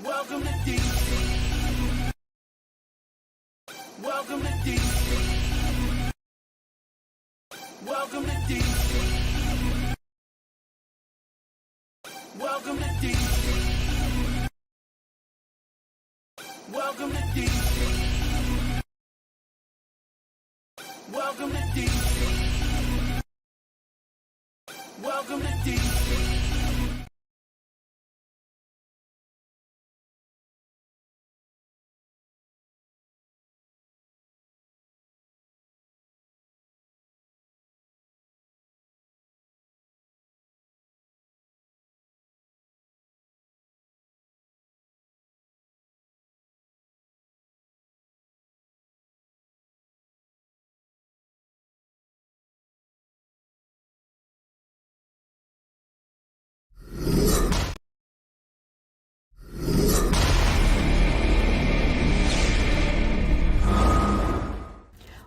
Welcome to DC. Welcome to DC. Welcome to DC. Welcome to DC. Welcome to DC. Welcome to DC. Welcome to DC.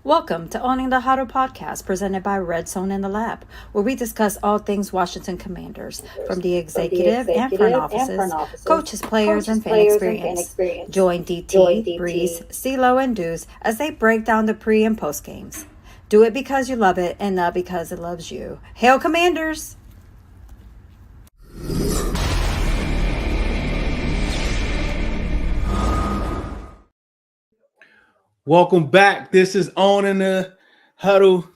Welcome to Owning the Huddle podcast presented by Red Zone in the Lab, where we discuss all things Washington Commanders, from the executive and front offices, coaches, players, and fan experience. Join DT, Breeze, CeeLo, and Deuce as they break down the pre- and post games. Do it because you love it and not because it loves you. Hail Commanders! Welcome back. This is Owning the Huddle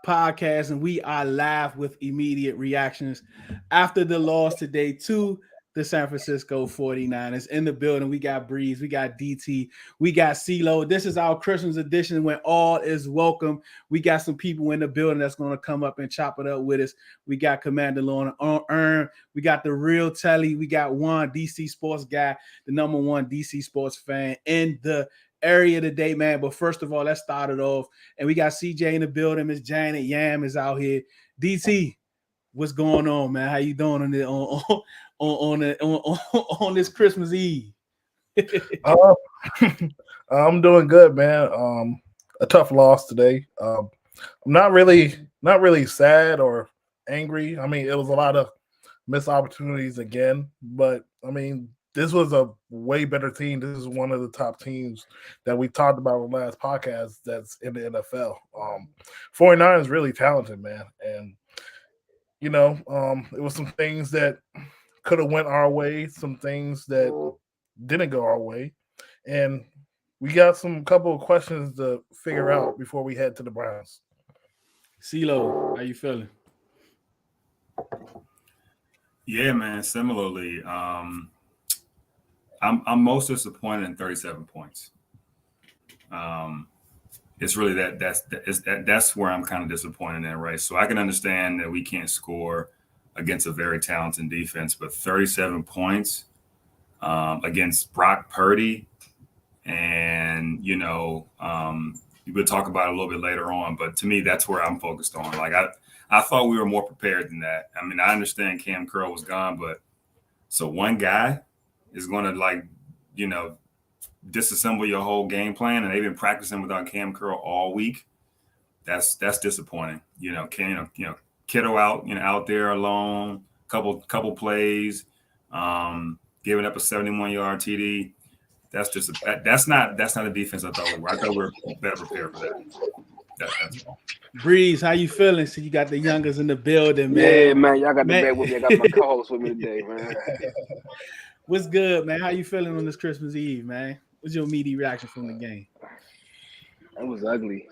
podcast, and we are live with immediate reactions after the loss today to the San Francisco 49ers. In the building, we got Breeze, we got DT, we got CeeLo. This is our Christmas edition when all is welcome. We got some people in the building that's going to come up and chop it up with us. We got Commander Lorna Earn, we got the real Telly, we got Juan, DC sports guy, the number one DC sports fan in the area today, man. But first of all, let's start it off. And we got CJ in the building. Miss Janet Yam is out here. DT, what's going on, man? How you doing on this Christmas Eve? I'm doing good, man. A tough loss today. I'm not really sad or angry. I mean, it was a lot of missed opportunities again, but I mean, this was a way better team. This is one of the top teams that we talked about in the last podcast that's in the NFL. 49 is really talented, man. And, you know, it was some things that could have went our way, some things that didn't go our way. And we got some couple of questions to figure out before we head to the Browns. CeeLo, how you feeling? Yeah, man, similarly. I'm most disappointed in 37 points. It's really that's where I'm kind of disappointed in, right? So I can understand that we can't score against a very talented defense, but 37 points against Brock Purdy, and we'll talk about it a little bit later on. But to me, that's where I'm focused on. Like I thought we were more prepared than that. I mean, I understand Cam Curl was gone, but so one guy is going to disassemble your whole game plan, and they've been practicing without Cam Curl all week. That's disappointing. Kiddo out there alone, couple plays, giving up a 71-yard TD. That's not a defense I thought we were. I thought we were better prepared for that. That's all. Breeze, how you feeling? So you got the youngers in the building, man. Yeah, man, y'all got the bed with me. I got my co-host with me today, man. What's good, man? How you feeling on this Christmas Eve, man? What's your immediate reaction from the game? That was ugly.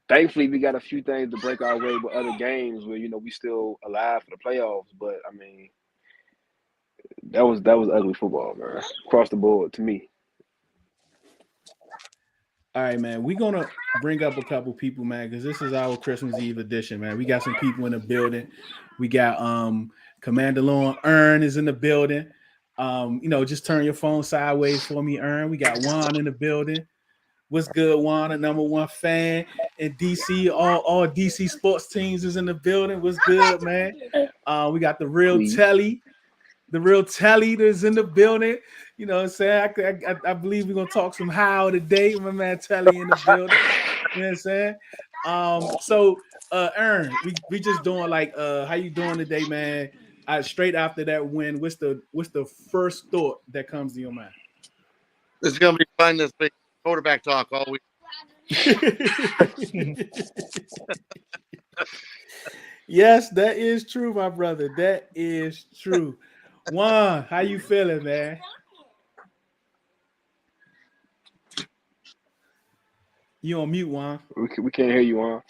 Thankfully, we got a few things to break our way with other games where we still alive for the playoffs. But I mean, that was ugly football, man, across the board to me. All right, man. We're going to bring up a couple people, man, because this is our Christmas Eve edition, man. We got some people in the building. We got Commander Lauren Earn is in the building. Just turn your phone sideways for me, Earn. We got Juan in the building. What's good, Juan, the number one fan in DC? All DC sports teams is in the building. What's good, man? We got the real Telly. The real Telly that's in the building. You know what I'm saying? I believe we're going to talk some how today. My man Telly in the building. You know what I'm saying? So, Ern, we just doing how you doing today, man? straight after that win, what's the first thought that comes to your mind? It's going to be fun this week. Quarterback talk all week. Yes, that is true, my brother. That is true. Juan, how you feeling, man? You on mute, Juan. We can't hear you, on.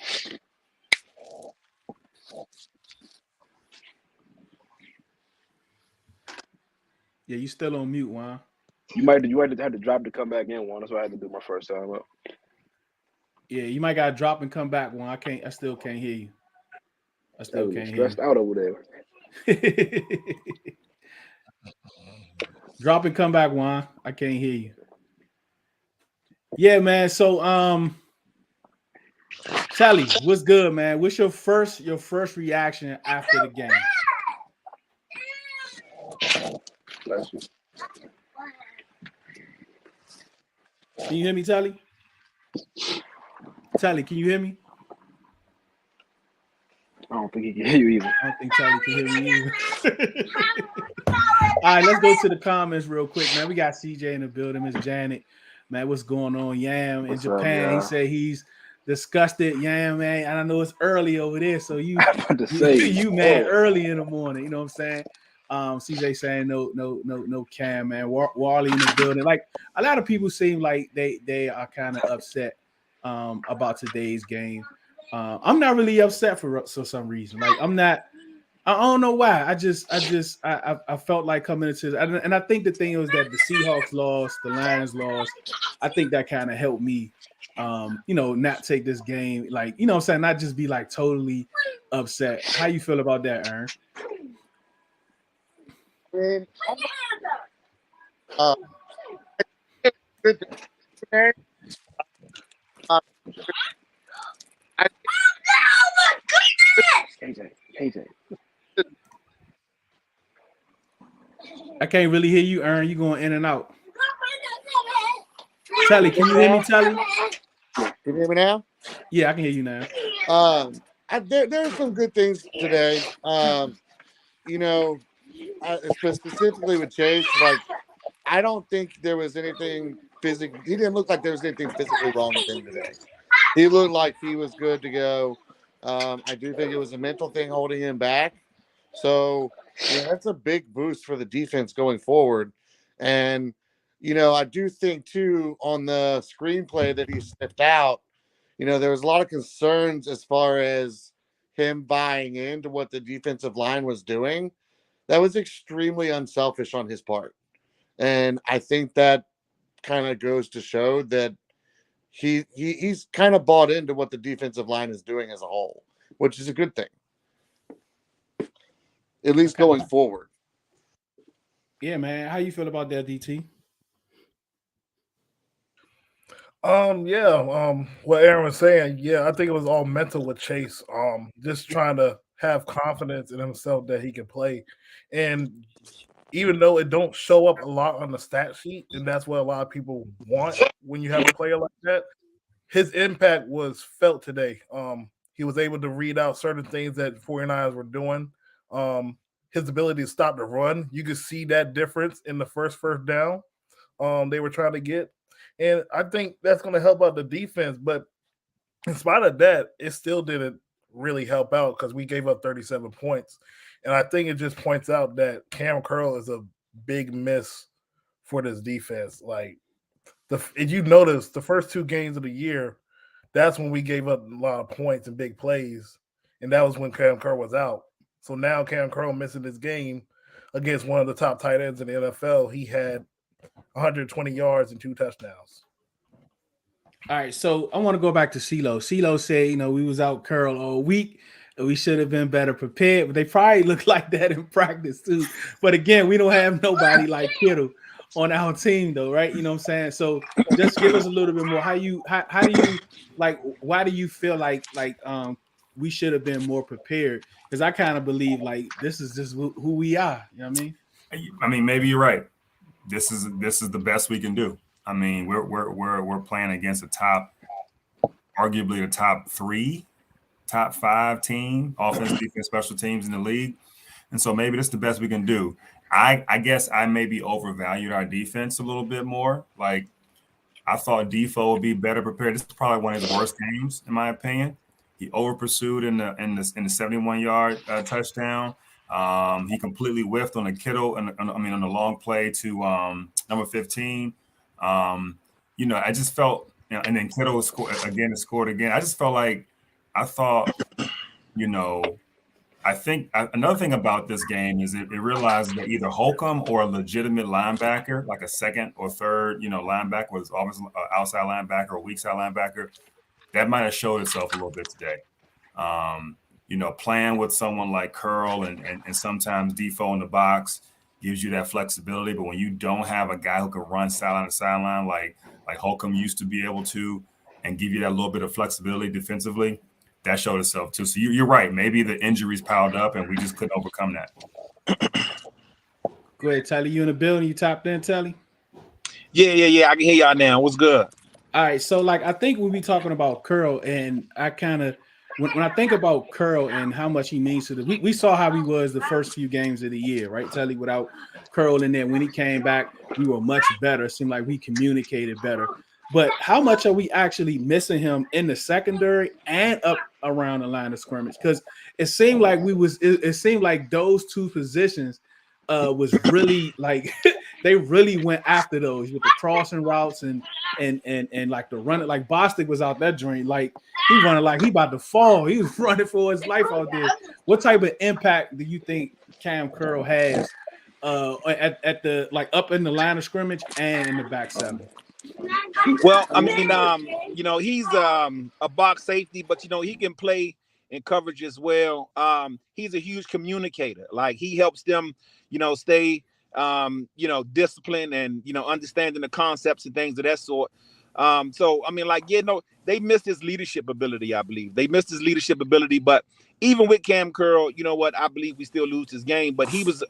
Yeah, you still on mute, Juan. You might have to drop to come back in, one. That's what I had to do my first time up. Yeah, you might gotta drop and come back, Juan. I still can't hear you. I still can't hear Stressed out over there. you. Drop and come back, Juan. I can't hear you. Yeah, man. So Telly, what's good, man? What's your first reaction after the game? Bless you. Can you hear me, Telly? Telly, can you hear me? I don't think he can hear you either. I don't think Telly can hear me either. All right, let's go to the comments real quick, man. We got CJ in the building, Miss Janet. Man, what's going on? Yam in What's up, Japan. y'all? He said he's disgusted. Yam, man. And I know it's early over there, so you man early in the morning. You know what I'm saying? CJ saying no Cam, man. Wally in the building. Like a lot of people seem like they are kind of upset about today's game. I'm not really upset for some reason. Like I'm not. I don't know why. I felt like coming into this, and I think the thing was that the Seahawks lost, the Lions lost. I think that kind of helped me, not take this game like, what I'm saying, not just be like totally upset. How you feel about that, Ern? KJ. I can't really hear you, Ern. You going in and out. Telly, can you hear me, Telly? Can you hear me now? Yeah, I can hear you now. There are some good things today. Specifically with Chase, like I don't think there was anything physical. He didn't look like there was anything physically wrong with him today. He looked like he was good to go. I do think it was a mental thing holding him back. So that's a big boost for the defense going forward. And I do think too on the screenplay that he stepped out, there was a lot of concerns as far as him buying into what the defensive line was doing. That was extremely unselfish on his part. And I think that kind of goes to show that he's kind of bought into what the defensive line is doing as a whole, which is a good thing. At least going forward. Yeah, man. How you feel about that, DT? What Aaron was saying, I think it was all mental with Chase. Just trying to have confidence in himself that he can play. And even though it don't show up a lot on the stat sheet, and that's what a lot of people want when you have a player like that, his impact was felt today. He was able to read out certain things that 49ers were doing. His ability to stop the run, you could see that difference in the first down they were trying to get. And I think that's going to help out the defense. But in spite of that, it still didn't really help out because we gave up 37 points. And I think it just points out that Cam Curl is a big miss for this defense. Like, if you notice, the first two games of the year, that's when we gave up a lot of points and big plays. And that was when Cam Curl was out. So now Cam Curl missing this game against one of the top tight ends in the NFL. He had 120 yards and 2 touchdowns. All right, so I want to go back to CeeLo. CeeLo said, we was out Curl all week. And we should have been better prepared. But they probably look like that in practice too. But again, we don't have nobody like Kittle on our team though, right? You know what I'm saying? So just give us a little bit more. How do you like, why do you feel like we should have been more prepared? Because I kind of believe like this is just who we are. You know what I mean? I mean, maybe you're right. This is the best we can do. I mean, we're playing against arguably the top 3, top 5 team, offense, defense, special teams in the league. And so maybe that's the best we can do. I guess I maybe overvalued our defense a little bit more. Like I thought Defoe would be better prepared. This is probably one of his worst games, in my opinion. He over pursued in the 71-yard touchdown. He completely whiffed on the Kittle and on the long play to number 15. I just felt, and then Kittle scored again. I just felt like I thought, I think another thing about this game is it realizes that either Holcomb or a legitimate linebacker, like a second or third, linebacker, was always an outside linebacker or weak side linebacker, that might have showed itself a little bit today. Playing with someone like Curl and sometimes Defoe in the box gives you that flexibility. But when you don't have a guy who can run sideline to sideline like Holcomb used to be able to and give you that little bit of flexibility defensively, that showed itself too. So you're right. Maybe the injuries piled up and we just couldn't overcome that. Go ahead, Telly. You in the building? You tapped in, Telly? Yeah. I can hear y'all now. What's good? All right. So, I think we'll be talking about Curl, and I kind of, when I think about Curl and how much he means to we saw how he was the first few games of the year, right, Telly? Without Curl in there, when he came back, we were much better. It seemed like we communicated better. But how much are we actually missing him in the secondary and up around the line of scrimmage? Because it seemed like it seemed like those two positions was really like they really went after those with the crossing routes and like the running. Like Bostic was out that joint, like he running like he about to fall. He was running for his life out there. What type of impact do you think Cam Curl has at the up in the line of scrimmage and in the back seven? Well, I mean, he's a box safety, but he can play in coverage as well. He's a huge communicator. Like he helps them, stay disciplined and understanding the concepts and things of that sort. So I mean, they missed his leadership ability. I believe they missed his leadership ability. But even with Cam Curl, you know what? I believe we still lose this game. But he was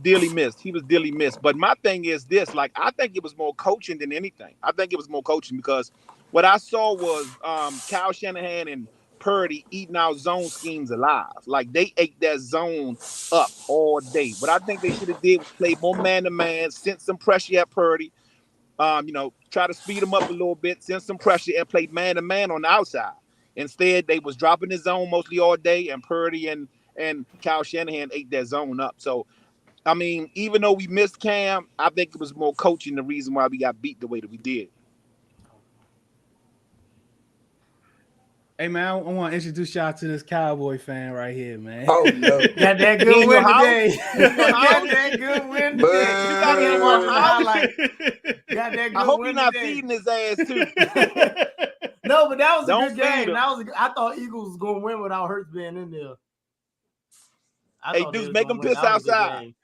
dearly missed. He was dearly missed. But my thing is this, I think it was more coaching than anything. I think it was more coaching because what I saw was Kyle Shanahan and Purdy eating our zone schemes alive. Like they ate that zone up all day. What I think they should have did was play more man-to-man, sent some pressure at Purdy, try to speed him up a little bit, send some pressure and play man-to-man on the outside. Instead, they was dropping the zone mostly all day, and Purdy and Kyle Shanahan ate that zone up. So, I mean, even though we missed Cam, I think it was more coaching the reason why we got beat the way that we did. Hey, man, I want to introduce y'all to this Cowboy fan right here, man. Oh, no. Got that good win today. Got that good win today. You got to watch the highlight. Got that good I hope win you're not today. feeding his ass, too. No, but that was a Don't good game. feed him. I thought Eagles was going to win without Hurts being in there. Hey, dudes, make him piss outside.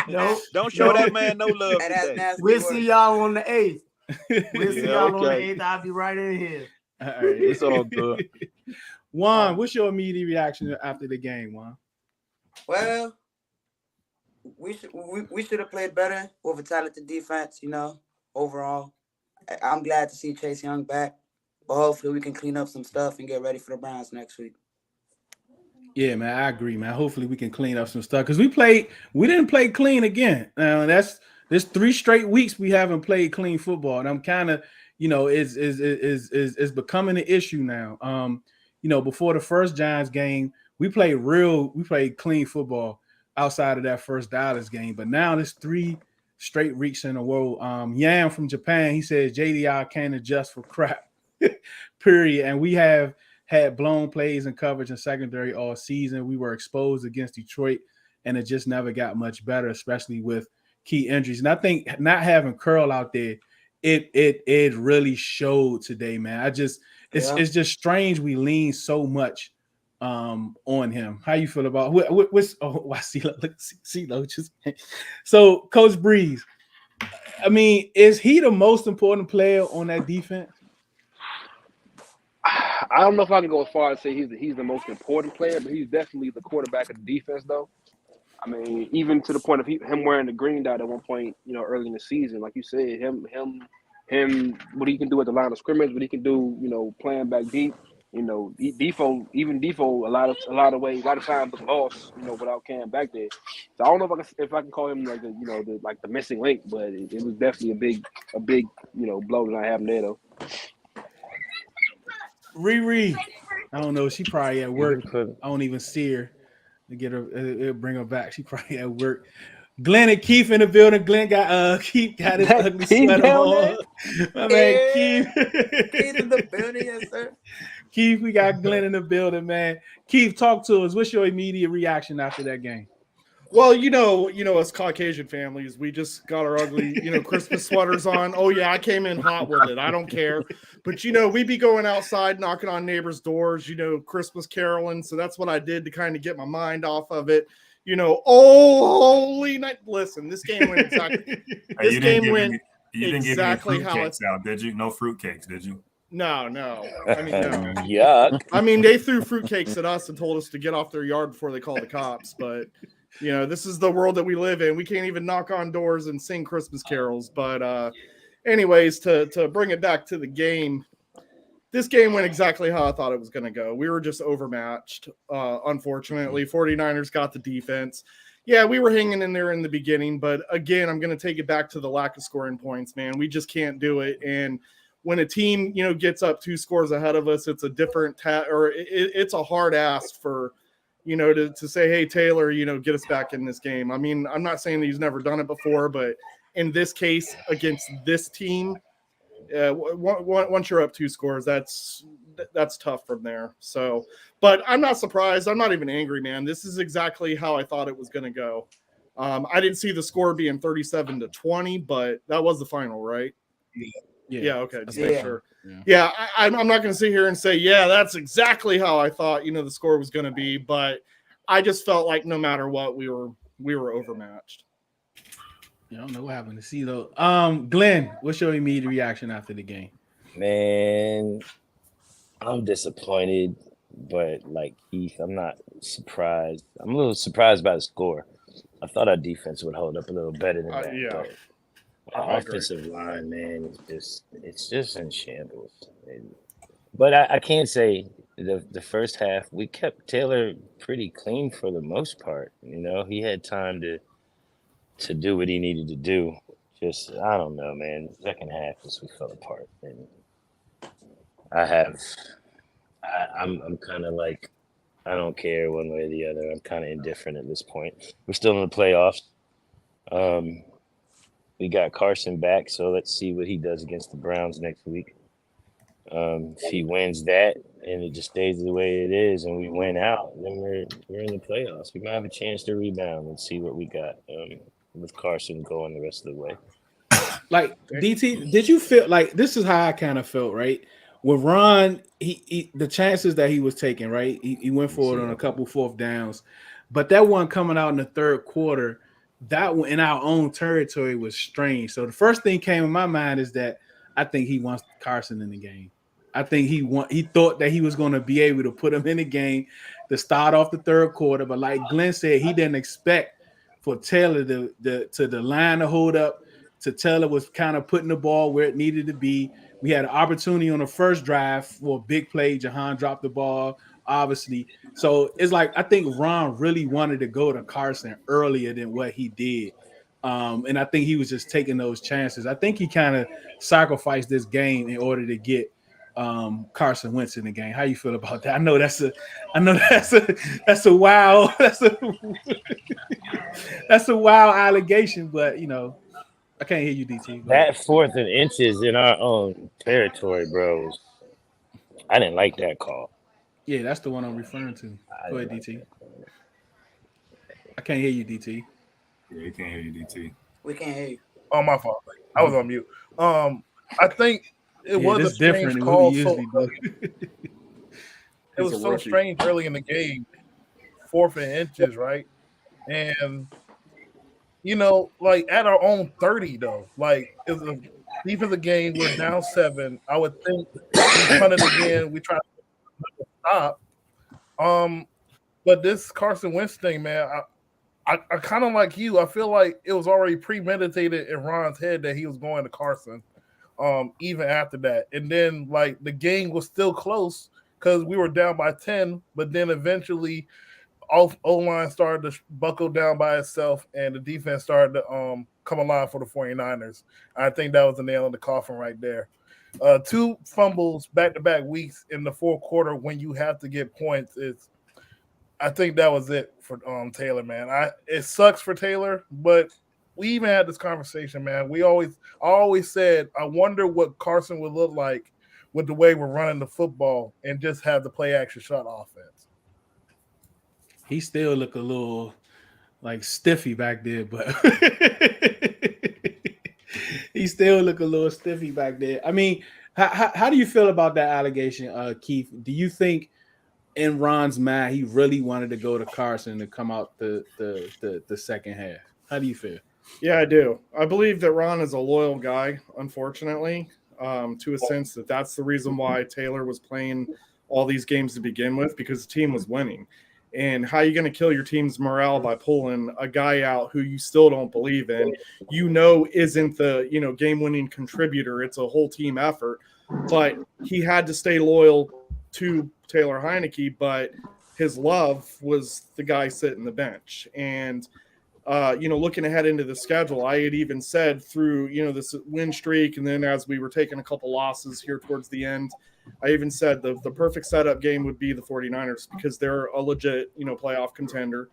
No, Don't show that man no love Hey, that's today. nasty we'll work. see y'all on the 8th. We'll see Yeah, y'all on the okay. 8th. I'll be right in here. All right. It's all good. Juan, what's your immediate reaction after the game, Juan? Well, we should have played better with a talented defense, overall. I'm glad to see Chase Young back, but hopefully we can clean up some stuff and get ready for the Browns next week. Yeah, man, I agree, man. Hopefully we can clean up some stuff because we didn't play clean again. There's 3 straight weeks we haven't played clean football, and I'm kind of, is becoming an issue now. Before the first Giants game, we played clean football outside of that first Dallas game, but now there's 3 straight weeks in a row. Yam from Japan, he says JDR can't adjust for crap, period. And we have had blown plays and coverage and secondary all season. We were exposed against Detroit, and it just never got much better, especially with key injuries. And I think not having Curl out there, it really showed today, man. It's just strange we lean so much on him. How you feel about what's I see CeeLo just so Coach Breeze. I mean, is he the most important player on that defense? I don't know if I can go as far as say he's the most important player, but he's definitely the quarterback of the defense, though. I mean, even to the point of him wearing the green dot at one point, early in the season, like you said, him, what he can do at the line of scrimmage, what he can do, playing back deep. Defoe, a lot of times was lost, without Cam back there. So I don't know if I can call him like the missing link, but it was definitely a big blow that I have there though. Riri, I don't know. She probably at work. I don't even see her to get her. Bring her back. She probably at work. Glenn and Keith in the building. Keith got his ugly Keith sweater down on. My man Keith. Keith in the building, yes, sir. Keith, we got Glenn in the building, man. Keith, talk to us. What's your immediate reaction after that game? Well, us Caucasian families, we just got our ugly, Christmas sweaters on. Oh yeah, I came in hot with it. I don't care. But we be going outside, knocking on neighbors' doors, Christmas caroling. So that's what I did to kind of get my mind off of it. Oh holy night! Listen, this game went exactly. You didn't give any fruitcakes out, did you? No fruitcakes, did you? No. I mean, no. Yuck. I mean, they threw fruitcakes at us and told us to get off their yard before they called the cops. But this is the world that we live in. We can't even knock on doors and sing Christmas carols. But anyways, to bring it back to the game, this game went exactly how I thought it was going to go. We were just overmatched. Unfortunately, 49ers got the defense. Yeah, we were hanging in there in the beginning, but again, I'm going to take it back to the lack of scoring points, man. We just can't do it. And when a team, gets up 2 scores ahead of us, it's a different it's a hard ask for, to say, hey, Taylor, get us back in this game. I mean, I'm not saying that he's never done it before, but in this case against this team, once you're up 2 scores, that's tough from there. So, but I'm not surprised. I'm not even angry, man. This is exactly how I thought it was going to go. I didn't see the score being 37-20, but that was the final, right? Yeah. Okay. Just make sure. Yeah. I'm not going to sit here and say, yeah, that's exactly how I thought, the score was going to be, but I just felt like no matter what, we were overmatched. I don't know what happened to see though. Glenn, what's your immediate reaction after the game? Man, I'm disappointed, but like Keith, I'm not surprised. I'm a little surprised by the score. I thought our defense would hold up a little better than that. Yeah. But our offensive line, man, it's just in shambles. But I can't say the first half we kept Taylor pretty clean for the most part. He had time to do what he needed to do. Just I don't know, man. Second half just we fell apart, and I'm kind of like I don't care one way or the other. I'm kind of indifferent at this point. We're still in the playoffs. We got Carson back, so let's see what he does against the Browns next week. If he wins that and it just stays the way it is, and we win out, then we're in the playoffs. We might have a chance to rebound and see what we got with Carson going the rest of the way. Like DT, did you feel like this is how I kind of felt, right? With Ron, he the chances that he was taking, right? He went for it on a couple 4th downs, but that one coming out in the 3rd quarter, that one in our own territory was strange. So the first thing came in my mind is that I think he wants Carson in the game. I think he thought that he was going to be able to put him in the game to start off the 3rd quarter, but like Glenn said, he didn't expect for Taylor to the line to hold up. To Taylor was kind of putting the ball where it needed to be. We had an opportunity on the first drive for a big play. Jahan dropped the ball, obviously. So it's like I think Ron really wanted to go to Carson earlier than what he did. And I think he was just taking those chances. I think he kind of sacrificed this game in order to get Carson Wentz in the game. How you feel about that? I know that's a wild that's a wild allegation, but I can't hear you, DT. That 4th and inches in our own territory, bro. I didn't like that call. Yeah, that's the one I'm referring to. Go ahead, DT. I can't hear you, DT. Yeah, you can't hear you, DT. We can't hear you. Oh, my fault. I was on mute. I think it was a strange call. It was so strange early in the game. 4th and inches, right? And like at our own 30 though. Like it's a defensive game. We're down 7. I would think we punt it again. We try to stop. But this Carson Wentz thing, man, I kind of like you. I feel like it was already premeditated in Ron's head that he was going to Carson. Even after that, and then like the game was still close because we were down by 10, but then eventually O-line started to buckle down by itself, and the defense started to come alive for the 49ers. I think that was the nail in the coffin right there. 2 fumbles back-to-back weeks in the fourth quarter when you have to get points I think that was it for Taylor, man. It sucks for Taylor, but we even had this conversation, man. I always said, I wonder what Carson would look like with the way we're running the football and just have the play action shot offense. He still look a little like stiffy back there, but he still look a little stiffy back there. I mean, how do you feel about that allegation, Keith? Do you think in Ron's mind he really wanted to go to Carson to come out the second half? How do you feel? Yeah, I do. I believe that Ron is a loyal guy, unfortunately, to a sense that's the reason why Taylor was playing all these games to begin with, because the team was winning. And how are you going to kill your team's morale by pulling a guy out who you still don't believe in, isn't the, game-winning contributor? It's a whole team effort. But he had to stay loyal to Taylor Heineke, but his love was the guy sitting the bench. And, looking ahead into the schedule, I had even said through, this win streak, and then as we were taking a couple losses here towards the end, I even said the perfect setup game would be the 49ers, because they're a legit, playoff contender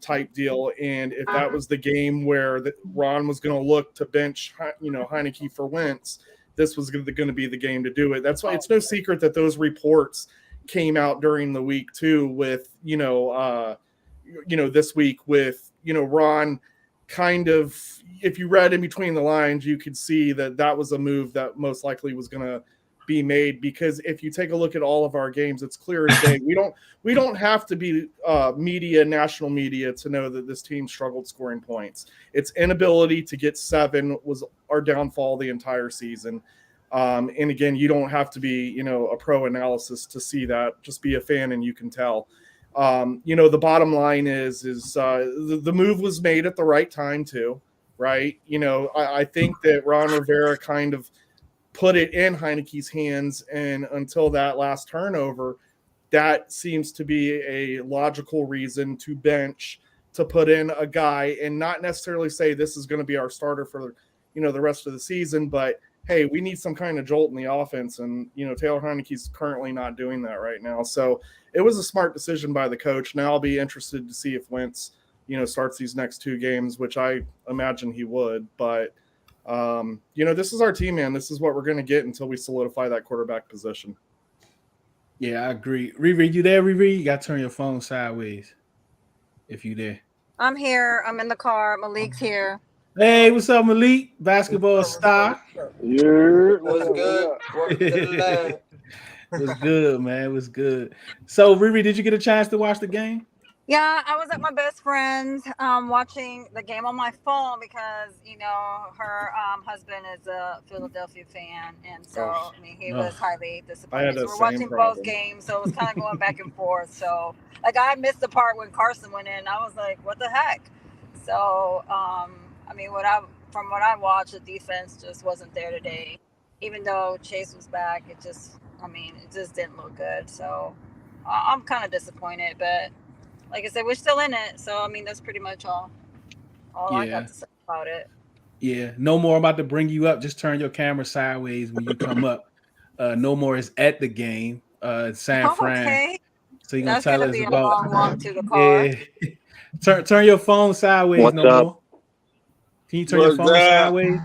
type deal. And if that was the game where Ron was going to look to bench, Heineke for Wentz, this was going to be the game to do it. That's why it's no secret that those reports came out during the week too, with, this week with, Ron kind of, if you read in between the lines, you could see that was a move that most likely was going to be made, because if you take a look at all of our games, it's clear as day. We don't have to be national media to know that this team struggled scoring points. Its inability to get 7 was our downfall the entire season. And again, you don't have to be, a pro analysis to see that. Just be a fan and you can tell. The bottom line is the move was made at the right time too, right? I think that Ron Rivera kind of put it in Heineke's hands, and until that last turnover, that seems to be a logical reason to bench, to put in a guy and not necessarily say this is going to be our starter for the rest of the season, but hey, we need some kind of jolt in the offense, and Taylor Heineke's currently not doing that right now. So it was a smart decision by the coach. Now I'll be interested to see if Wentz starts these next 2 games, which I imagine he would, but this is our team, man. This is what we're going to get until we solidify that quarterback position. Yeah, I agree. Riri, you there, Riri? You got to turn your phone sideways if you there. I'm here. I'm in the car. Malik's here. Hey, what's up, Malik? Basketball star. Yeah, what's good? Welcome to the lab. What's good, man? What's good? So, Riri, did you get a chance to watch the game? Yeah, I was at my best friend's watching the game on my phone because, her husband is a Philadelphia fan. And so, he was highly disappointed. So we're watching both games. So it was kind of going back and forth. So, I missed the part when Carson went in. I was like, what the heck? So, from what I watched, the defense just wasn't there today. Even though Chase was back, it just didn't look good. So I'm kind of disappointed, but like I said, we're still in it. So, that's pretty much all I got to say about it. Yeah. No More about to bring you up. Just turn your camera sideways when you come up. No More is at the game, San Fran. Okay. So you're going to tell us about. A long walk to the car. Yeah. Turn your phone sideways. What's No up? More. Can you turn your phone sideways?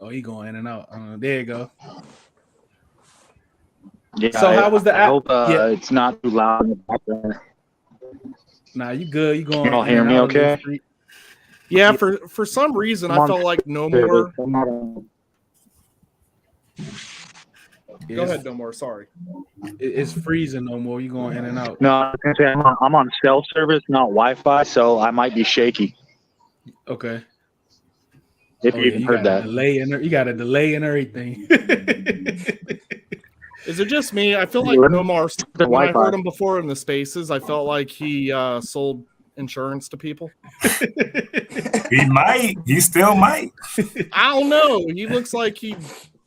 Oh, he going in and out. There you go. Yeah. So how was the I hope it's not too loud in the background. Nah, you good. You going? You all hear me okay? Yeah, for some reason, I felt like No More. Go ahead, No More. Sorry. It's freezing, No More. You going in and out. No, I was gonna say I'm on cell service, not Wi-Fi, so I might be shaky. Okay. If you even heard that. You got a delay and everything. Is it just me? I feel like No More, when I heard him before in the spaces, I felt like he sold insurance to people. He might. He still might. I don't know. He looks like he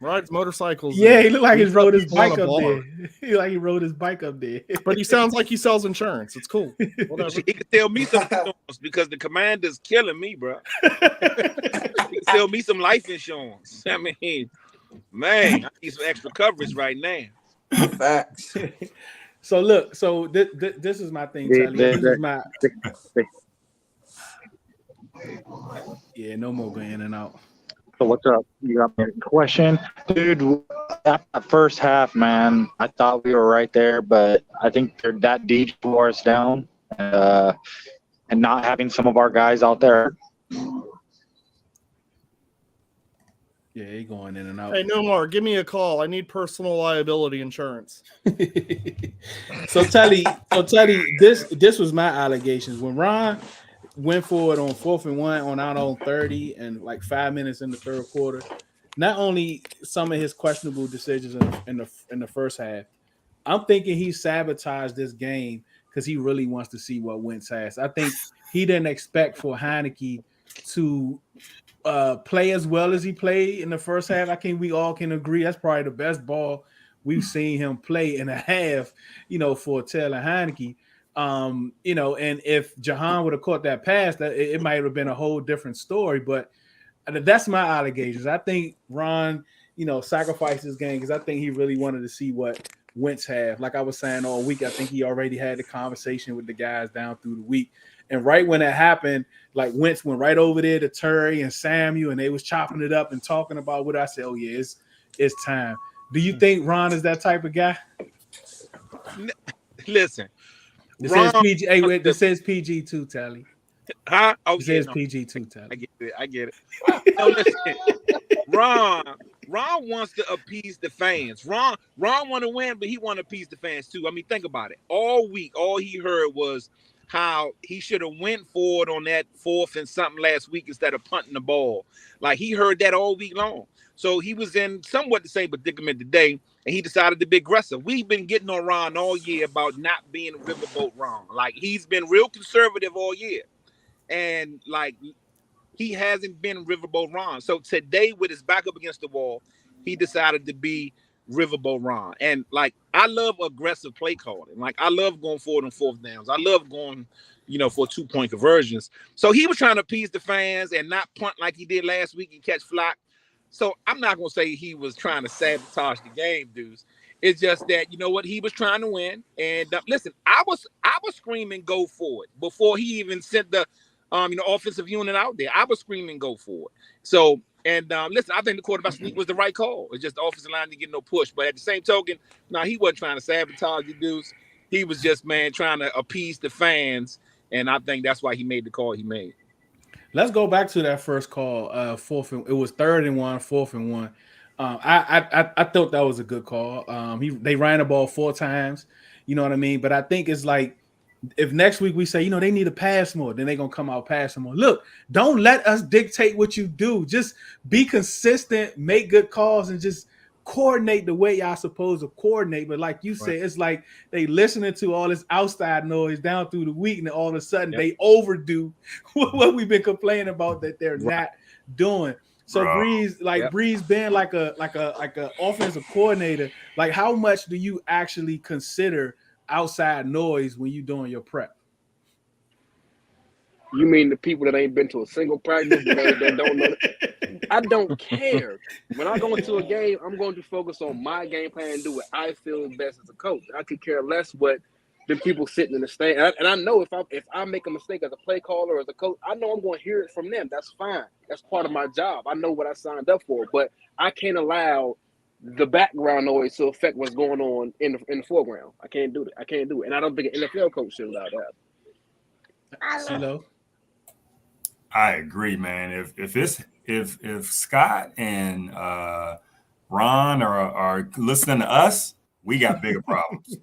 Rides motorcycles. Yeah, he looked like he beats rode his people on bike a up bar. there. He like he rode his bike up there. But he sounds like he sells insurance. It's cool. Whatever. He could sell me some insurance because the commander's killing me, bro. He could sell me some life insurance. I mean, man, I need some extra coverage right now. Facts. So look, so this is my thing, Telly. This is my yeah, no more going in and out. So what's up? You got me a question? Dude, that first half, man, I thought we were right there, but I think they're that deep wore us down, and not having some of our guys out there. Yeah, he going in and out. Hey, no more. Give me a call. I need personal liability insurance. So Telly, this was my allegations. When Ron went for it on 4th and 1 on out on 30 and like 5 minutes in the third quarter, not only some of his questionable decisions in the first half, I'm thinking he sabotaged this game because he really wants to see what Wentz has. I think he didn't expect for Heineke to play as well as he played in the first half. I think we all can agree that's probably the best ball we've seen him play in a half, for Taylor Heineke. And if Jahan would have caught that pass, that it might have been a whole different story. But that's my allegations. I think Ron, sacrificed his game because I think he really wanted to see what Wentz had. Like I was saying all week, I think he already had the conversation with the guys down through the week. And right when that happened, like Wentz went right over there to Terry and Samuel, and they was chopping it up and talking about what I said. Oh yeah, it's time. Do you think Ron is that type of guy? Listen, This says PG. Hey, wait, this says PG too, Tally. Huh? Oh, it says PG too, Tally. I get it. No, listen, Ron wants to appease the fans. Ron want to win, but he want to appease the fans too. I mean, think about it. All week, all he heard was how he should have went forward on that 4th and something last week instead of punting the ball. Like he heard that all week long. So he was in somewhat the same predicament today, and he decided to be aggressive. We've been getting on Ron all year about not being riverboat Ron. Like he's been real conservative all year, and like he hasn't been riverboat Ron. So today, with his back up against the wall, he decided to be riverboat Ron. And like I love aggressive play calling. Like I love going forward on 4th downs. I love going, for 2-point conversions. So he was trying to appease the fans and not punt like he did last week and catch flock. So I'm not gonna say he was trying to sabotage the game, dudes. It's just that he was trying to win. And listen, I was screaming go for it before he even sent the offensive unit out there. I was screaming go for it. So listen, I think the quarterback sneak was the right call. It's just the offensive line didn't get no push. But at the same token, he wasn't trying to sabotage the dudes. He was just trying to appease the fans, and I think that's why he made the call he made. Let's go back to that first call. It was 3rd and 1, 4th and 1. I thought that was a good call. They ran the ball 4 times. You know what I mean? But I think it's like if next week we say, they need to pass more, then they're going to come out passing more. Look, don't let us dictate what you do. Just be consistent, make good calls, and just coordinate the way y'all supposed to coordinate. But like you said, it's like they listening to all this outside noise down through the week, and all of a sudden they overdo what we've been complaining about that they're not doing. So Breeze being like a offensive coordinator, like how much do you actually consider outside noise when you're doing your prep? You mean the people that ain't been to a single practice, that don't know? I don't care. When I go into a game, I'm going to focus on my game plan and do what I feel best as a coach. I could care less what the people sitting in the stand. And I know if I make a mistake as a play caller or as a coach, I know I'm going to hear it from them. That's fine. That's part of my job. I know what I signed up for. But I can't allow the background noise to affect what's going on in the foreground. I can't do it. And I don't think an NFL coach should allow that. CeeLo? I agree, man. If Scott and Ron are listening to us, we got bigger problems.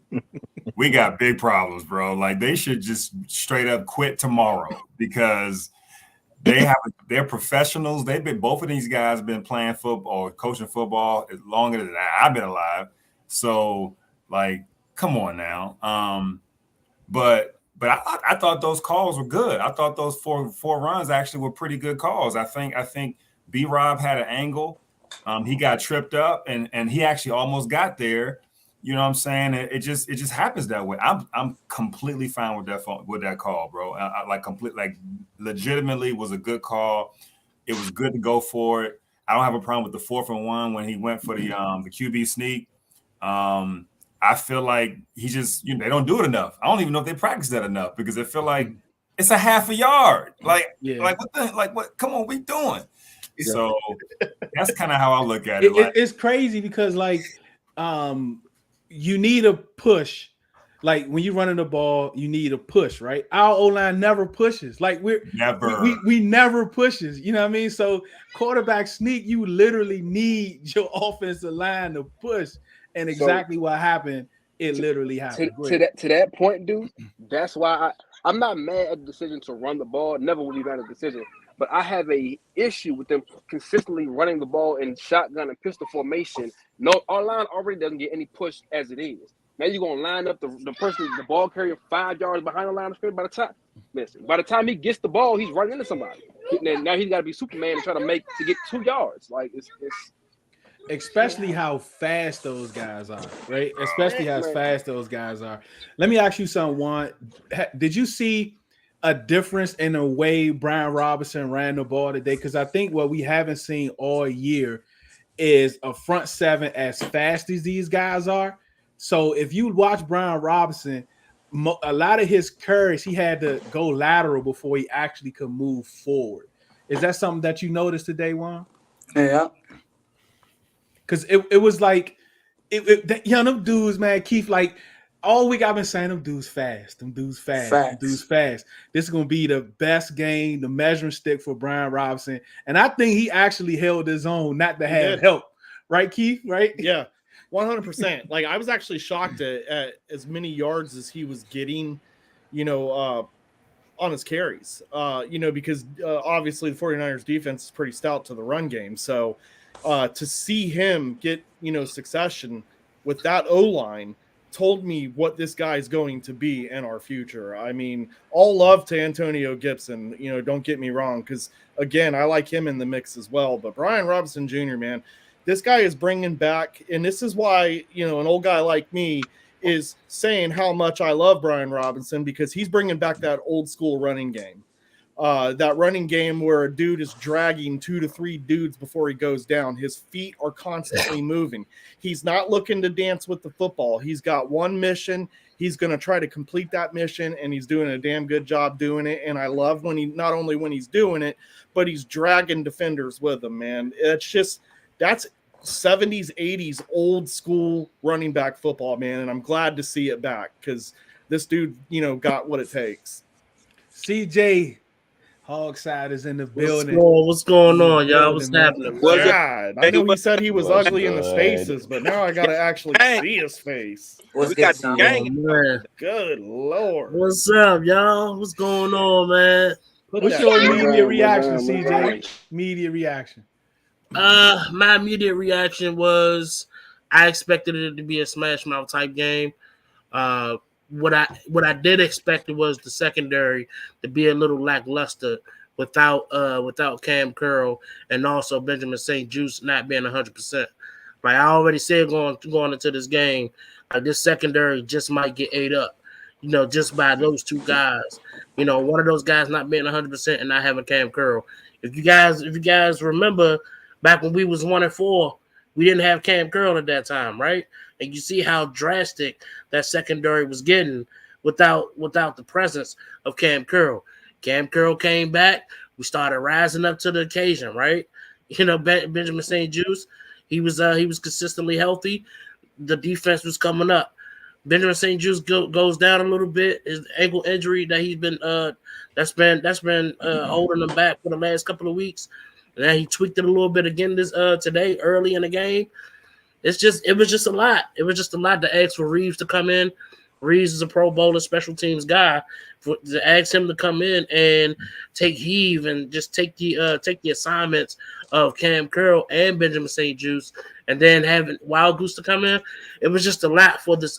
We got big problems, bro. Like they should just straight up quit tomorrow because they're professionals. Both of these guys been playing football, coaching football as longer than I've been alive. So like, come on now. But I thought those calls were good. I thought those four runs actually were pretty good calls. I think B-Rob had an angle He got tripped up, and he actually almost got there. You know what I'm saying? It just happens that way. I'm completely fine with that call, bro. I like legitimately was a good call. It was good to go for it. I don't have a problem with the 4th and 1 when he went for the QB sneak. I feel like he just they don't do it enough. I don't even know if they practice that enough because I feel like it's a half a yard. Like what? Come on, we doing. So that's kind of how I look at it. It's crazy because you need a push. Like when you're running the ball, you need a push, right? Our O-line never pushes. Like we never pushes. You know what I mean? So quarterback sneak, you literally need your offensive line to push. And exactly what happened, it literally happened. To that point, dude, that's why I'm not mad at the decision to run the ball. Never will be mad at the decision. But I have a issue with them consistently running the ball in shotgun and pistol formation. No, our line already doesn't get any push as it is. Now you're gonna line up the ball carrier 5 yards behind the line of scrimmage. By the time he gets the ball, he's running into somebody. Now he's got to be Superman and try to get 2 yards. Like it's especially how fast those guys are, right? Especially how fast those guys are. Let me ask you something, Juan. Did you see a difference in the way Brian Robinson ran the ball today? Because I think what we haven't seen all year is a front seven as fast as these guys are. So if you watch Brian Robinson, a lot of his carries, he had to go lateral before he actually could move forward. Is that something that you noticed today, Juan? Yeah. Because it was like, them dudes, man, Keith, like, all week I've been saying them dudes fast. This is going to be the best game, the measuring stick for Brian Robinson. And I think he actually held his own, not to have help. Right, Keith? Right? Yeah, 100%. Like, I was actually shocked at as many yards as he was getting, on his carries, because obviously the 49ers defense is pretty stout to the run game. So to see him get, succession with that O-line told me what this guy is going to be in our future. I mean, all love to Antonio Gibson, don't get me wrong, because, again, I like him in the mix as well. But Brian Robinson Jr., man, this guy is bringing back, and this is why, an old guy like me is saying how much I love Brian Robinson, because he's bringing back that old school running game. That running game where a dude is dragging 2 to 3 dudes before he goes down. His feet are constantly moving. He's not looking to dance with the football. He's got one mission. He's going to try to complete that mission, and he's doing a damn good job doing it. And I love not only when he's doing it, but he's dragging defenders with him, man. That's 70s, 80s old school running back football, man. And I'm glad to see it back because this dude, got what it takes. CJ Hogside is in the building. What's going on, y'all? What's happening? God, I know he said he was ugly in his faces, but now I got to actually see his face. We got the gang. Good Lord. What's up, y'all? What's going on, man? What's your immediate reaction, CJ? Immediate reaction. My immediate reaction was I expected it to be a smash mouth type game. What I did expect was the secondary to be a little lackluster without Cam Curl and also Benjamin St. Juice not being 100%. Like I already said going into this game, this secondary just might get ate up, just by those 2 guys. One of those guys not being 100% and not having Cam Curl. If you guys remember back when we was 1-4, we didn't have Cam Curl at that time, right? And you see how drastic that secondary was getting without the presence of Cam Curl. Cam Curl came back. We started rising up to the occasion, right? Benjamin St. Juice, he was consistently healthy. The defense was coming up. Benjamin St. Juice goes down a little bit. His ankle injury that he's been that's been holding him back for the last couple of weeks. And then he tweaked it a little bit again today early in the game. It was just a lot. It was just a lot to ask for Reeves to come in. Reeves is a Pro Bowler special teams guy. To ask him to come in and take heave and just take the assignments of Cam Curl and Benjamin St. Juice, and then having Wild Goose to come in, it was just a lot for this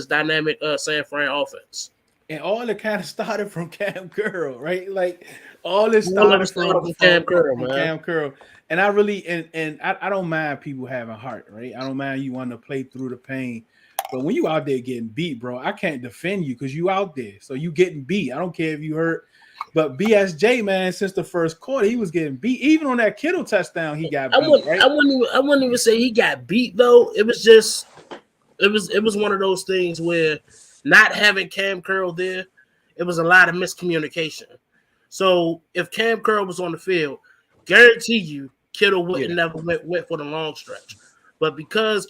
dynamic San Fran offense. And all it kind of started from Cam Curl, right? Like All this All of it started started from Cam Curl, man. Cam Curl. And I really and I don't mind people having heart, right? I don't mind you wanting to play through the pain. But when you out there getting beat, bro, I can't defend you because you out there. So you getting beat. I don't care if you hurt. But BSJ, man, since the first quarter, he was getting beat. Even on that Kittle touchdown, he got beat, right? I wouldn't even say he got beat though. It was just it was one of those things where not having Cam Curl there, it was a lot of miscommunication. So if Cam Curl was on the field, guarantee you Kittle wouldn't never went for the long stretch. But because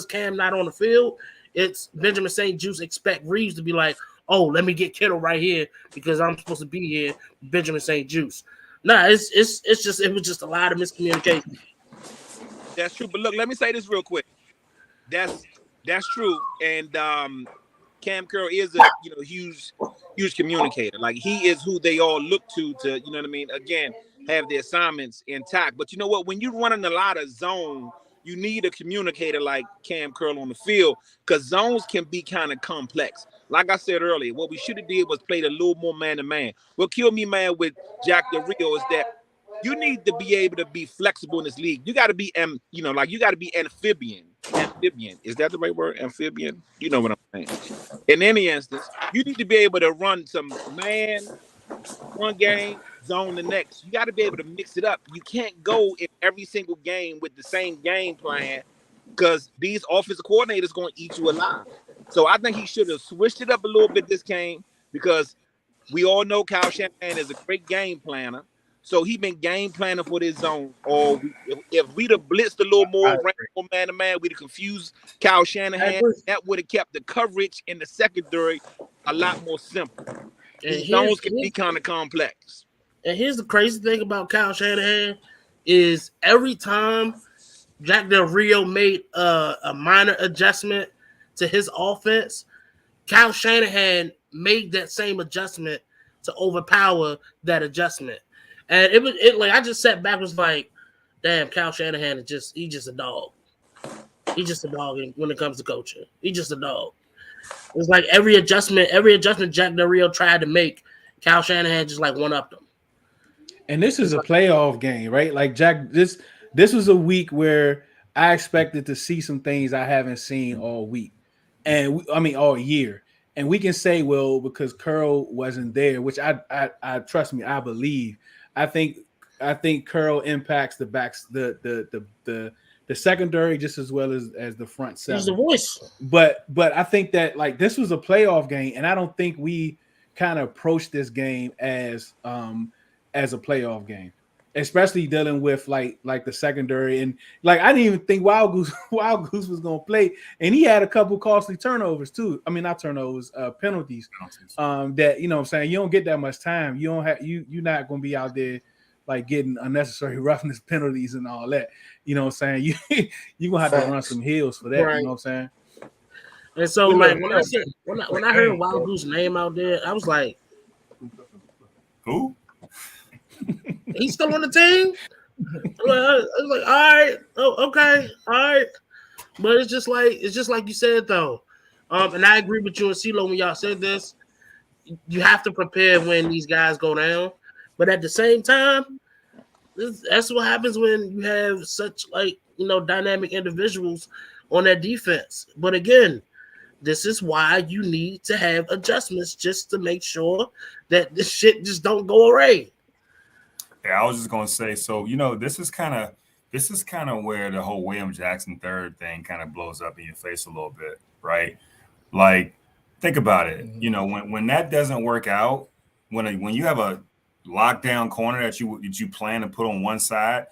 Cam not on the field, it's Benjamin St. Juice expect Reeves to be like, oh, let me get Kittle right here because I'm supposed to be here, Benjamin St. Juice. Nah, it was just a lot of miscommunication. That's true. But look, let me say this real quick. That's true. And Cam Curl is a huge communicator. Like he is who they all look to you know what I mean? Again, have the assignments intact. But you know what? When you're running a lot of zone, you need a communicator like Cam Curl on the field because zones can be kind of complex. Like I said earlier, what we should have did was played a little more man-to-man. What killed me, man, with Jack Del Rio is that you need to be able to be flexible in this league. You got to be, you got to be amphibian. Amphibian. Is that the right word? Amphibian? You know what I'm saying. In any instance, you need to be able to run some man one game, zone the next. You got to be able to mix it up. You can't go in every single game with the same game plan because these offensive coordinators going to eat you alive. So I think he should have switched it up a little bit this game because we all know Kyle Shanahan is a great game planner. So he been game planning for this zone all week. If we'd have blitzed a little more, ran more man-to-man, we'd have confused Kyle Shanahan. That would have kept the coverage in the secondary a lot more simple. These zones can be kind of complex. And here's the crazy thing about Kyle Shanahan is every time Jack Del Rio made a minor adjustment to his offense, Kyle Shanahan made that same adjustment to overpower that adjustment. And it like I just sat back was like, damn, Kyle Shanahan is he's just a dog. He's just a dog when it comes to coaching. He's just a dog. It's like every adjustment Jack Del Rio tried to make, Kyle Shanahan just like one-upped him. And this is a playoff game, right? Like Jack, this was a week where I expected to see some things I haven't seen all week, and all year. And we can say, well, because Curl wasn't there, which I trust me, I believe. I think Curl impacts the backs, the secondary just as well as the front seven. He's the voice. But I think that like this was a playoff game, and I don't think we kind of approached this game as a playoff game, especially dealing with like the secondary. And like I didn't even think Wild Goose was gonna play, and he had a couple costly turnovers too. I mean, not turnovers, penalties. That what I'm saying, you don't get that much time. You don't have you're not gonna be out there like getting unnecessary roughness penalties and all that. You know what I'm saying? You're gonna have to run some hills for that, right. You know what I'm saying? And so like when I heard Wild Goose's name out there, I was like, who? He's still on the team? I was like, all right, oh, okay, all right. But it's just like you said though. And I agree with you and CeeLo when y'all said this. You have to prepare when these guys go down. But at the same time, that's what happens when you have such dynamic individuals on that defense. But again, this is why you need to have adjustments just to make sure that this shit just don't go away. Yeah, I was just gonna say, so this is kind of where the whole William Jackson III thing kind of blows up in your face a little bit, right? Like, think about it. When that doesn't work out, when you have a lockdown corner that you plan to put on one side,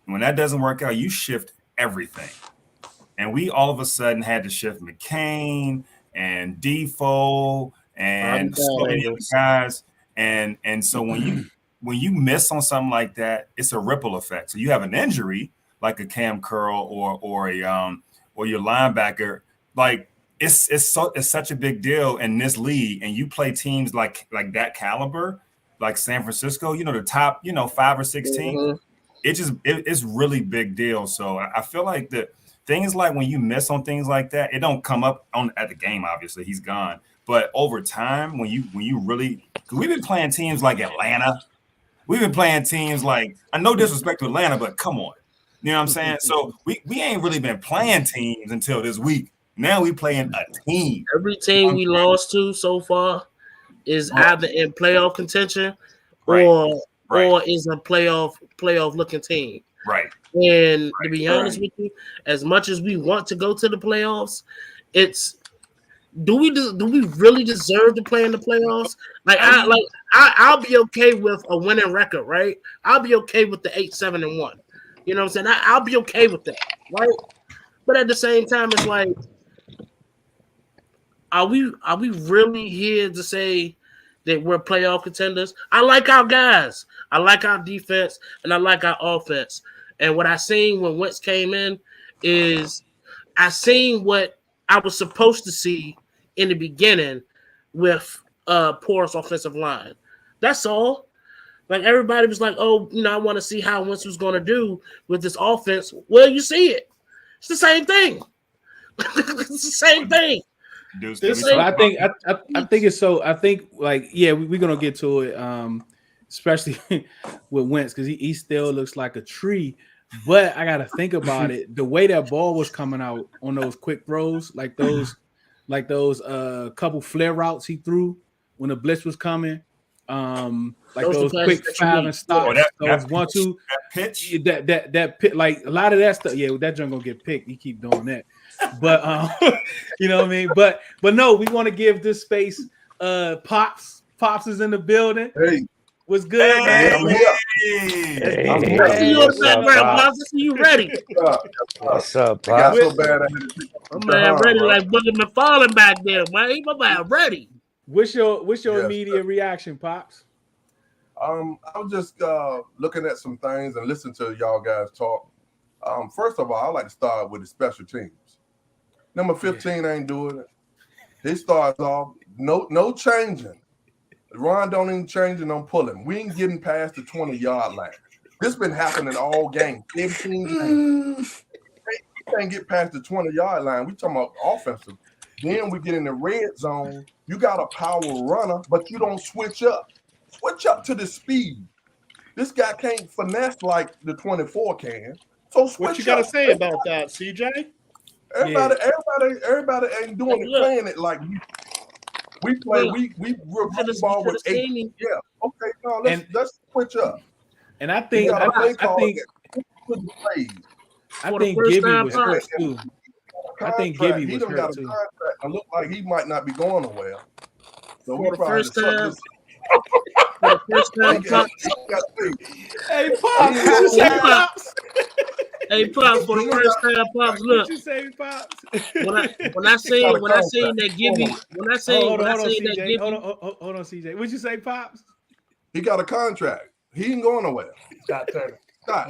when that doesn't work out, you shift everything. And we all of a sudden had to shift McCain and Defoe and so many other guys. And so when you miss on something like that, it's a ripple effect. So you have an injury like a Cam Curl or your linebacker, like it's such a big deal in this league. And you play teams like that caliber, like San Francisco, the top 5 or 6 teams. it's really big deal. So I feel like the things like when you miss on things like that, it don't come up on at the game. Obviously, he's gone. But over time, when you really, because we've been playing teams like Atlanta, we've been playing teams like, I no disrespect to Atlanta, but come on, you know what I'm saying? So we ain't really been playing teams until this week. Now we playing a team. Every team we lost to so far is either in playoff contention or is a playoff looking team. Right. And to be honest with you, as much as we want to go to the playoffs, it's do we really deserve to play in the playoffs? I'll be okay with a winning record, right? I'll be okay with the 8-7-1. You know what I'm saying? I'll be okay with that, right? But at the same time, it's like, are we really here to say that we're playoff contenders? I like our guys, I like our defense, and I like our offense. And what I seen when Wentz came in is I seen what I was supposed to see in the beginning with porous offensive line. That's all. Like everybody was like, oh, I want to see how Wentz was going to do with this offense. Well, you see it. It's the same thing. It's the same thing. I think it's so. I think we're gonna get to it, especially with Wentz because he still looks like a tree. But I gotta think about it. The way that ball was coming out on those quick throws, like those couple flare routes he threw when the blitz was coming, those quick 5 and stops, those 1-2 pitch, that pit, like a lot of that stuff. Yeah, that junk gonna get picked. He keep doing that. But you know what I mean. But no, we want to give this space. Pops is in the building. Hey, what's good, man? I'm here. I'm you ready? What's up, It got Pop? so bad I had to pick up My man ready like Booger McFarlane back there, man. My man ready. What's your immediate reaction, Pops? I was just looking at some things and listening to y'all guys talk. First of all, I like to start with the special teams. Number 15 ain't doing it. He starts off, no changing. Ron don't even change and don't pull him. We ain't getting past the 20-yard line. This been happening all game. 15 games. We can't get past the 20-yard line. We talking about offensive. Then we get in the red zone. You got a power runner, but you don't switch up. Switch up to the speed. This guy can't finesse like the 24 can. So switch what you got to up. say about that, CJ? Everybody ain't doing it, playing it like we play. We run the ball with 8. Yeah. Okay. No, let's switch up. And I think Gibby was hurt too. I think Gibby was hurt too. I look like he might not be going nowhere. So we For the probably first time. For the first time, Hey, Pops, what you say, Pops? Hey, Pops, for the first time, Pops, look. What you say, Pops? When I seen that Gibby, hold on, CJ. What'd you say, Pops? He got a contract. He ain't going nowhere. Scott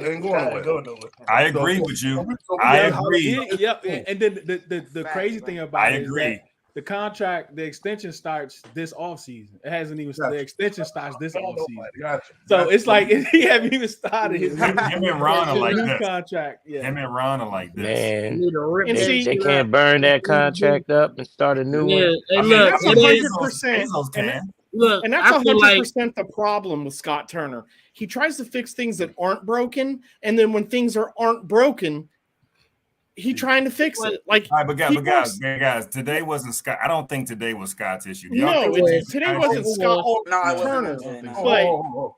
ain't going nowhere. I agree with you. I agree. Yep. And then the crazy thing about it is that the contract, the extension starts this offseason. It hasn't even the extension starts this offseason. Gotcha. So it's like he haven't even started his him and Ron are like new this. Contract. Yeah. Him and Ron are like this. Man, and they can't burn that contract up and start a new one. And that's 100%. Look, and that's 100% the problem with Scott Turner. He tries to fix things that aren't broken, and then when things aren't broken, he trying to fix it. Like, all right, but guys, today wasn't Scott. I don't think today was Scott's issue. No, today wasn't Scott Turner. But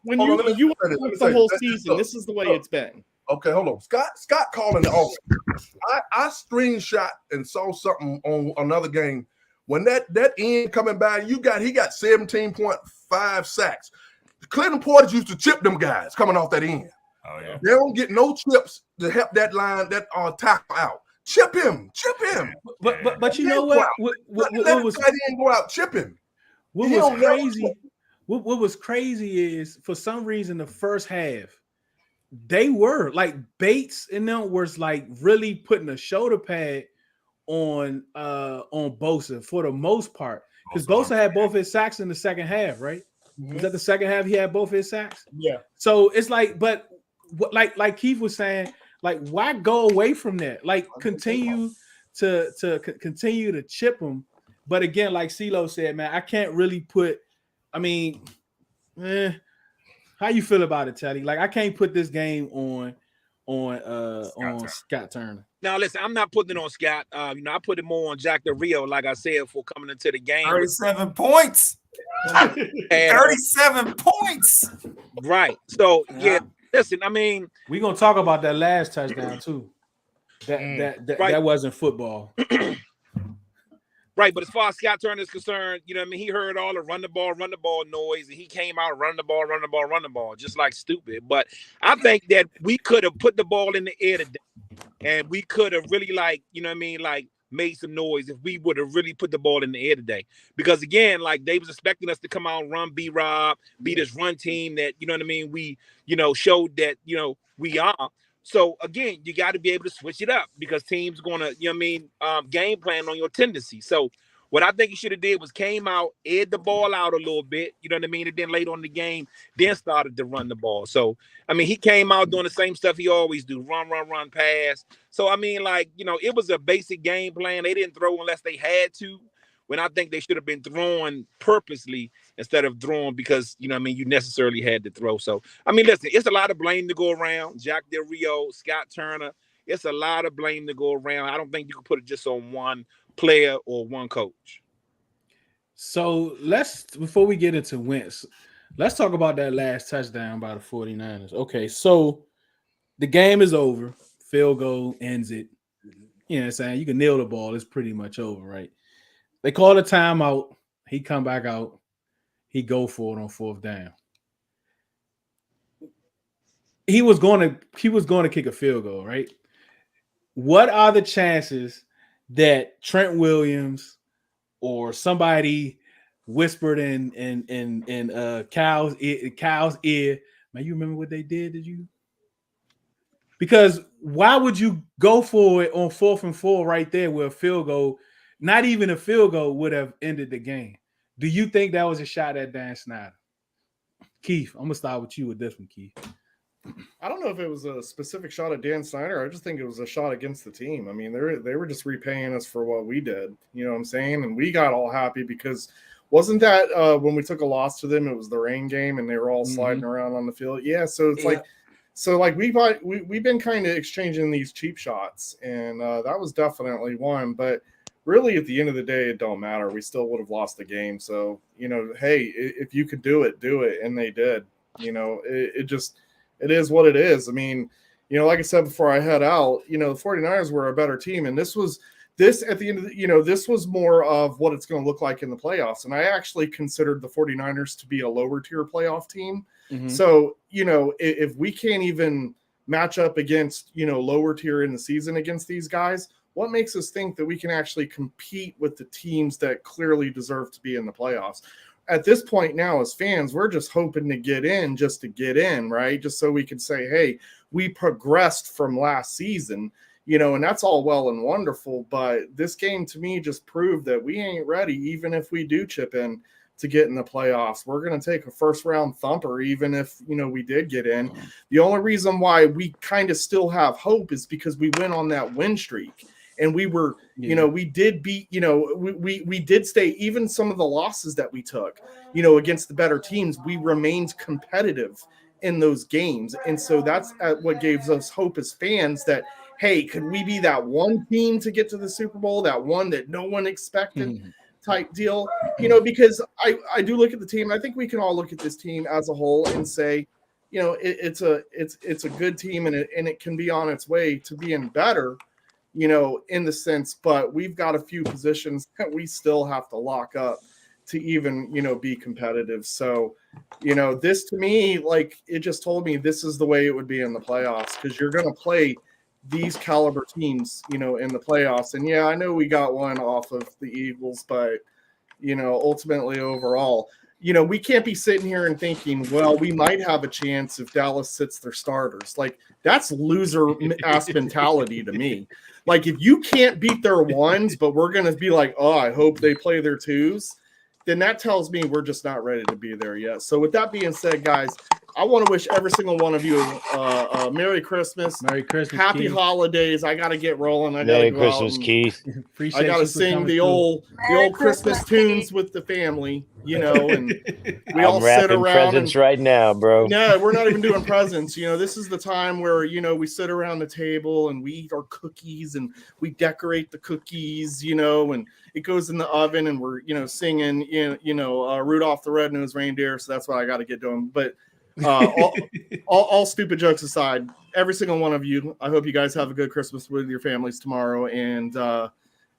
when you watch the whole season, this is the way it's been. Okay, hold on. Scott calling the offense. I screenshot and saw something on another game. When that end coming by, he got 17.5 sacks. Clinton Portis used to chip them guys coming off that end. Oh yeah. They don't get no chips to help that line tackle out. Chip him. But you know what? What was go out chip him? What was crazy? What was crazy is for some reason the first half they were like Bates and them was like really putting a shoulder pad on Bosa for the most part because Bosa had both his sacks in the second half, right? Mm-hmm. Was that the second half he had both his sacks? Yeah. So it's like, but what, like Keith was saying, like why go away from that? Like continue continue to chip them. But again, like CeeLo said, man, I can't really put. I mean, how you feel about it, Teddy? Like I can't put this game on Scott Turner. Now, listen, I'm not putting it on Scott. I put it more on Jack Del Rio, like I said, for coming into the game. 37 points. 37 points. Right. So, yeah, listen, we're going to talk about that last touchdown, too. That wasn't football. Right, but as far as Scott Turner is concerned, he heard all the run the ball noise, and he came out run the ball, just like stupid. But I think that we could have put the ball in the air today, and we could have really made some noise if we would have really put the ball in the air today. Because again, like they was expecting us to come out and run B-Rob, be this run team that, we, showed that, we are. So again, you got to be able to switch it up because teams going to, game plan on your tendency. So what I think he should have did was came out, aired the ball out a little bit, and then later on in the game, then started to run the ball. So, he came out doing the same stuff he always do, run, pass. So, it was a basic game plan. They didn't throw unless they had to, when I think they should have been throwing purposely instead of throwing because, you necessarily had to throw. So, listen, it's a lot of blame to go around. Jack Del Rio, Scott Turner, it's a lot of blame to go around. I don't think you can put it just on one player or one coach. So before we get into Wentz, let's talk about that last touchdown by the 49ers. Okay, so the game is over. Field goal ends it. You know what I'm saying? You can nail the ball. It's pretty much over, right? They call a timeout. He come back out. He go for it on fourth down. He was going to kick a field goal, right? What are the chances that Trent Williams or somebody whispered in Cal's ear? Man, you remember what they did? Did you? Because why would you go for it on 4th and 4 right there with a field goal? Not even a field goal would have ended the game. Do you think that was a shot at Dan Snyder? Keith, I'm gonna start with you with this one, Keith. I don't know if it was a specific shot at Dan Snyder. I just think it was a shot against the team. They were just repaying us for what we did. You know what I'm saying? And we got all happy because wasn't that when we took a loss to them? It was the rain game, and they were all sliding around on the field. Yeah, so it's we've been kind of exchanging these cheap shots, and that was definitely one. But really, at the end of the day, it don't matter. We still would have lost the game. So hey, if you could do it, and they did. It is what it is. Like I said before I head out, the 49ers were a better team. And this at the end of this was more of what it's going to look like in the playoffs. And I actually considered the 49ers to be a lower tier playoff team. Mm-hmm. So, if we can't even match up against, lower tier in the season against these guys, what makes us think that we can actually compete with the teams that clearly deserve to be in the playoffs? At this point now, as fans, we're just hoping to get in just to get in, right? Just so we can say, hey, we progressed from last season, and that's all well and wonderful. But this game to me just proved that we ain't ready, even if we do chip in to get in the playoffs. We're going to take a first round thumper, even if, we did get in. The only reason why we kind of still have hope is because we went on that win streak. And we were, we did beat, we did stay, even some of the losses that we took, against the better teams, we remained competitive in those games. And so that's what gives us hope as fans that, hey, could we be that one team to get to the Super Bowl, that one that no one expected type deal? Because I do look at the team. I think we can all look at this team as a whole and say, it's a good team and it can be on its way to being better. In the sense, but we've got a few positions that we still have to lock up to even, be competitive. So, this to me, it just told me this is the way it would be in the playoffs because you're going to play these caliber teams, in the playoffs. And yeah, I know we got one off of the Eagles, but, ultimately overall, we can't be sitting here and thinking, well, we might have a chance if Dallas sits their starters. That's loser ass mentality to me. If you can't beat their ones, but we're going to be like, oh, I hope they play their twos, then that tells me we're just not ready to be there yet. So with that being said, guys, I want to wish every single one of you Merry Christmas. Merry Christmas. Happy Keith. holidays. I got to get rolling. I got to Merry go Christmas, out and, Keith. Appreciate I got you to for sing coming the through. old Merry Christmas Christmas, tunes with the family, you know, and we all I'm sit wrapping around presents and right now, bro. no, we're not even doing presents. You know, this is the time where, you know, we sit around the table and we eat our cookies and we decorate the cookies, you know, and it goes in the oven and we're, you know, singing, Rudolph the Red-Nosed Reindeer. So that's what I got to get doing. But all stupid jokes aside, every single one of you, I hope you guys have a good Christmas with your families tomorrow and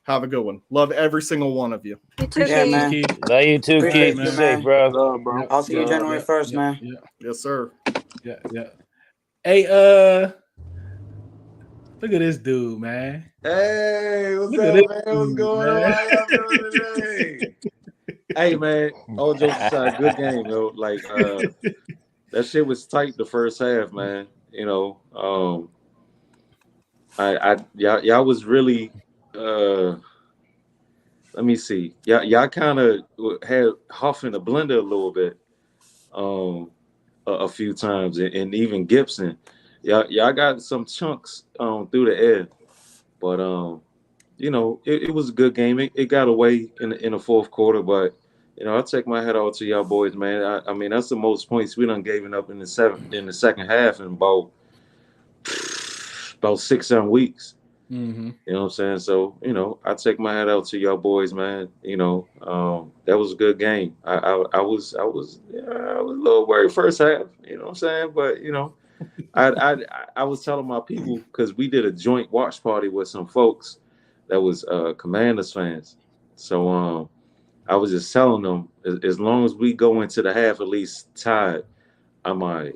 have a good one. Love every single one of you. You too, Yeah, Keith. man. Keith. Love you too, Appreciate Keith. you, Be man. safe, bro. Love, bro. I'll see you January 1st, man. Yeah. Yes, sir. Yeah. Hey, look at this dude, man. Hey, what's Look at up, this man? What's dude, going on? man. How y'all doing today? Hey, man. All jokes aside, good game, though. Like, that shit was tight the first half, man. You know, y'all was really, let me see. Y'all kind of had Huff in the blender a little bit, a few times, and even Gibson. Y'all got some chunks through the air, but you know, it was a good game. It got away in the fourth quarter, but you know, I take my hat off to y'all boys, man. I mean, that's the most points we done given up in the second half in about 6-7 weeks. Mm-hmm. You know what I'm saying? So, you know, I take my hat out to y'all boys, man. You know, that was a good game. I was a little worried first half. You know what I'm saying? But you know, I was telling my people because we did a joint watch party with some folks that was Commanders fans. So I was just telling them as long as we go into the half at least tied, I might.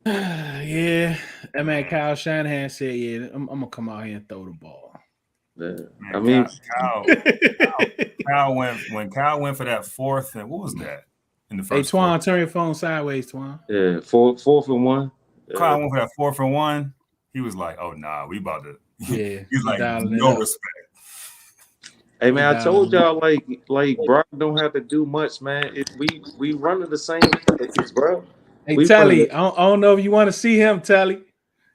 Yeah, that man Kyle Shanahan said, "Yeah, I'm gonna come out here and throw the ball." Yeah. Man, I mean, Kyle went for that fourth, and what was that in the Hey, first? Twan, turn your phone sideways, Twan. Yeah, fourth and one. Kyle went for that 4th and 1. He was like, "Oh nah, we about to." Yeah, he's like, dialing it "No up. respect." Hey man, I told y'all like Brock don't have to do much, man. We running the same plays, bro. Hey, We Telly, running. I don't know if you want to see him, Telly.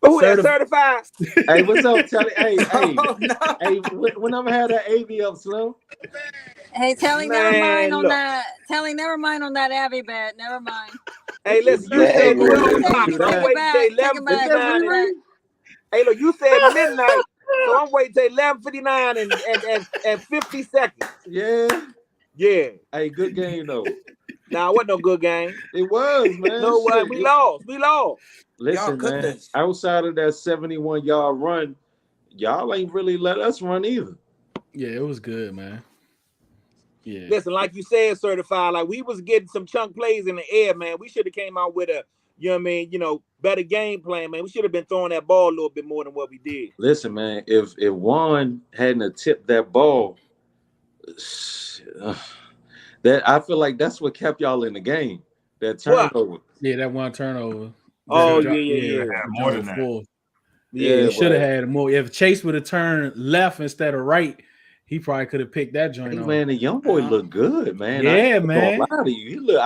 Who that certified? Hey, what's up, Telly? Hey, Oh, no. hey, when I'm had that AV up, Slim. Hey, Telly, never mind Man, on look. that. Telly, never mind on that Abby bet. Never mind. Hey, listen, you Hey, said man, 12 don't o'clock, do so I'm that. waiting till Take it back. 11:59. Hey, look, you said midnight, so I'm waiting till 11:59 and 50 seconds. Yeah. Yeah. Hey, good game though. Nah, it wasn't no good game. It was, man. No, Shit. we lost. We lost. Listen, man. Outside of that 71-yard run, y'all ain't really let us run either. Yeah, it was good, man. Yeah. Listen, like you said, certified, like we was getting some chunk plays in the air, man. We should have came out with a, you know what I mean, better game plan, man. We should have been throwing that ball a little bit more than what we did. Listen, man, if Juan hadn't tipped that ball, that I feel like that's what kept y'all in the game. That turnover. Yeah, that one turnover. Oh, Yeah, more than that. Yeah, he should have but- had more. If Chase would have turned left instead of right, he probably could have picked that joint Hey, off. man, the young boy looked good, man. Yeah, I ain't man. gonna lie to you. He look,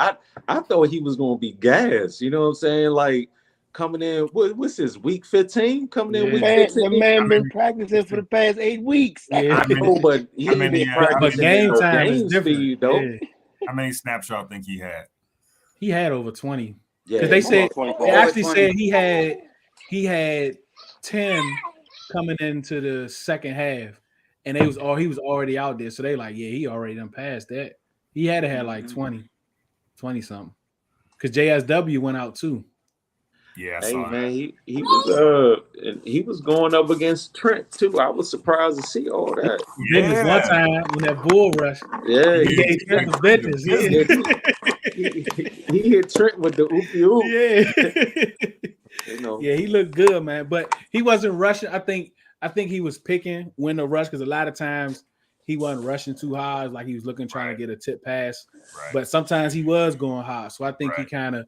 I thought he was gonna be gas. You know what I'm saying? Like coming in, what's this, week 15? Coming in week 15. The man been practicing for the past 8 weeks. Yeah. I know, but he ain't been practicing game no time is game different. speed, though. Yeah. How many snaps y'all think he had? He had over 20. Yeah, Because they said over they actually 20. said he had 10 coming into the second half, and he was already out there. So they like, yeah, he already done passed that. He had to have like 20 something. Because JSW went out too. Yeah, Hey man, he was going up against Trent too. I was surprised to see all that. Business one time when that bull rush. Yeah, he gave Trent the business. He hit Trent with the oopie oop. Yeah. You know. Yeah, he looked good, man. But he wasn't rushing. I think he was picking when to rush because a lot of times he wasn't rushing too hard. Like he was trying to get a tip pass. Right. But sometimes he was going hard. So I think he kind of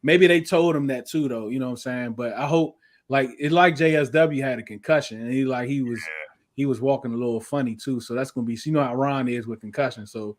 maybe they told him that too, though. You know what I'm saying? But I hope like JSW had a concussion and he was he was walking a little funny too. So that's gonna be, you know how Ron is with concussion. So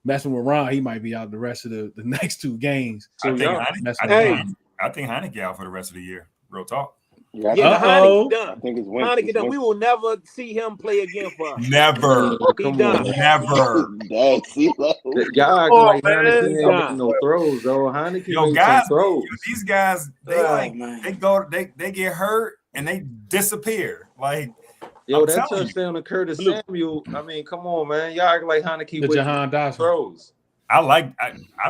messing with Ron, he might be out the rest of the next 2 games. I think Heineke out for the rest of the year. Real talk. Yeah, Uh-oh. I think it's Wentz. Heineke done. We will never see him play again for us. Never. He done. Never. Y'all acting like Heineke ain't making no throws, though. Heineke Yo, made guys, some throws. these guys, they get hurt and they disappear. Like, yo, I'm that telling you. touchdown to Curtis Samuel. I mean, come on, man. Y'all act like Heineke The with Jahan Dawson throws. I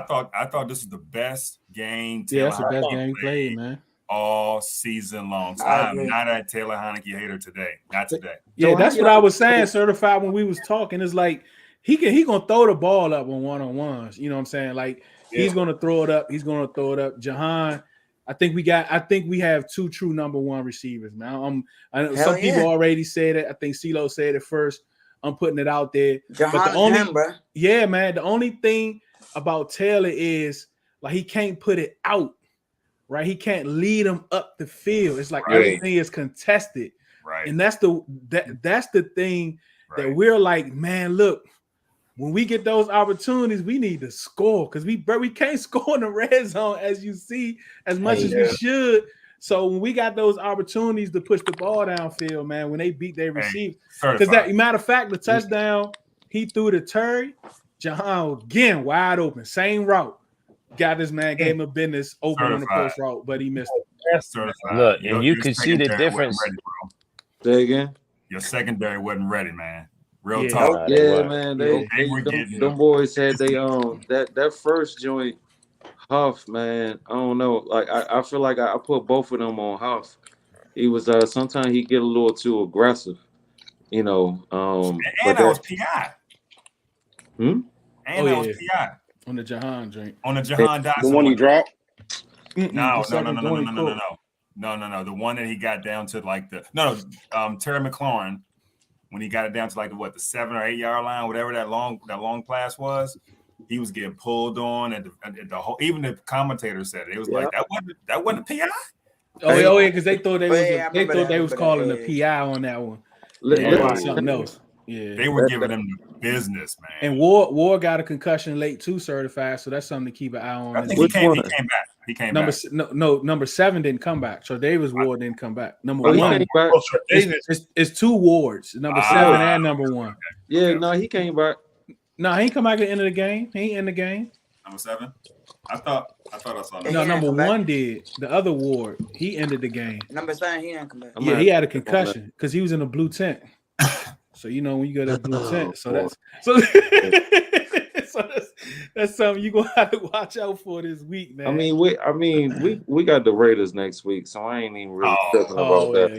thought this was the best game Yeah, that's the Taylor best Heineke game he played, man. all season long. So I I'm agree. not a Taylor Heineke hater today. Not today. Yeah, So that's how what I y'all- was saying, certified, when we was talking. It's like he gonna throw the ball up on one-on-ones. You know what I'm saying? Like he's gonna throw it up. He's gonna throw it up. Jahan, I think we have 2 true number 1 receivers, man. I know some people already said it. I think CeeLo said it first. I'm putting it out there. But yeah, man, the only thing about Taylor is like he can't put it out, right? He can't lead them up the field. It's like everything is contested, right? And that's the thing that we're like, man, look, when we get those opportunities, we need to score because we can't score in the red zone as you see as much as we should. So when we got those opportunities to push the ball downfield, man, when they beat their receivers, because that matter of fact, the touchdown he threw to Terry, Jahan again wide open, same route. Got this man, gave him a business open on the post route, but he missed it. Look, and you can see the difference. Say again. Your secondary wasn't ready, man. Real Yeah. talk. Yeah, man. They were getting them boys had they that first joint Huff, man. I don't know. Like I feel like I put both of them on Huff. He was sometimes he get a little too aggressive, you know. And that was PI. Hmm? And that was PI. On the Jahan drink. On the Jahan Dotson. The one he dropped? No. The one that he got down to like Terry McLaurin, when he got it down to like the 7 or 8 yard line, whatever that long pass was, he was getting pulled on, and the whole, even the commentator said it was like that wasn't a PI. Oh yeah, because they thought they was calling the PI on that one. Something else. Yeah, they were giving him the business, man. And Ward got a concussion late too, certified. So that's something to keep an eye on. I think he came back. He came back. Number 7 didn't come back. So Davis Ward didn't come back. Number 1, it's 2 Wards. Number 7 and number 1. Yeah, no, he came back. No, he ain't come back at the end of the game. He ain't in the game. Number 7. I thought I saw that. No, number 1 did. The other Ward, he ended the game. Number 7, he didn't come back. Yeah, he had a concussion because he was in a blue tent. So you know when you go to that blue tent, so that's something you're gonna have to watch out for this week, man. I mean, we got the Raiders next week, so I ain't even really tripping about that.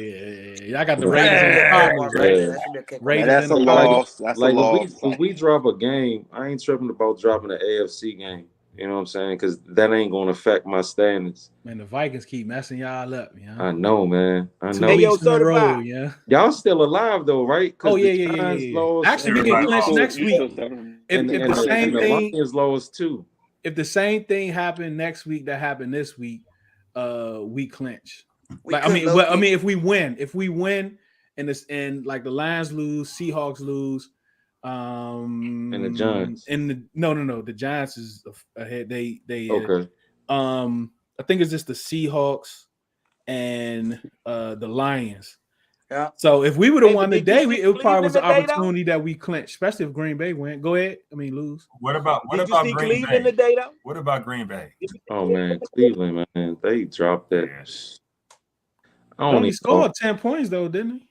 Yeah. I got the Raiders and the Cardinals, right? Raiders that's and a the loss. That's like a loss. if we drop a game, I ain't tripping about dropping the AFC game. You know what I'm saying? Because that ain't gonna affect my standings. Man, the Vikings keep messing y'all up, yeah. I know, man. I know. Hey, yo, row, yeah. Y'all still alive though, right? Oh yeah. Actually, we get clinched next week. If the same thing is lost too. If the same thing happened next week that happened this week, we clinch. If we win, and like the Lions lose, Seahawks lose. And the Giants. The Giants is ahead. They okay. I think it's just the Seahawks and the Lions. Yeah. So if we would have won today, it probably was an opportunity that we clinched, especially if Green Bay win. Go ahead. lose. What about Green Bay? Today, though? What about Green Bay? Oh man, Cleveland, man, they dropped that. I only scored 10 points though, didn't he?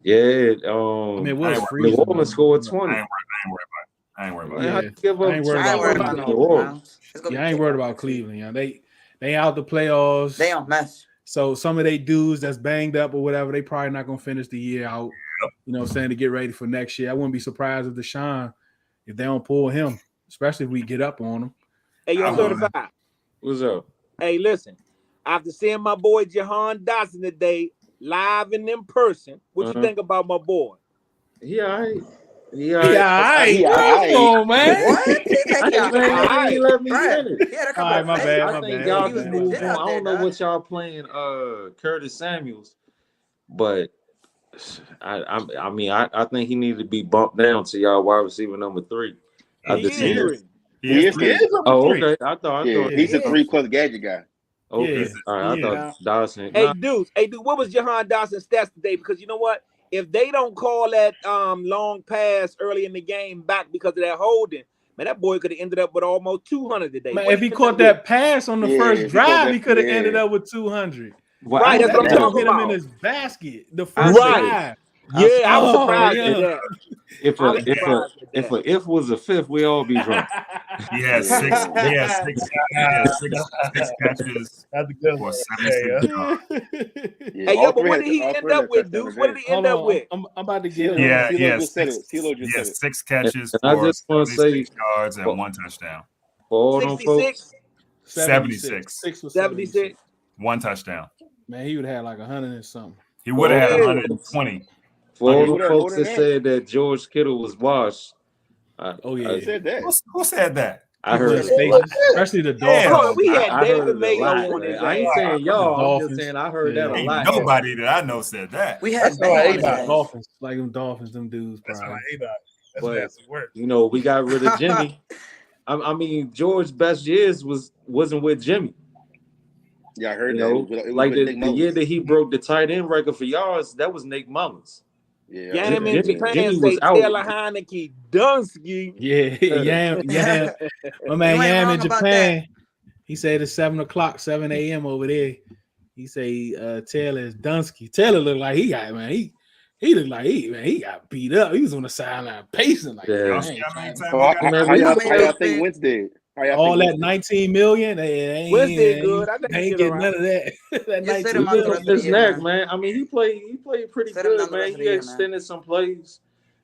Yeah, it was freezing. New Orleans scored 20. I ain't worried about it. I ain't worried about Cleveland. Yeah, they out the playoffs. They don't mess. So some of they dudes that's banged up or whatever, they probably not gonna finish the year out. You know what I'm saying, to get ready for next year. I wouldn't be surprised if Deshaun, if they don't pull him, especially if we get up on him. Hey, yo, certified. What's up? Hey, listen. After seeing my boy Jahan Dotson today, live and in person, what you think about my boy? Yeah, Come on, man. What? He let me finish. All right, my bad. I think y'all can move on. I don't know what y'all playing Curtis Samuels, but I mean, I think he needed to be bumped down to y'all wide receiver number 3. I He just is seen. 3. He is He 3. is number Oh, 3. okay. I thought. Yeah, he's a 3+ gadget guy. Okay. All right. I thought Dawson. Hey, Nah, dude, what was Jahan Dawson's stats today? Because you know what? If they don't call that long pass early in the game back because of that holding, man, that boy could have ended up with almost 200 today. Man, What if he caught that pass on the first drive, he could have ended up with 200. well, Right, that's That what I'm dude talking hit him in about. his basket the I first say drive. Yeah, I was Oh, surprised yeah. at that. if I was surprised at if that. a if was a fifth, we all be drunk. He had six catches That's a good for one. 76 yards. Hey, yo, but what did he end up with, Deuce? What did he end up with? I'm about to get Yeah, him. yeah, just said it. Tilo just said it. 6 catches And I for just want to say 76 yards and 1 touchdown. for all them folks, 66? 76. 76? 1 touchdown. Man, he would have had like 100 and something. He would have had 120. for all he the would've folks more than that that. said that George Kittle was washed. Oh yeah, Who said that? Who said that? I People in heard the it a lot. States, especially the Damn. Hold on, Dolphins. we had I heard David it a Mayo lot, on his man. I ain't ass. saying The y'all. I'm Dolphins. just saying I heard that a Ain't lot. nobody that I know said that. We had That's Bay all on right, his A-Dot. ass. Dolphins, like them Dolphins, them dudes. That's Probably. right, A-Dot. That's But nasty work. you know, we got rid of Jimmy. I mean, George's best years wasn't with Jimmy. Yeah, I heard You that. know, It was like with Nick the year Mullins. that he broke the tight end record for yards, that was Nick Mullins. Yeah, I Yeah, heard him that. in Jimmy, Japan Jimmy say was out. Taylor Heineke Dunsky. Yeah, Yam. My man You ain't Yam wrong in about Japan. He said it's 7 a.m. over there. He say Taylor is Dunsky. Taylor looked like he got he looked like he got beat up. He was on the sideline pacing like Yeah. Y'all man, see how many So times he got how y'all Tomatoes, think man. Wentz did? How y'all all think that Wentz 19 million. They Wentz did ain't, good. I think they he ain't did getting all none right. of that. That Just sit 19 him out the His rest million. of the year, neck, man. man. I mean, he played pretty Sit him good, down the man. rest of the He year, man. extended some plays.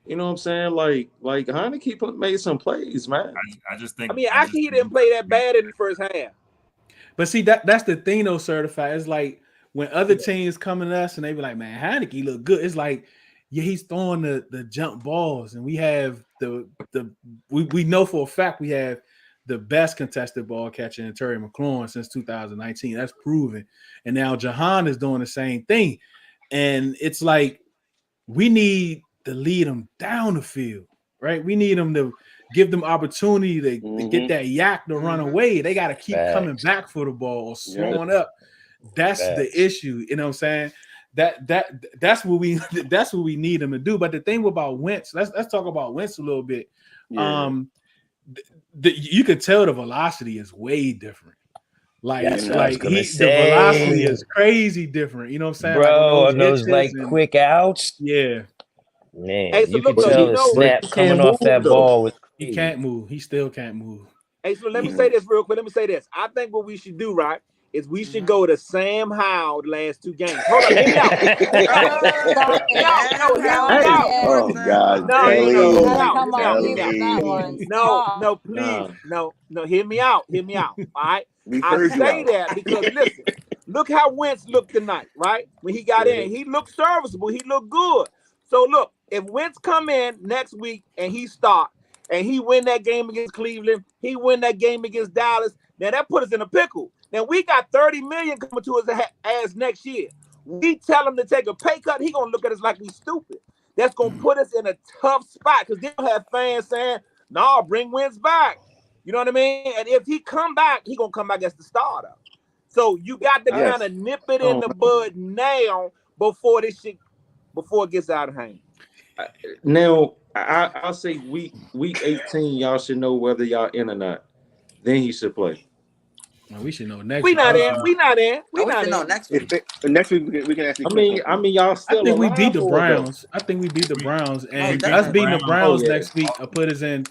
You know what I'm saying? Like Heineke made some plays, man. I just I think mean, actually, he didn't play that bad in the first half. But see, that's the thing though, certified. It's like when other teams come at us and they be like, man, Heineke look good. It's like, yeah, he's throwing the jump balls, and we have we know for a fact we have the best contested ball catcher in Terry McLaurin since 2019. That's proven. And now Jahan is doing the same thing. And it's like we need to lead them down the field, right? We need them to give them opportunity to get that yak to run away. They got to keep coming back for the ball or slowing up. That's the issue. You know what I'm saying? That's what we need them to do. But the thing about Wentz, let's talk about Wentz a little bit. Yeah. You can tell the velocity is way different. Like That's what I was gonna the velocity say. is crazy different. You know what I'm saying? Bro, like on those like and, quick outs. Yeah. Man, Hey, so you look, could though, tell you the know, snap coming off that ball was He crazy. can't move. He still can't move. hey, so let me say this real quick. Let me say this. I think what we should do, right, is we should go to Sam Howell the last 2 games. Hold on, hear me out. Stop Hear me out. it. No, hear me Stop out. it. Oh God, No, hear me Kelly, out. Come Hear on me mute out. with that one. No, Stop. please. No, hear me out. Hear me out. All right. we I heard you say out. that because listen, look how Wentz looked tonight, right? When he got in, he looked serviceable. He looked good. So look, if Wentz come in next week and he start and he win that game against Cleveland, he win that game against Dallas, now that put us in a pickle. Now we got 30 million coming to his ass next year. We tell him to take a pay cut, he gonna look at us like we stupid. That's gonna put us in a tough spot because they'll have fans saying, "No, bring Wentz back." You know what I mean? And if he come back, he gonna come back as the starter. So you got to kind of nip it in the bud now before it gets out of hand. Now I'll say week 18, y'all should know whether y'all in or not. Then he should play. We should know next We week. not in. We not in. We We not should know in. next week. Next week we can actually. I mean, y'all still. I think we beat the alive for it, though. Browns. I think we beat the Browns, and definitely. us beating the Browns Oh, yeah. next week will put us in.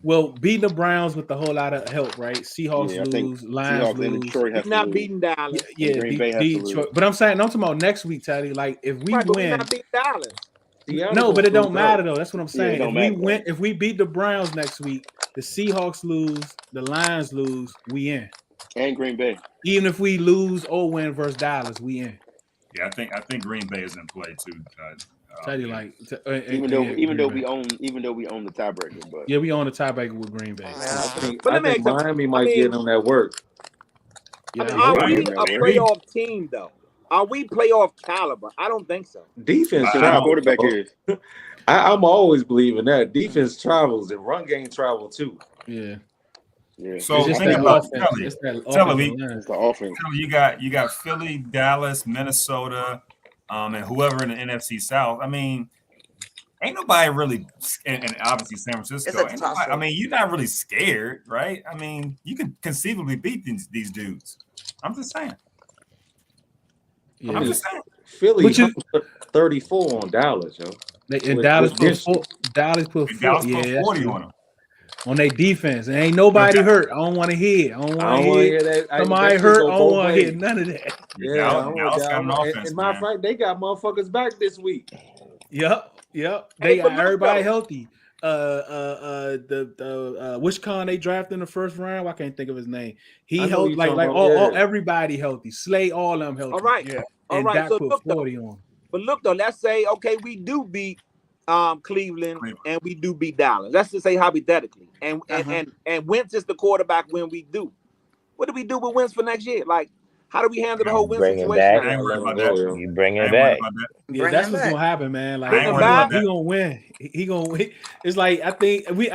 Well, beating the Browns with a whole lot of help, right? Seahawks Yeah, I think lose, Lions Seahawks and lose. Detroit have We to not lose. beating Dallas. Yeah, Green Bay has to lose. Detroit. But I'm saying, I'm talking about next week, Teddy. Like if we Right, but we win, not beating Dallas. Seattle no, but it gonna don't lose matter out. though. That's what I'm Yeah, it saying. don't If we matter, win, if we beat the Browns next week, the Seahawks lose, the Lions lose, we in. And Green Bay. Even if we lose or win versus Dallas, we in. Yeah, I think Green Bay is in play too. Teddy, like Even though we own the tiebreaker, but yeah, we own the tiebreaker with Green Bay. I think But let me ask you, Miami might get them that work. Yeah, I mean, I hope are we so. a playoff team though? Are we playoff caliber? I don't think so. Defense Depends who the travels. quarterback bro. is. I'm always believing that defense travels and run game travel too. Yeah. Yeah. So It's just think that about offense. Philly. It's that Philly, offensive line. It's the offense. You got Philly, Dallas, Minnesota, and whoever in the NFC South. I mean, ain't nobody really, and obviously San Francisco. It's a toss-up. I mean, you're not really scared, right? I mean, you can conceivably beat these dudes. I'm just saying. Yeah. I'm just saying. Philly But you- 34 on Dallas, yo. Dallas put four. Dallas Yeah, put that's 40 true. on them. On their defense, and ain't nobody hurt. I don't want to hear. I don't I want don't to want to hear. hear that. Somebody that shit hurt. go I don't both want to hear ways. none of that. Yeah, Dallas got an and offense, matter of man. fact, they got motherfuckers back this week. Yep. They got everybody healthy. The Wishcon they drafted in the first round. I can't think of his name. He I know helped you like talking all about, yeah. everybody healthy. Slay all them healthy. All right. Yeah. All And right. Dak So put look, 40 on. but look though, let's say okay, we do beat Cleveland and we do beat Dallas. Let's just say hypothetically, and Wentz is the quarterback when we do. What do we do with Wentz for next year? Like, how do we handle the whole Wentz Bring him situation? back. I ain't worried about that. that. You bring I it ain't worried back. about that. Yeah, that's what's gonna happen, man. Like Bring him back. he gonna win. He gonna win. It's like I think we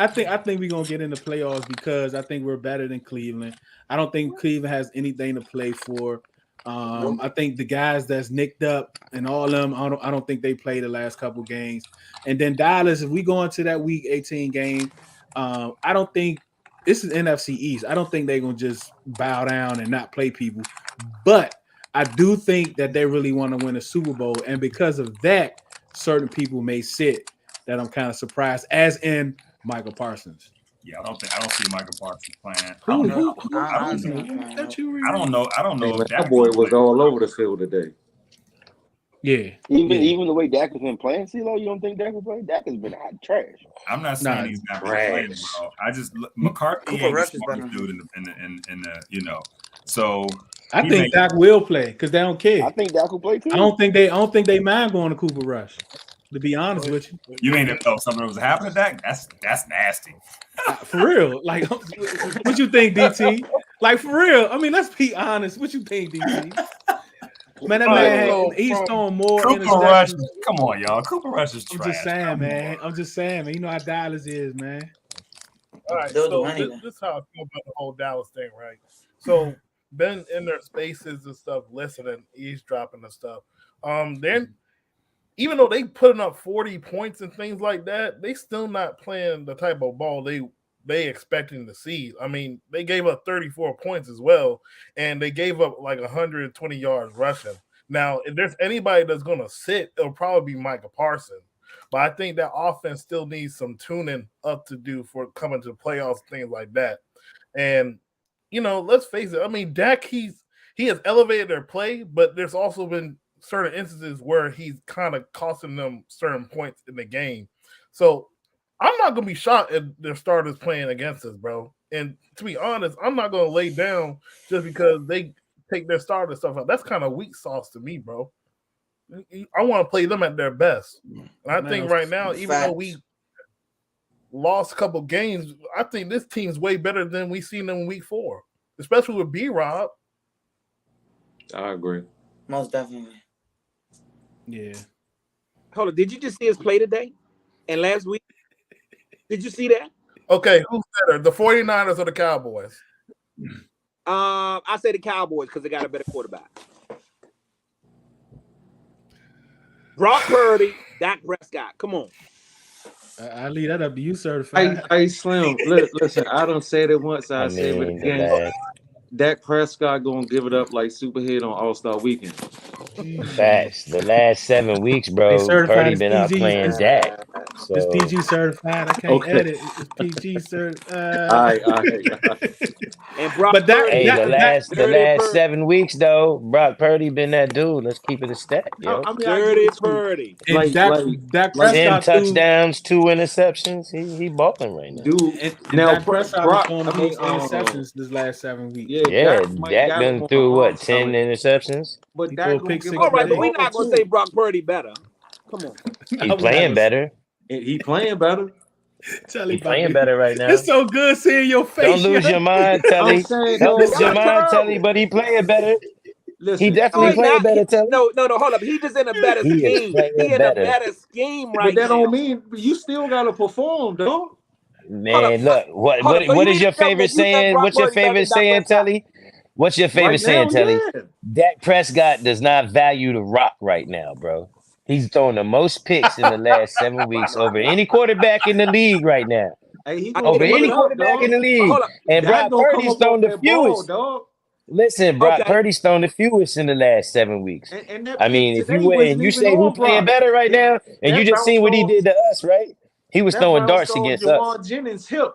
gonna get in the playoffs because I think we're better than Cleveland. I don't think Cleveland has anything to play for. I think the guys that's nicked up and all of them, I don't think they played the last couple games. And then Dallas, if we go into that week 18 game, I don't think this is NFC East. I don't think they're gonna just bow down and not play people, but I do think that they really want to win a Super Bowl, and because of that, certain people may sit that I'm kind of surprised, as in Michael Parsons. Yeah, I don't see Michael Parsons playing. I don't know. If That boy was all over the field today. Yeah. Even the way Dak has been playing, CeeLo, you don't think Dak will play? Dak has been hot trash. I'm not saying he's not playing well. I just McCarthy Cooper ain't the Rush is smartest better. dude in the So I think Dak will play because they don't care. I think Dak will play too. I don't think they mind going to Cooper Rush. To be honest with you, you mean if something was happening to Dak? That's nasty. For real. Like, what you think, DT? Like, for real. I mean, let's be honest. What you think, DT? Man, that man, he's throwing more Cooper interceptions. Rush. Come on, y'all. Cooper Rush is trash. I'm just saying, man. You know how Dallas is, man. All right, so this is how I feel about the whole Dallas thing, right? So been in their spaces and stuff, listening, eavesdropping and stuff. Then even though they putting up 40 points and things like that, they still not playing the type of ball they expecting to see. I mean, they gave up 34 points as well, and they gave up like 120 yards rushing. Now, if there's anybody that's going to sit, it'll probably be Micah Parsons. But I think that offense still needs some tuning up to do for coming to the playoffs, things like that. And, you know, let's face it. I mean, Dak, he has elevated their play, but there's also been certain instances where he's kind of costing them certain points in the game. So I'm not going to be shocked if their starters playing against us, bro. And to be honest, I'm not going to lay down just because they take their starter stuff out. That's kind of weak sauce to me, bro. I want to play them at their best. And I think right now, even though we lost a couple games, I think this team's way better than we seen them in week 4, especially with B-Rob. I agree. Most definitely. Yeah. Hold on. Did you just see us play today and last week? Did you see that? Okay, who's better, the 49ers or the Cowboys? I say the Cowboys because they got a better quarterback. Brock Purdy, Dak Prescott. Come on. I leave that up to you, certified. Hey, Slim, listen, I don't say it once, I say it again. Dak Prescott gonna give it up like Superhead on All-Star Weekend. Facts. The last 7 weeks, bro, Purdy been out playing Dak. So. It's PG certified. I can't edit. It's PG certified. All right. And Brock but that, Purdy, the last 7 weeks though, Brock Purdy been that dude. Let's keep it a stat, yo. Dirty Purdy. And Dak Prescott 10 touchdowns, 2 interceptions. He balling right now. Dude, and now Dak Prescott throwing the most interceptions this last 7 weeks. Yeah, Dak done threw what 10 interceptions. But Dak pick 6. All right, but we're not gonna say Brock Purdy better. Come on. He playing better. He playing better. He playing better right now. It's so good seeing your face. Don't lose your mind, Telly. Don't lose your mind, Telly. But he playing better. He Listen, definitely playing better, Telly. No, hold up. He just in a better He is scheme. playing He in better. a better scheme but right that now. don't mean you still gotta perform, dog. Man, look, So what you is mean your to tell me favorite that you think saying? Brock What's your Purdy better favorite than Dak saying, Prescott? Telly? What's your favorite Right saying, now, Telly? yeah. Dak Prescott does not value the rock right now, bro. He's thrown the most picks in the last 7 weeks over any quarterback in the league right now. Hey, he I gonna Over get it, fill any it but up, quarterback in dog. the league. hold up. And Dak Brock gonna come Purdy's up off thrown the that ball, fewest. dog. Listen, Brock Okay. Purdy's thrown the fewest in the last 7 weeks. And that I pick mean, if you today went and wasn't you even say who on playing Brock. better right now, and you That just bounced seen what he off. did to us, right? He was That throwing bounced darts off against us. Jawan Jennings' hip.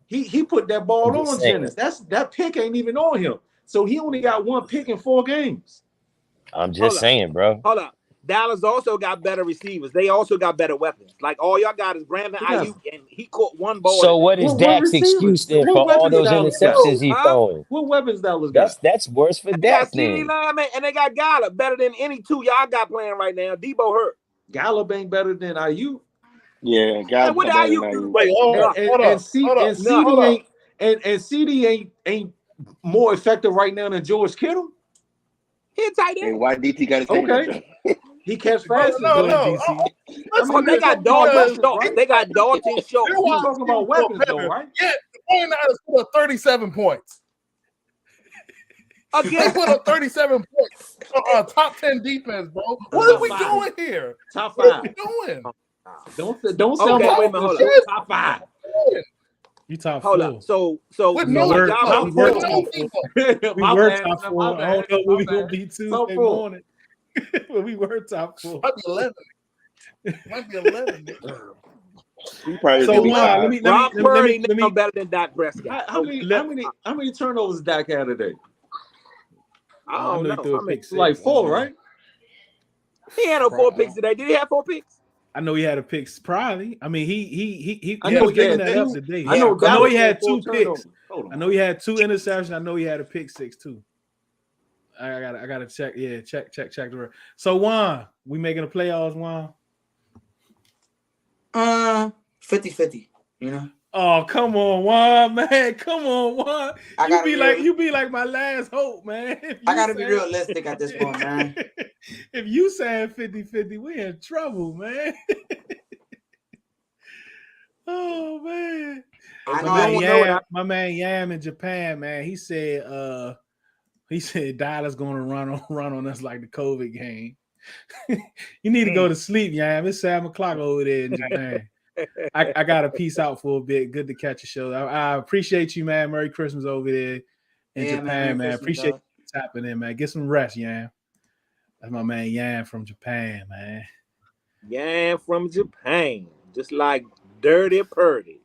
He put that I'm ball just on saying. Jennings. That pick ain't even on him. So he only got one pick in 4 games. I'm just Hold up. saying, bro. Hold up. Dallas also got better receivers. They also got better weapons. Like all y'all got is Brandon He got Ayuk, and he caught one ball So today. what is what Dak's receivers? excuse then What for all weapons those Dallas got? interceptions he Huh? throwing? What weapons Dallas got? That's worse for They got Dak CeeDee then. Lamb and they got Gallup better than any two y'all got playing right now. Debo hurt. Gallup ain't better than Ayuk. Yeah, And Gallup's what not did better than Ayuk do Ayuk. Wait, today? hold And up, Nothing. hold up, hold up, CD hold up. and CD ain't more effective right now than George Kittle. He a tight And end. why DT got his name up Okay, there? he catch No, passes, no, but no. DC. I Listen mean, to They we're this, got talking about Dalton because weapons, Schultz. right? They got Dalton Schultz. your We're wide talking about receivers weapons, though, better. right? Yet the 49ers put up 37 points. They Against put up 37 points on a top 10 defense, bro. What are Top we 5. doing here? Top What are 5. we doing? Don't sound okay, like wait a minute, hold up. official. Top 5. You top Hold up. 4. So With We no were y'all Top we put were 4. top no 4. Debo. We My were bad. top 4. My I don't bad. know what My we gonna bad. be Top Tuesday 4. morning. But we were top 4. Might be 11. Might be 11. He probably So gonna be Juan, let 5. me Brock Purdy let now me better than Dak Prescott. How let many turnovers Dak had today? I I don't know he know. threw I a mean, pick Like 6. I 4, don't know. right? he had no 4 picks today. Did he have 4 picks? I know he had a pick probably. I mean he I he know was he giving had that up 2. today. I know I know Dallas he had had 4 2 picks. turnovers. Hold on. I know he had 2 interceptions. I know he had a pick 6 too. I gotta check. Yeah, check the rest. So Juan, we making the playoffs, Juan? 50-50, you know? Oh, come on, Juan, man. Come on, Juan. I gotta be real, You be like my last hope, man. I gotta be realistic at this point, man. If you saying 50-50, we in trouble, man. Oh man. I If know you I don't hate know that, My man Yam in Japan, man. He said Dallas gonna run on us like the COVID game. You need to go to sleep, Yam. It's 7:00 over there in Japan. I got to peace out for a bit. Good to catch a show. I appreciate you, man. Merry Christmas over there in Yeah, Japan, man. Merry Appreciate Christmas, you tapping in, man. Get some rest, Yam. That's my man Yam from Japan, man. yeah, from Japan, just like Dirty Purdy.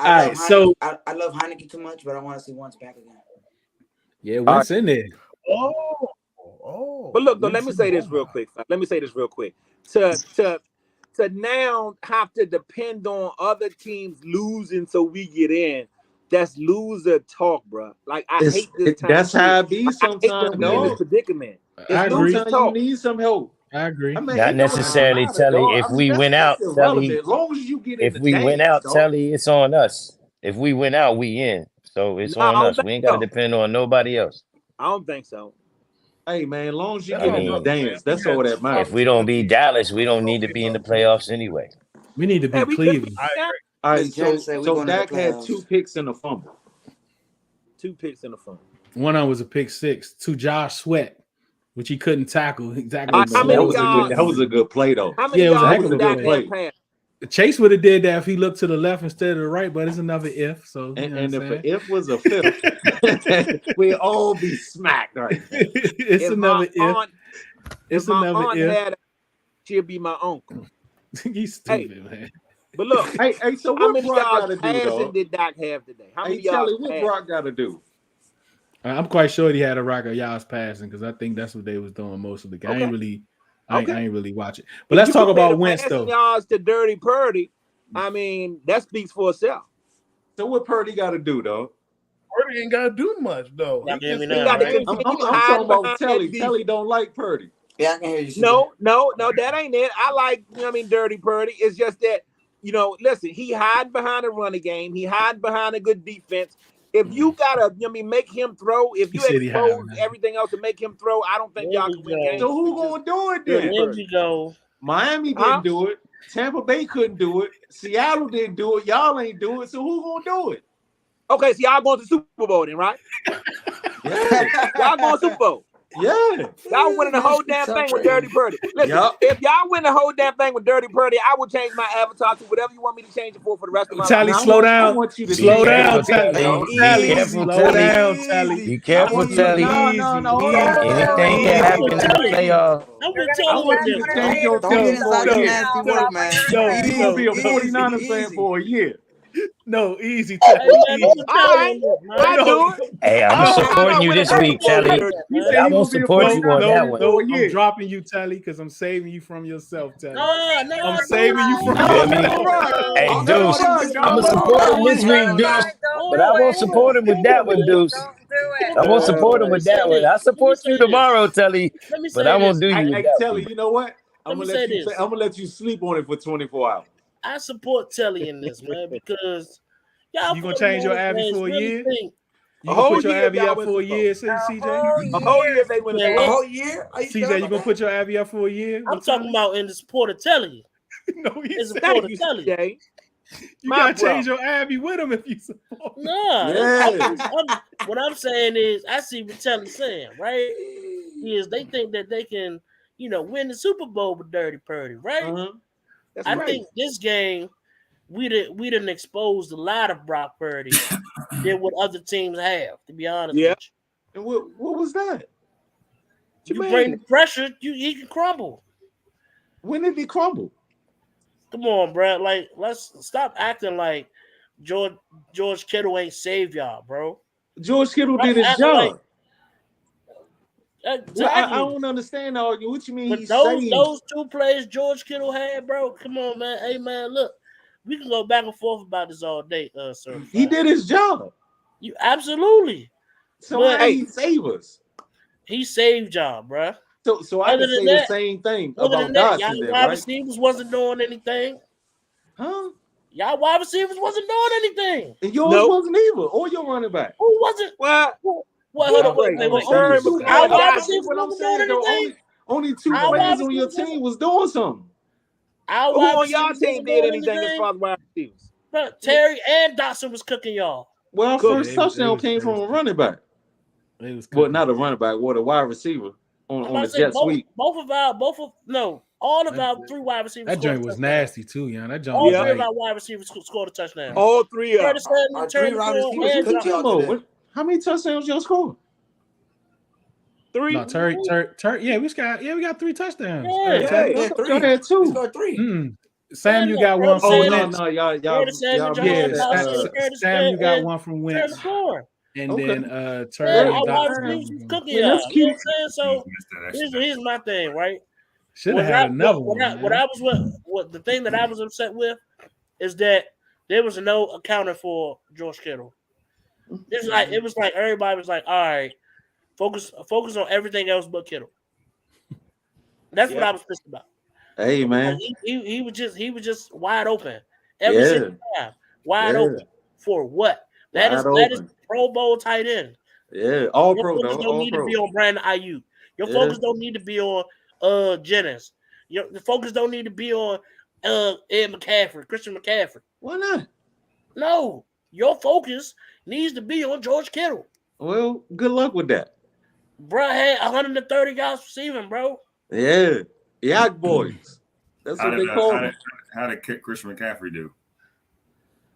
I All right, I love Heineke too much, but I want to see Wentz back again. yeah, Wentz in there. But look, though, Wentz let me in say there. this real quick. To now have to depend on other teams losing so we get in. That's loser talk, bro. Like I hate this time. That's how it be I hate sometimes, when we in this dog. predicament. It's I agree. losers Sometimes you talk. need some help. I agree. I mean, Not it don't even necessarily, matter, Telly. dog. If I mean, we win out, that's Telly. irrelevant. As long as you get in If the we win dance, out, dog. Telly, it's on us. If we win out, we in. So it's No, I on don't us. think We ain't got to so. depend on nobody else. I don't think so. Hey, man, as long as you I get in the mean, dance, that's all that if matters. we don't beat Dallas, we don't need to be in the playoffs anyway. We need to Hey, beat we could be Cleveland. down. All right, Big Jen said we so going to the Dak had playoffs. 2 picks and a fumble. 2 picks in the front. One of them was a pick 6 to Josh Sweat, which he couldn't tackle. Exactly. Hey, How man, that many was yards? a good play, though. How many Yeah, it was a That heck yards was of did a a Dak good play. have play. passed? Chase would have did that if he looked to the left instead of the right, but it's another if. So you know And what if I'm an if was a fifth, we'd all be smacked right now. saying? It's If my another if. aunt, if It's my another aunt if. had, she'll be my uncle. He's Hey, stupid, man. but look, Hey, so how what many Brock got yards to do, passing dog? did Dak have today? How Hey, many yards Telly, what passing? Brock got to do? I'm quite sure he had a rock of yards passing because I think that's what they was doing most of the game. I ain't really watching. But If let's you talk compare about the Wentz passing though. yards to Dirty Purdy, I mean that speaks for itself. So what Purdy got to do, dog? Purdy ain't got to do much, though. Y'all can hear me He now, got to right? continue I'm talking hiding about behind Telly. that defense. Telly don't like Purdy. Yeah, I can hear you. No, that ain't it. I like, Dirty Purdy. It's just that, listen, he hide behind a running game. He hide behind a good defense. If you gotta, make him throw. If you said he had expose everything else to make him throw, I don't think y'all can win games. So who gonna do it then? There we go. Miami didn't do it. Tampa Bay couldn't do it. Seattle didn't do it. Y'all ain't do it. So who gonna do it? Okay, so y'all going to Super Bowl then, right? Yeah. Y'all going to Super Bowl. Yeah. Y'all winning the whole damn thing with Dirty Purdy. Listen, if y'all win the whole damn thing with Dirty Purdy, I will change my avatar to whatever you want me to change it for the rest of my Tally, life. slow down. Slow down, Tally. Tally. Careful, Slow Tally. down, Tally. Be careful, Tally. No. Anything can happen in the playoffs. I want you to change your team for a year. You will be a 49er fan for a year. No, easy, Tally. I do it. Hey, I'm supporting you this week, Tally. But I won't support you on that one. No, I'm dropping you, Tally, because I'm saving you from yourself, Tally. No, I'm saving you from feel me? yourself. Hey, Deuce, I'm gonna support him this week, Deuce. But I won't support him with that one, Deuce. I won't support him with that one. I support you tomorrow, Telly, but I won't do you with that Telly, one. you know what? I'm Let me gonna let say you. this. I'm gonna let you sleep on it for 24 hours. I support Telly in this, man, because y'all You gonna change your Abby for a year? You gonna put your Abby up for a year, CJ? A whole year they win A whole year? Are you sure CJ, you about gonna that? put your Abby up for a year? I'm talking about in the support of Telly. No, in support of Telly. You gotta change your Abby with him if you support. No, what I'm saying is, I see what Telly's saying, right? Is they think that they can, win the Super Bowl with Dirty Purdy, right? I think this game we didn't expose a lot of Brock Purdy than what other teams have. To be honest with you. And what was that? You bring the pressure, he can crumble. When did he crumble? Come on, bro. Like, let's stop acting like George Kittle ain't saved y'all, bro. George Kittle did his job. Well, I don't understand all you. What you mean? But those two plays George Kittle had, bro. Come on, man. Hey, man, look, we can go back and forth about this all day, sir. He did his job. You absolutely. So why he save us? He saved y'all, bro. So I can say the same thing about Dodson, y'all then, wide right? receivers wasn't doing anything. Huh? Y'all wide receivers wasn't doing anything. And yours wasn't either, or your running back. Who wasn't? What? Hold on, wait. Our wide receivers wasn't doing anything. Only two players on your team was doing something. Who on y'all team did anything as far as wide receivers? But Terry and Dotson was cooking y'all. Well, our first touchdown came from a running back. Well, not a running back, what a wide receiver on the jet sweep. All of our three wide receivers. That joint was nasty too, yeah. That joint All was three of like, our wide receivers scored a touchdown. All three of them. How many touchdowns y'all scored? 3. No, Terry, yeah, we got 3 touchdowns. Yeah, 3. Y'all had 2. We scored 3. Sam, you got one from Wentz. No, y'all. Sam, you got one from Wentz. And then Terry and Dotson. Cooking y'all. You know what I'm saying? So here's my thing, right? Should have had another one. The thing that I was upset with is that there was no accounting for George Kittle. It was like everybody was like, all right, focus on everything else but Kittle. That's what I was pissed about. Hey, man. He was just wide open every single time. Wide open for what? That is Pro Bowl tight end. Yeah, all Your pro. focus don't need to be on Brandon Ayuk. Your focus don't need to be on Jennings. The focus don't need to be on Christian McCaffrey. Why not? No, your focus needs to be on George Kittle. Well, good luck with that. Bro had 130 yards receiving, bro. Yeah, Yak boys. That's what they call him. How did Christian McCaffrey do?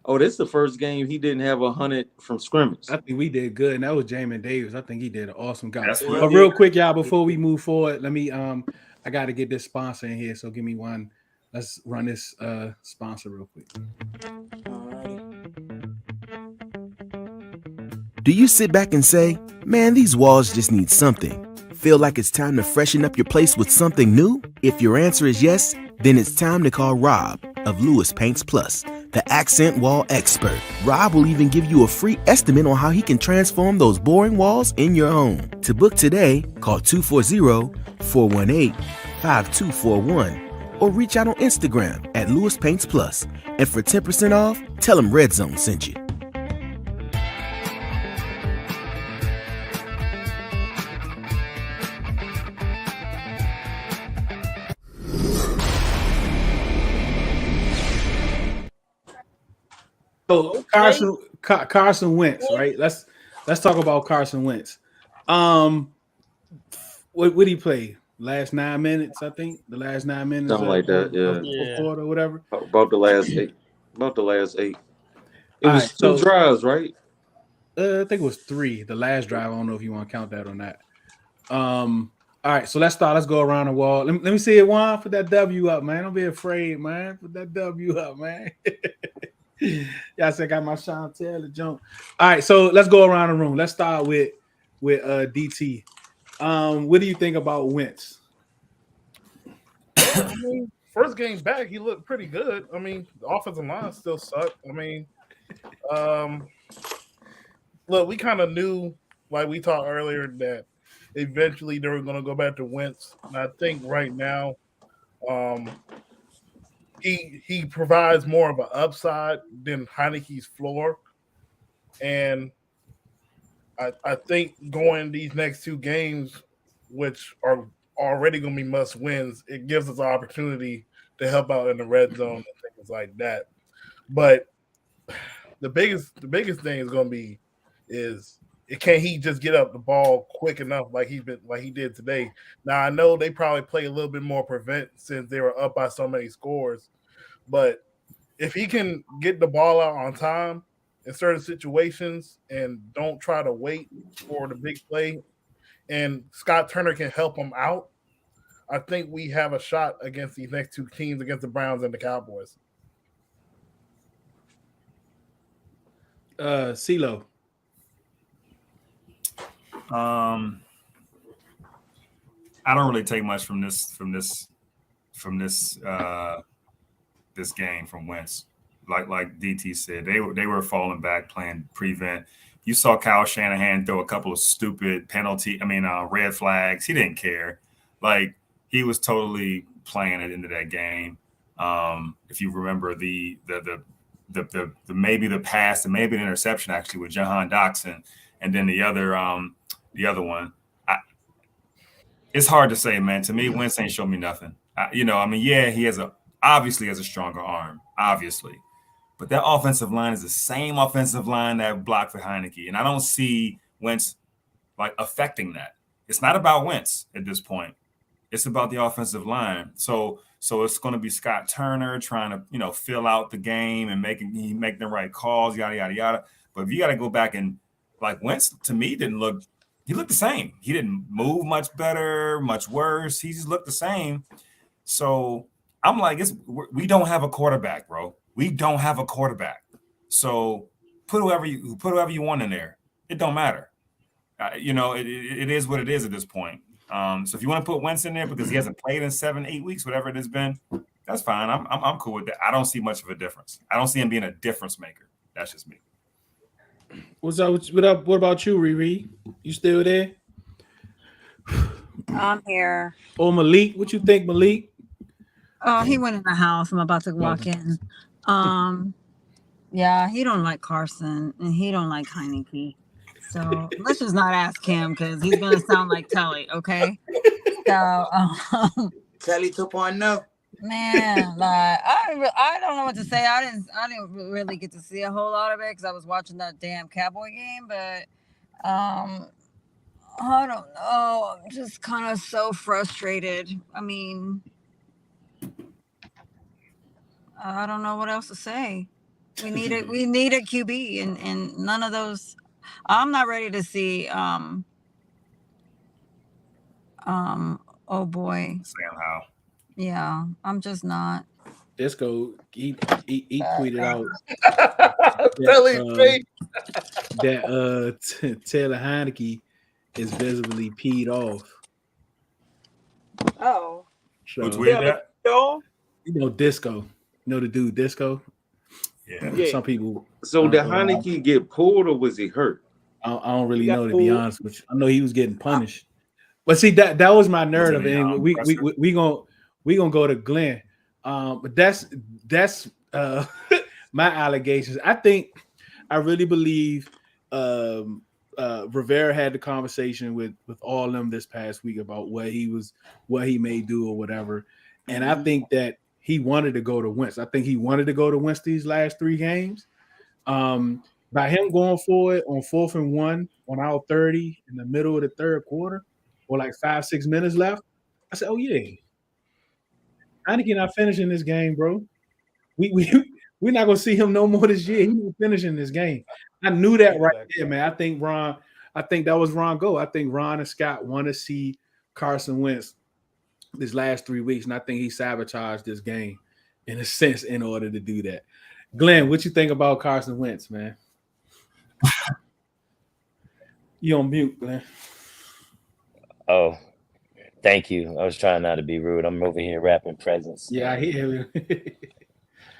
Oh, this is the first game he didn't have 100 from scrimmage. I think we did good, and that was Jamin Davis. I think he did an awesome job. That's But real quick, y'all, before we move forward, let me I got to get this sponsor in here, so give me one. Let's run this sponsor real quick. Do you sit back and say, man, these walls just need something? Feel like it's time to freshen up your place with something new? If your answer is yes, then it's time to call Rob of Lewis Paints Plus, the accent wall expert. Rob will even give you a free estimate on how he can transform those boring walls in your home. To book today, call 240-418-5241 or reach out on Instagram at Lewis Paints Plus. And for 10% off, tell him Red Zone sent you. So Carson Wentz, right? Let's talk about Carson Wentz. What did he play? Last 9 minutes, I think. The last 9 minutes Something like that, of the fourth quarter, or whatever. About the last 8. About the last 8. It All was right, 2 drives, right? I think it was 3. The last drive, I don't know if you want to count that or not. All right, so let's start. Let's go around the wall. Let me see it, Juan. Put that W up, man. Don't be afraid, man. Put that W up, man. Y'all said I got my Chantel to jump. All right, so let's go around the room. Let's start with DT. What do you think about Wentz? I mean, first game back, he looked pretty good. I mean, the offensive line still sucked. I mean, look, we kind of knew, like we talked earlier, that eventually they were going to go back to Wentz. And I think right now, he provides more of an upside than Heineke's floor. And I think going these next 2 games, which are already going to be must wins, it gives us an opportunity to help out in the red zone and things like that. But the biggest thing is going to be can he just get up the ball quick enough like he did today? Now I know they probably play a little bit more prevent since they were up by so many scores, but if he can get the ball out on time in certain situations and don't try to wait for the big play, and Scott Turner can help him out, I think we have a shot against these next 2 teams, against the Browns and the Cowboys. CeeLo. I don't really take much from this game from Wentz. Like DT said, they were falling back, playing prevent. You saw Kyle Shanahan throw a couple of stupid red flags. He didn't care. Like, he was totally playing it into that game. If you remember the maybe the pass and maybe an interception actually with Jahan Dotson, and then the other one. It's hard to say, man. To me, Wentz ain't show me nothing. He obviously has a stronger arm, obviously. But that offensive line is the same offensive line that blocked for Heineke. And I don't see Wentz affecting that. It's not about Wentz at this point. It's about the offensive line. So it's going to be Scott Turner trying to, fill out the game and make the right calls, yada, yada, yada. But if you got to go back and Wentz, to me, he looked the same. He didn't move much better, much worse. He just looked the same. So I'm like, we don't have a quarterback, bro. We don't have a quarterback. So put whoever you want in there. It don't matter. It is what it is at this point. So if you want to put Wentz in there because he hasn't played in 7-8 weeks, whatever it has been, that's fine. I'm cool with that. I don't see much of a difference. I don't see him being a difference maker. That's just me. What's up? What about you, Riri? You still there? I'm here. Oh, Malik, what you think, Malik? Oh, he went in the house. I'm about to walk in. Yeah, he don't like Carson and he don't like Heineke. So let's just not ask him because he's gonna sound like Telly, okay? So Telly 2.0. Man, I don't know what to say. I didn't really get to see a whole lot of it because I was watching that damn Cowboy game. But I don't know. I'm just kind of so frustrated. I mean, I don't know what else to say. We need a QB, and none of those. I'm not ready to see. Oh boy. Sam Howell. Yeah, I'm just not. Disco, he tweeted out that Taylor Heineke is visibly peed off. Oh. So, who tweeted that? Disco. You know the dude Disco? Yeah. Some people. So did Heineke get pulled or was he hurt? I don't really know, to be honest with you. I know he was getting punished. But see, that was my narrative, and we gonna go to Glenn. But that's my allegations. I really believe Rivera had the conversation with all of them this past week about what he may do or whatever. And I think that he wanted to go to Wentz. I think he wanted to go to Wentz these last 3 games. By him going forward on 4th and 1 on our 30 in the middle of the third quarter, or like 5-6 minutes left, I said, "Oh yeah, Heineke not finishing this game, bro. We're not gonna see him no more this year. He's not finishing this game." I knew that right there, man. I think that was Ron go. I think Ron and Scott want to see Carson Wentz this last 3 weeks, and I think he sabotaged this game in a sense in order to do that. Glenn, what you think about Carson Wentz, man? You on mute, Glenn. Oh, thank you. I was trying not to be rude. I'm over here wrapping presents. Yeah, I hear you.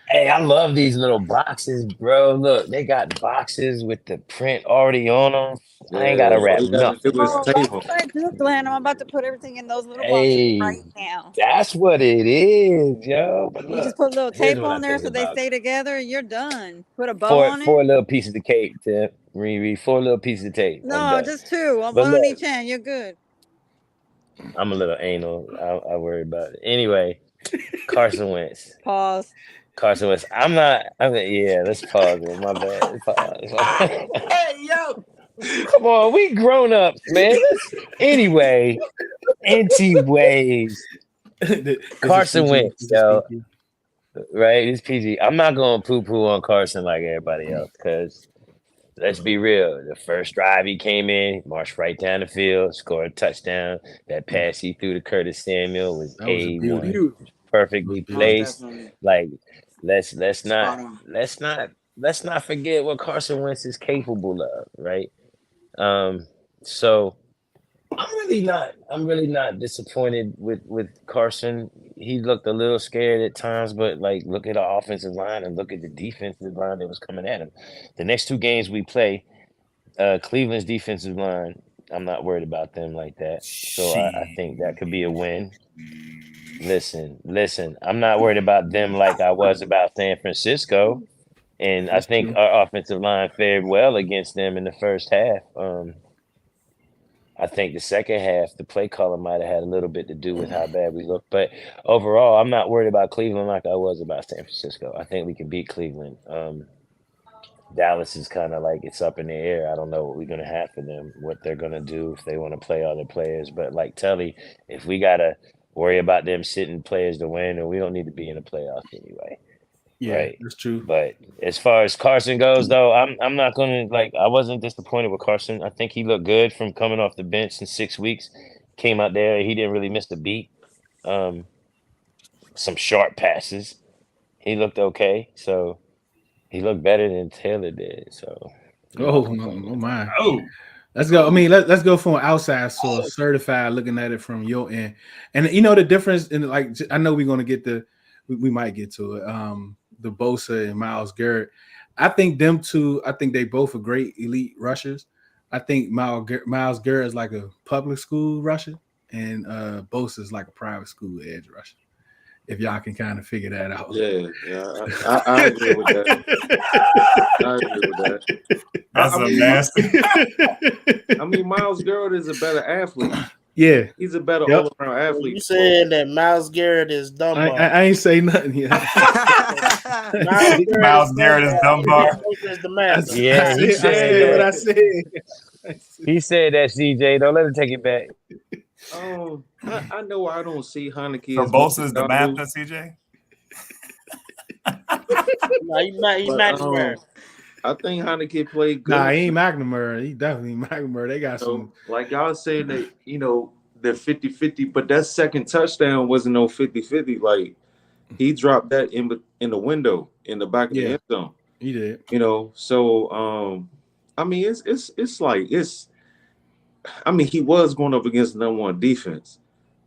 Hey, I love these little boxes, bro. Look, they got boxes with the print already on them. I ain't gotta wrap nothing. Oh, that's what I do, Glenn. I'm about to put everything in those little boxes Hey, right now. that's what it is, yo. But You just look, put a little here's tape what I on there think so they about stay together and you're done. Put a bow four on it. four little pieces of cake, Tim. Riri, 4 little pieces of tape. I'm No, done. just 2. But One on look, each hand. You're good. I'm a little anal. I worry about it. Anyway, Carson Wentz. Pause. Carson Wentz. Yeah, let's pause it. My bad. Pause. Hey, yo. Come on, we grown ups, man. Anyways, Carson Wentz, yo. Right? It's PG. I'm not going to poo-poo on Carson like everybody else because let's be real. The first drive he came in, marched right down the field, scored a touchdown. That pass he threw to Curtis Samuel was A1, perfectly placed. Like let's not forget what Carson Wentz is capable of, right? So I'm really not disappointed with Carson. He looked a little scared at times, but like look at the offensive line and look at the defensive line that was coming at him. The next 2 games we play, Cleveland's defensive line, I'm not worried about them like that. So I think that could be a win. Listen, I'm not worried about them like I was about San Francisco. And I think our offensive line fared well against them in the first half. I think the second half, the play caller might have had a little bit to do with how bad we looked. But overall, I'm not worried about Cleveland like I was about San Francisco. I think we can beat Cleveland. Dallas is kind of like it's up in the air. I don't know what we're going to have for them, what they're going to do if they want to play other players. But like Telly, if we got to worry about them sitting players to win, then we don't need to be in the playoffs anyway. Yeah, right? that's true. But as far as Carson goes, though, I'm not gonna I wasn't disappointed with Carson. I think he looked good from coming off the bench in 6 weeks. Came out there, he didn't really miss a beat. Some short passes, he looked okay. So he looked better than Taylor did. So oh my. Let's go. I mean, let's go from an outside source, certified, looking at it from your end. And you know the difference in like I know we're gonna get we might get to it. The Bosa and Myles Garrett. I think them two, I think they both are great elite rushers. I think Myles Garrett is like a public school rusher, and Bosa is like a private school edge rusher. If y'all can kind of figure that out. Yeah, I agree with that. I agree with that. That's I mean, Myles Garrett is a better athlete. Yeah, he's a better all-around athlete. You saying that Myles Garrett is Dunbar? I ain't say nothing yet. Myles Garrett is Dunbar. Yeah, he said what I said. He said that, CJ. Don't let him take it back. Oh, I know I don't see Heineke. So as Bosa much is the as math, y'all CJ. No, he's McNamara. I think Heineke played good. Nah, he ain't McNamara. He definitely McNamara. They got some. Like y'all saying that, they're 50-50, but that second touchdown wasn't no 50-50. Like he dropped that in the window in the back of the end zone. He did. So I mean I mean he was going up against the number 1 defense.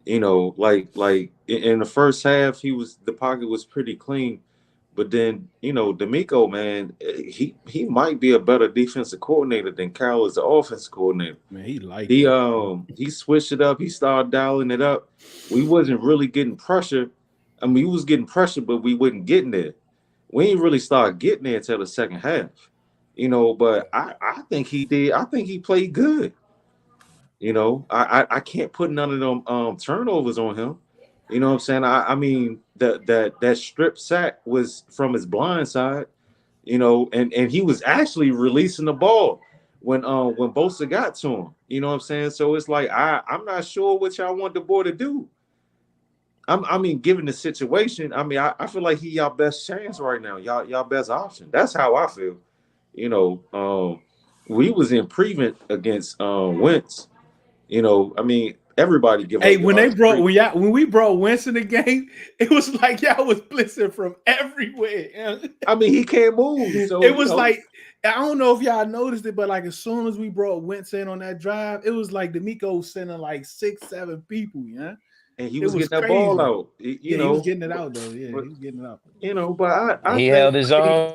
Like in the first half the pocket was pretty clean. But then, D'Amico, man, he might be a better defensive coordinator than Carroll as the offensive coordinator. Man, he switched it up. He started dialing it up. We wasn't really getting pressure. I mean, we was getting pressure, but we wasn't getting there. We ain't really started getting there until the second half. But I think he did. I think he played good. I can't put none of them turnovers on him. You know what I'm saying? I mean, that strip sack was from his blind side. you know, and he was actually releasing the ball when Bosa got to him. You know what I'm saying? So it's like I'm not sure what y'all want the boy to do. I mean, given the situation, I mean, I feel like he y'all best chance right now, y'all best option. That's how I feel. You know, we was in prevent against Wentz. You know, I mean, everybody give Hey, up when they yards. brought when we brought Wentz in the game, it was like y'all was blitzing from everywhere. I mean, he can't move, so It you was know. like, I don't know if y'all noticed it, but like as soon as we brought Wentz in on that drive, it was like D'Amico was sending like 6-7 people, yeah. And he It was was getting that ball crazy. out, you Yeah, he was know. getting it out though. Yeah, But he was getting it out. you know, but I He think held his own.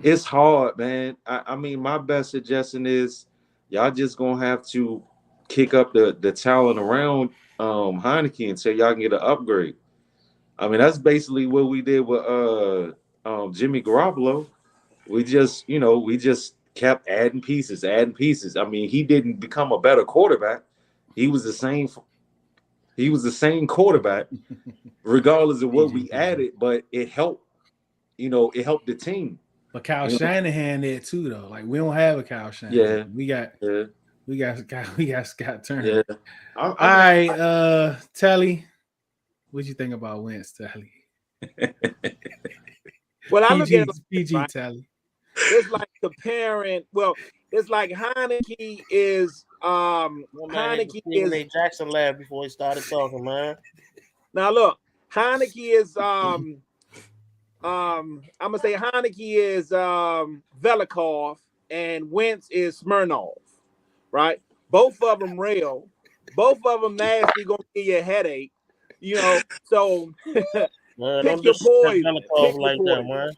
it's hard, man. I mean, my best suggestion is y'all just gonna have to kick up the talent around Heineke until y'all can get an upgrade. I mean, that's basically what we did with Jimmy Garoppolo. We just kept adding pieces, adding pieces. I mean, he didn't become a better quarterback. He was the same. He was the same quarterback, regardless of what we added. But it helped. You know, it helped the team. But Kyle You know? Shanahan there too, though. Like we don't have a Kyle Shanahan. Yeah, We got Scott Turner. yeah. All right, Telly, what you think about Wentz, Telly? Well, I look at it PG right? Telly. It's like comparing. Well, it's like Heineke is Heineke Stephen is A. Jackson laughed before he started talking, man. now look. Heineke is I'm gonna say Heineke is Velikov and Wentz is Smirnov, right? Both of them real, both of them nasty, gonna give you a headache, you know. So Man, pick don't your disrespect poison. Velikov Pick your like that, poison. man.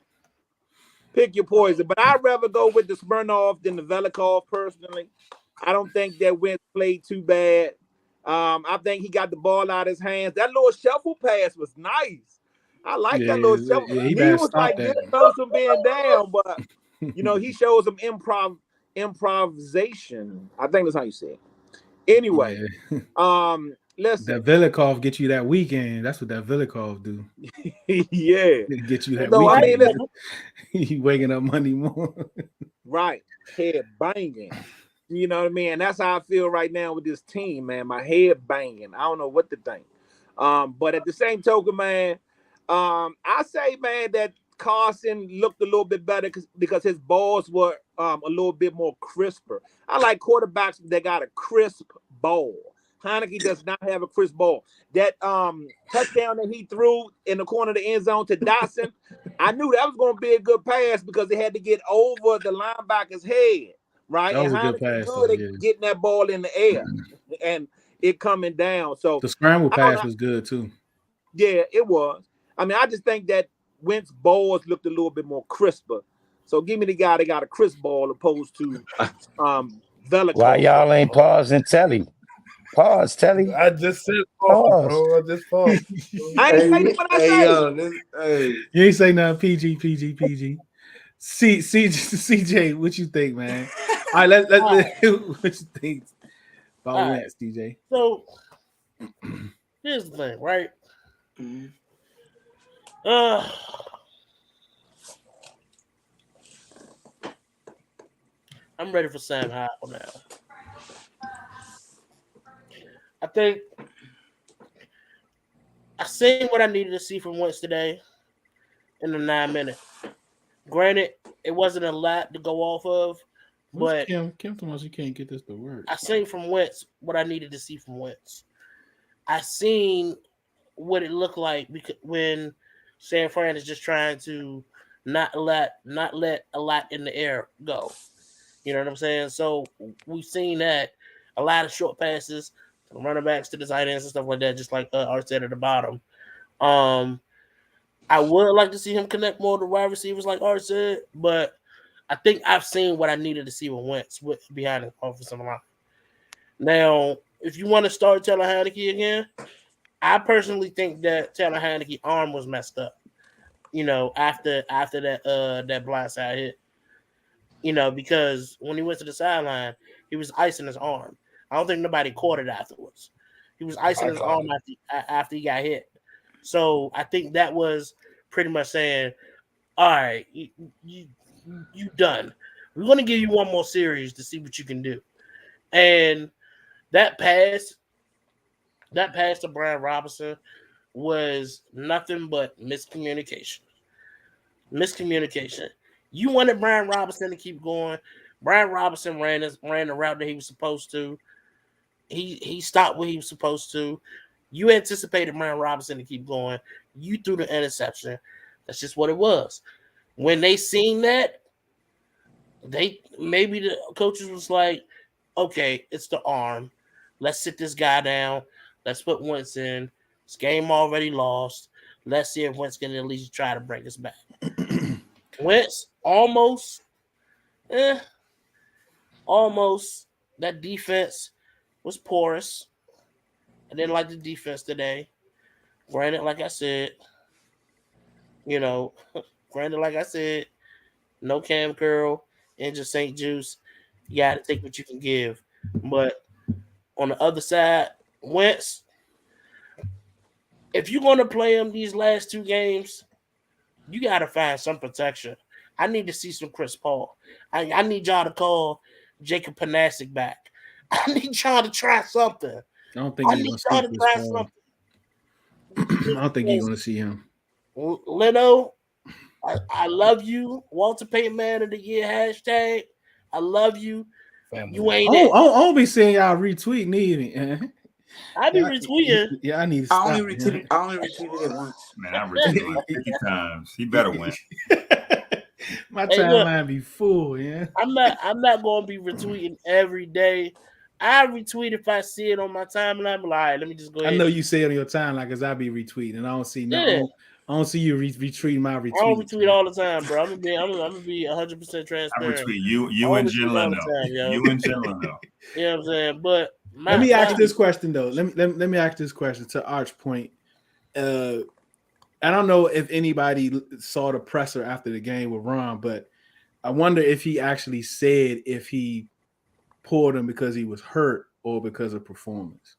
Pick your poison. But I'd rather go with the Smirnov than the Velikov personally. I don't think that Wentz played too bad. I think he got the ball out of his hands. That little shuffle pass was nice. I like that little shuffle. He He better was stop like that. this close from being down, but you know, he shows some improvisation. I think that's how you say it. Anyway, listen. That Velikov get you that weekend. That's what that Velikov do. Yeah. Get you that So I mean, weekend. You waking up Monday morning. Right. Head banging. You know what I mean? And that's how I feel right now with this team, man. My head banging. I don't know what to think. But at the same token, man, I say, man, that Carson looked a little bit better because his balls were a little bit more crisper. I like quarterbacks that got a crisp ball. Heineke does not have a crisp ball. That touchdown that he threw in the corner of the end zone to Dotson, I knew that was going to be a good pass because it had to get over the linebacker's head, right? That was And a good Heineke pass, good though, at yeah. getting that ball in the air and it coming down. So The scramble I don't pass know. was good too. Yeah, it was. I mean, I just think that Wentz balls looked a little bit more crisper. So give me the guy that got a crisp ball opposed to Velikov. Why y'all ain't pausing Telly? Pause, Telly. I just said pause, Pause. bro. I just paused. I ain't say what I say. You ain't say nothing. PG. CJ, what you think, man? All right, let what you think about All right. Wentz, DJ? So here's the thing, right? I'm ready for Sam Howell now. I think I seen what I needed to see from Wentz today in the 9 minutes. Granted, it wasn't a lot to go off of, but Kim told us you can't get this to work. I seen from Wentz what I needed to see from Wentz. I seen what it looked like when San Fran is just trying to not let a lot in the air go. You know what I'm saying? So we've seen that a lot of short passes, running backs to the tight ends and stuff like that, just like Art said at the bottom. I would like to see him connect more to wide receivers like Art said, but I think I've seen what I needed to see with Wentz behind the offensive line. Now, if you want to start Taylor Heineke again, I personally think that Taylor Heineke's arm was messed up. You know, after that blindside hit. You know, because when he went to the sideline, he was icing his arm. I don't think nobody caught it afterwards. He was icing his arm after he got hit. So I think that was pretty much saying, all right, you done. We're going to give you one more series to see what you can do. And that pass to Brian Robinson was nothing but miscommunication. You wanted Brian Robinson to keep going. Brian Robinson ran the route that he was supposed to. He stopped what he was supposed to. You anticipated Brian Robinson to keep going. You threw the interception. That's just what it was. When they seen that, maybe the coaches was like, okay, it's the arm. Let's sit this guy down. Let's put Wentz in. This game already lost. Let's see if Wentz can at least try to bring us back. Wentz almost. That defense was porous. I didn't like the defense today. Granted, like I said, no Cam Curl and just St. Juice. You got to take what you can give. But on the other side, Wentz, if you're going to play him these last two games, you got to find some protection. I need to see some Chris Paul. I need y'all to call Jacob Panasic back. I need y'all to try something. I don't think he's going to see Chris Paul. I don't think you're going to see him. Leno, I love you. Walter Payton Man of the Year hashtag. I love you. Family. You ain't it. I don't be seeing y'all retweet neither. I be retweeting. Yeah, I need to stop. I only retweeted it once. Man, I retweeted like 50 times. He better win. My timeline be full, yeah. I'm not gonna be retweeting every day. I retweet if I see it on my timeline. I'm like, all right, let me just go ahead. I know you say it on your timeline because I be retweeting. I don't see I don't see you retweeting my retweet. I don't retweet all the time, bro. I'm gonna be 100% transparent. I retweet you and Jalen though. You and Jalen though. You know what I'm saying? But let me ask this question though. Let me ask this question to Arch Point. I don't know if anybody saw the presser after the game with Ron, but I wonder if he actually said if he pulled him because he was hurt or because of performance.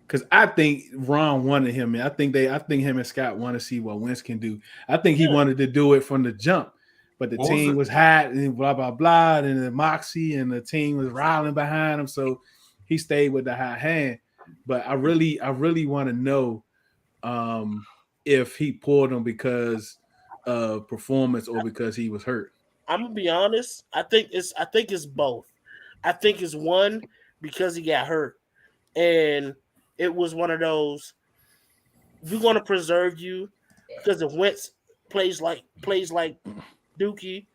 Because I think Ron wanted him, and I think him and Scott want to see what Wentz can do. I think he wanted to do it from the jump, but the team was hot and blah blah blah, and the moxie and the team was riling behind him, so he stayed with the hot hand. But I really want to know if he pulled him because of performance or because he was hurt. I'm gonna be honest. I think it's both. I think it's one because he got hurt, and it was one of those. We're gonna preserve you because if Wentz plays like Dookie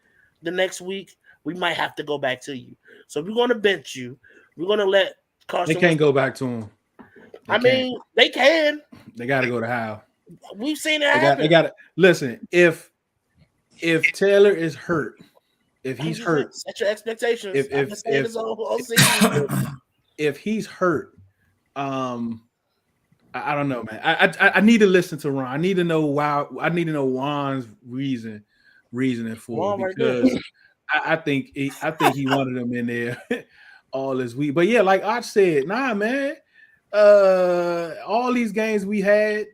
the next week, we might have to go back to you. So we're gonna bench you. We're gonna let Carson. They can't go back to him. They can. They got to go to Hal. We've seen it happen. They got to listen. If Taylor is hurt, if he's hurt, set your expectations. If he's hurt, I don't know, man. I need to listen to Ron. I need to know why. I need to know Ron's reasoning for it because I think he wanted him in there all this week. But yeah, like Arch said, nah, man. All these games we had,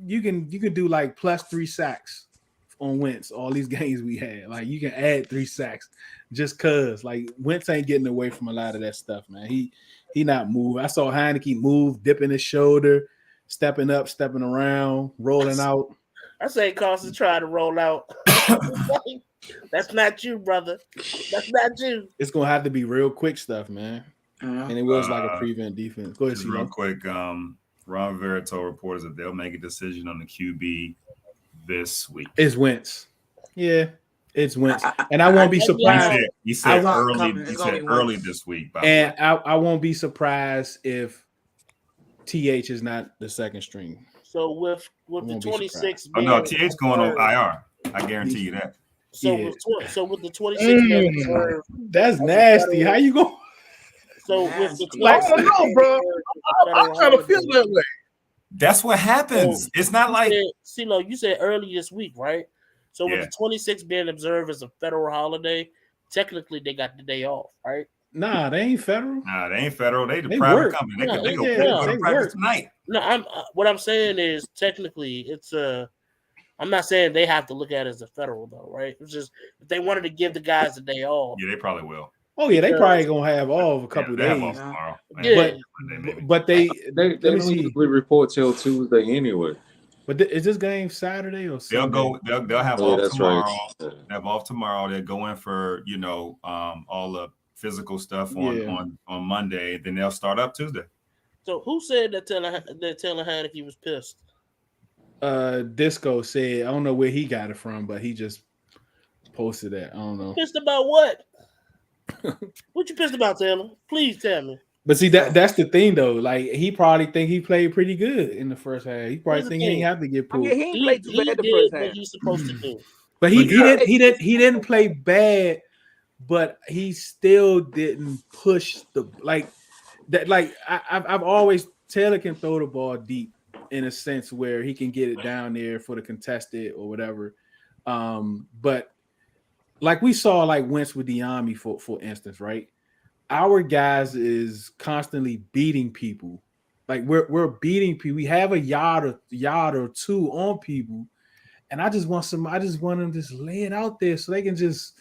you can do like plus 3 sacks on Wentz. All these games we had, like you can add 3 sacks just cause like Wentz ain't getting away from a lot of that stuff, man. He not moving. I saw Heineke move, dipping his shoulder, stepping up, stepping around, rolling out. I say Carson tried to roll out. That's not you, brother. That's not you. It's gonna have to be real quick stuff, man. And it was like a prevent defense. Go ahead, real quick. Ron Rivera told reporters that they'll make a decision on the QB this week. It's Wentz. Yeah, it's Wentz. And I won't be surprised. He said early this week. And I won't be surprised if TH is not the second string. So with the 26. Oh no, TH going on IR. I guarantee you that. So with the 26. That's nasty. How you going? So with the 26, I don't know, bro. I'm trying to feel that way. That's what happens. So it's not like CeeLo, you said early this week, right? So with the 26 being observed as a federal holiday, technically they got the day off, right? Nah, they ain't federal. They the private work. company. They go to practice tonight. No, what I'm saying is technically it's I'm not saying they have to look at it as a federal though, right? It's just if they wanted to give the guys a day off. Yeah, they probably will. Oh yeah, they probably gonna have all of a couple they have off days. tomorrow. Yeah. But they They let me don't see. usually report till Tuesday anyway. But is this game Saturday or Sunday? They'll have Oh, yeah, off that's tomorrow. right. Yeah. They have off tomorrow. They're going for all the physical stuff on Monday. Then they'll start up Tuesday. So who said that Taylor Heineke was pissed? Disco said I don't know where he got it from, but he just posted that. I don't know. Pissed about what? What you pissed about, Taylor? Please tell me. But see that's the thing though. Like he probably think he played pretty good in the first half. He probably think he ain't have to get pulled. I mean, he ain't played too bad the first half. What he's supposed to do. But he didn't play bad, but he still didn't push the like that. Like I've always Taylor can throw the ball deep in a sense where he can get it down there for the contested or whatever. But like we saw like Wentz with the Army for instance, right? Our guys is constantly beating people. Like we're beating people. We have a yard or two on people. And I just want them to just lay it out there so they can just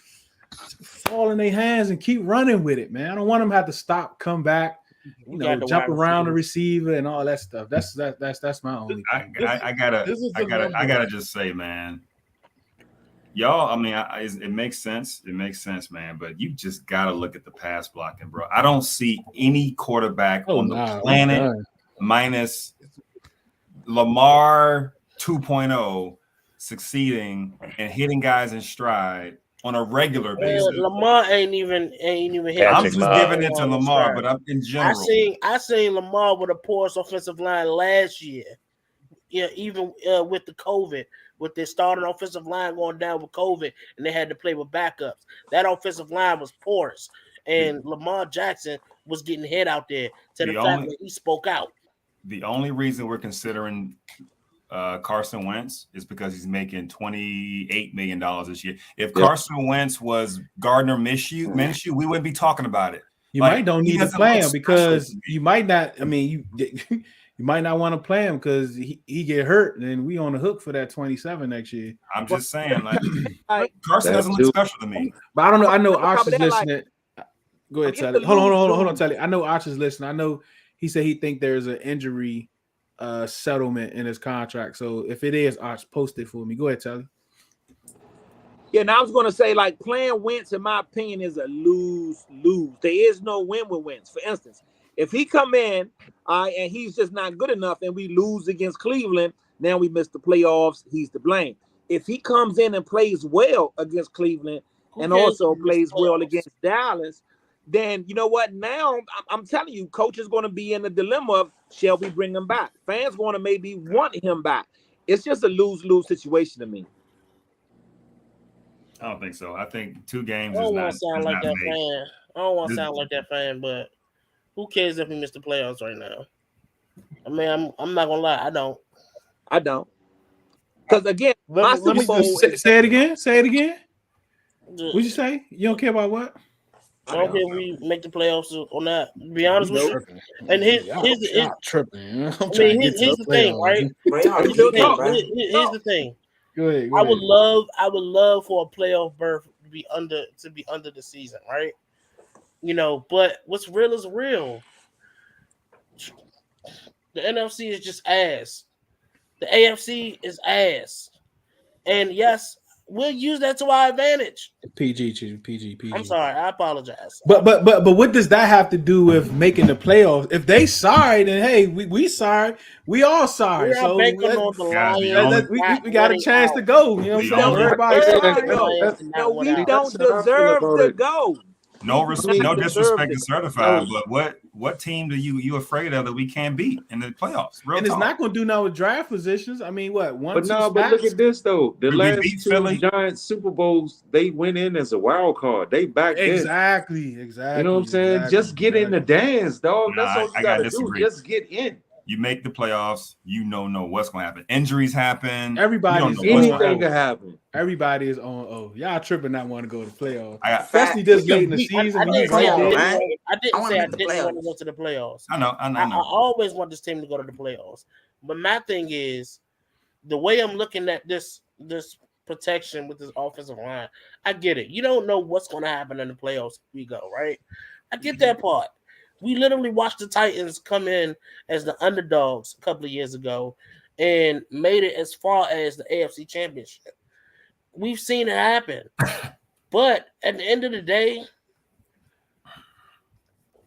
fall in their hands and keep running with it, man. I don't want them to have to stop, come back, jump around the receiver and all that stuff. That's my only thing. I gotta just say, man, y'all. I mean, it makes sense. It makes sense, man. But you just gotta look at the pass blocking, bro. I don't see any quarterback on the planet minus Lamar 2.0 succeeding and hitting guys in stride on a regular basis. Lamar ain't even hit. I'm just giving it to Lamar, but I'm in general. I seen Lamar with a porous offensive line last year. Yeah, even with the COVID, with their starting offensive line going down with COVID, and they had to play with backups. That offensive line was porous, and Lamar Jackson was getting hit out there to the fact that he spoke out. The only reason we're considering Carson Wentz is because he's making $28 million this year. If Carson Wentz was Gardner Minshew, we wouldn't be talking about it. You might don't need to play him because you might not. I mean, you might not want to play him because he get hurt, and then we on the hook for that 27 next year. I'm just saying, like Carson doesn't look special to me. But I don't know. I know Arch is listening. Go ahead, Tally. Hold on, Tally. I know Arch is listening. I know he said he think there's an injury settlement in his contract. So if it is, Arch, post it for me. Go ahead, Tally. Yeah, now I was going to say, like, playing Wentz, in my opinion, is a lose-lose. There is no win with Wentz. For instance, if he come in and he's just not good enough and we lose against Cleveland, now we miss the playoffs, he's to blame. If he comes in and plays well against Cleveland and also plays well against Dallas, then you know what? Now I'm telling you, coach is going to be in the dilemma of shall we bring him back? Fans going to maybe want him back. It's just a lose-lose situation to me. I don't think so. I think 2 games I don't is want not. to sound like that fan. I don't want to sound like that fan, but who cares if we miss the playoffs right now? I mean, I'm not gonna lie, I don't. Because again, let me say it again. Say it again. What'd you say? You don't care about what? I don't care if we make the playoffs or not. To be honest with you. And here's tripping. Here's the thing, right? Here's the thing. Go ahead. I would love for a playoff berth to be under the season, right? You know, but what's real is real. The NFC is just ass. The AFC is ass. And yes, we'll use that to our advantage. PG. I'm sorry, I apologize. But what does that have to do with making the playoffs? If they sorry, then hey, we sorry. We all sorry. So we got a chance to go. You know what I'm saying? No, we don't deserve to go. No disrespect to Certified, but what team do you afraid of that we can't beat in the playoffs? And it's not going to do nothing with draft positions. I mean, what? But look at this though. The last 2 Giants Super Bowls, they went in as a wild card. They backed in. Exactly. You know what I'm saying? Just get in the dance, dog. That's all you got to do. Just get in. You make the playoffs, you don't know what's going to happen. Injuries happen. Anything can happen. Everybody is on. Oh, y'all tripping not want to go to the playoffs. Especially this late in the season. I didn't say I didn't want to go to the playoffs. I know. I always want this team to go to the playoffs. But my thing is, the way I'm looking at this protection with this offensive line, I get it. You don't know what's going to happen in the playoffs. We go right. I get that part. We literally watched the Titans come in as the underdogs a couple of years ago and made it as far as the AFC Championship. We've seen it happen. But at the end of the day,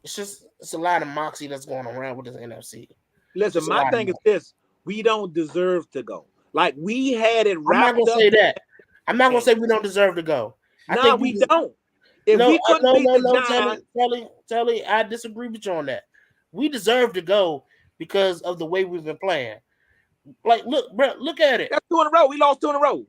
it's a lot of moxie that's going around with this NFC. Listen, my thing is this: we don't deserve to go. Like we had it wrapped up. I'm not gonna say that. I'm not gonna say we don't deserve to go. I think we don't. If we couldn't beat the Giants, Telly, I disagree with you on that. We deserve to go because of the way we've been playing. Like, look, bro, look at it. That's 2 in a row. We lost 2 in a row.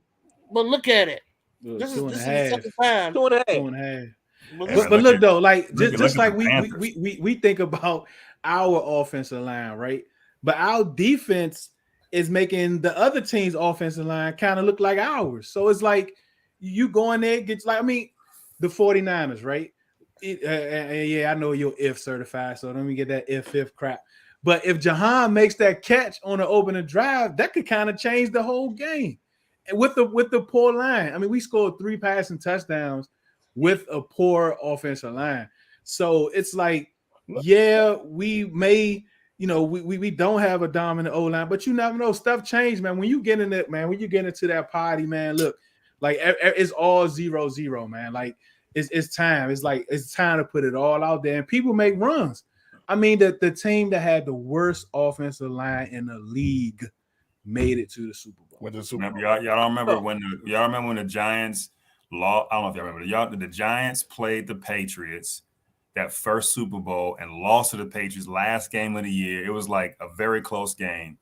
But look at it. Look, This is the 2.5. second time. 2.5. But look though, like just like we think about our offensive line, right? But our defense is making the other team's offensive line kind of look like ours. So it's like you go in there, get like, I mean, the 49ers, right? Yeah, I know you're if certified, so let me get that if crap. But if Jahan makes that catch on the opening drive, that could kind of change the whole game. And with the poor line, I mean, we scored 3 passing touchdowns with a poor offensive line. So it's like, yeah, we may, we don't have a dominant O-line, but you never know. Stuff changed, man. When you get in it, man, when you get into that party, man, look, like it's all 0-0, man. Like it's time. It's like it's time to put it all out there, and people make runs. I mean, the team that had the worst offensive line in the league made it to the Super Bowl. Y'all don't remember when the Giants lost? I don't know if y'all remember. The Giants played the Patriots that first Super Bowl and lost to the Patriots last game of the year. It was like a very close game.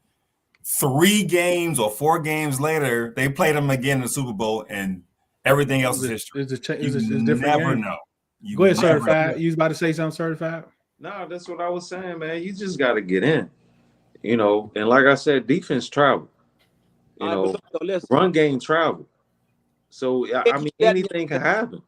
3 games or 4 games later, they played them again in the Super Bowl, and everything else is history. It's You different never game. know. Go ahead, certified. You was about to say something, certified? No, that's what I was saying, man. You just got to get in, and like I said, defense travel. Run game travel. So I mean, anything can happen.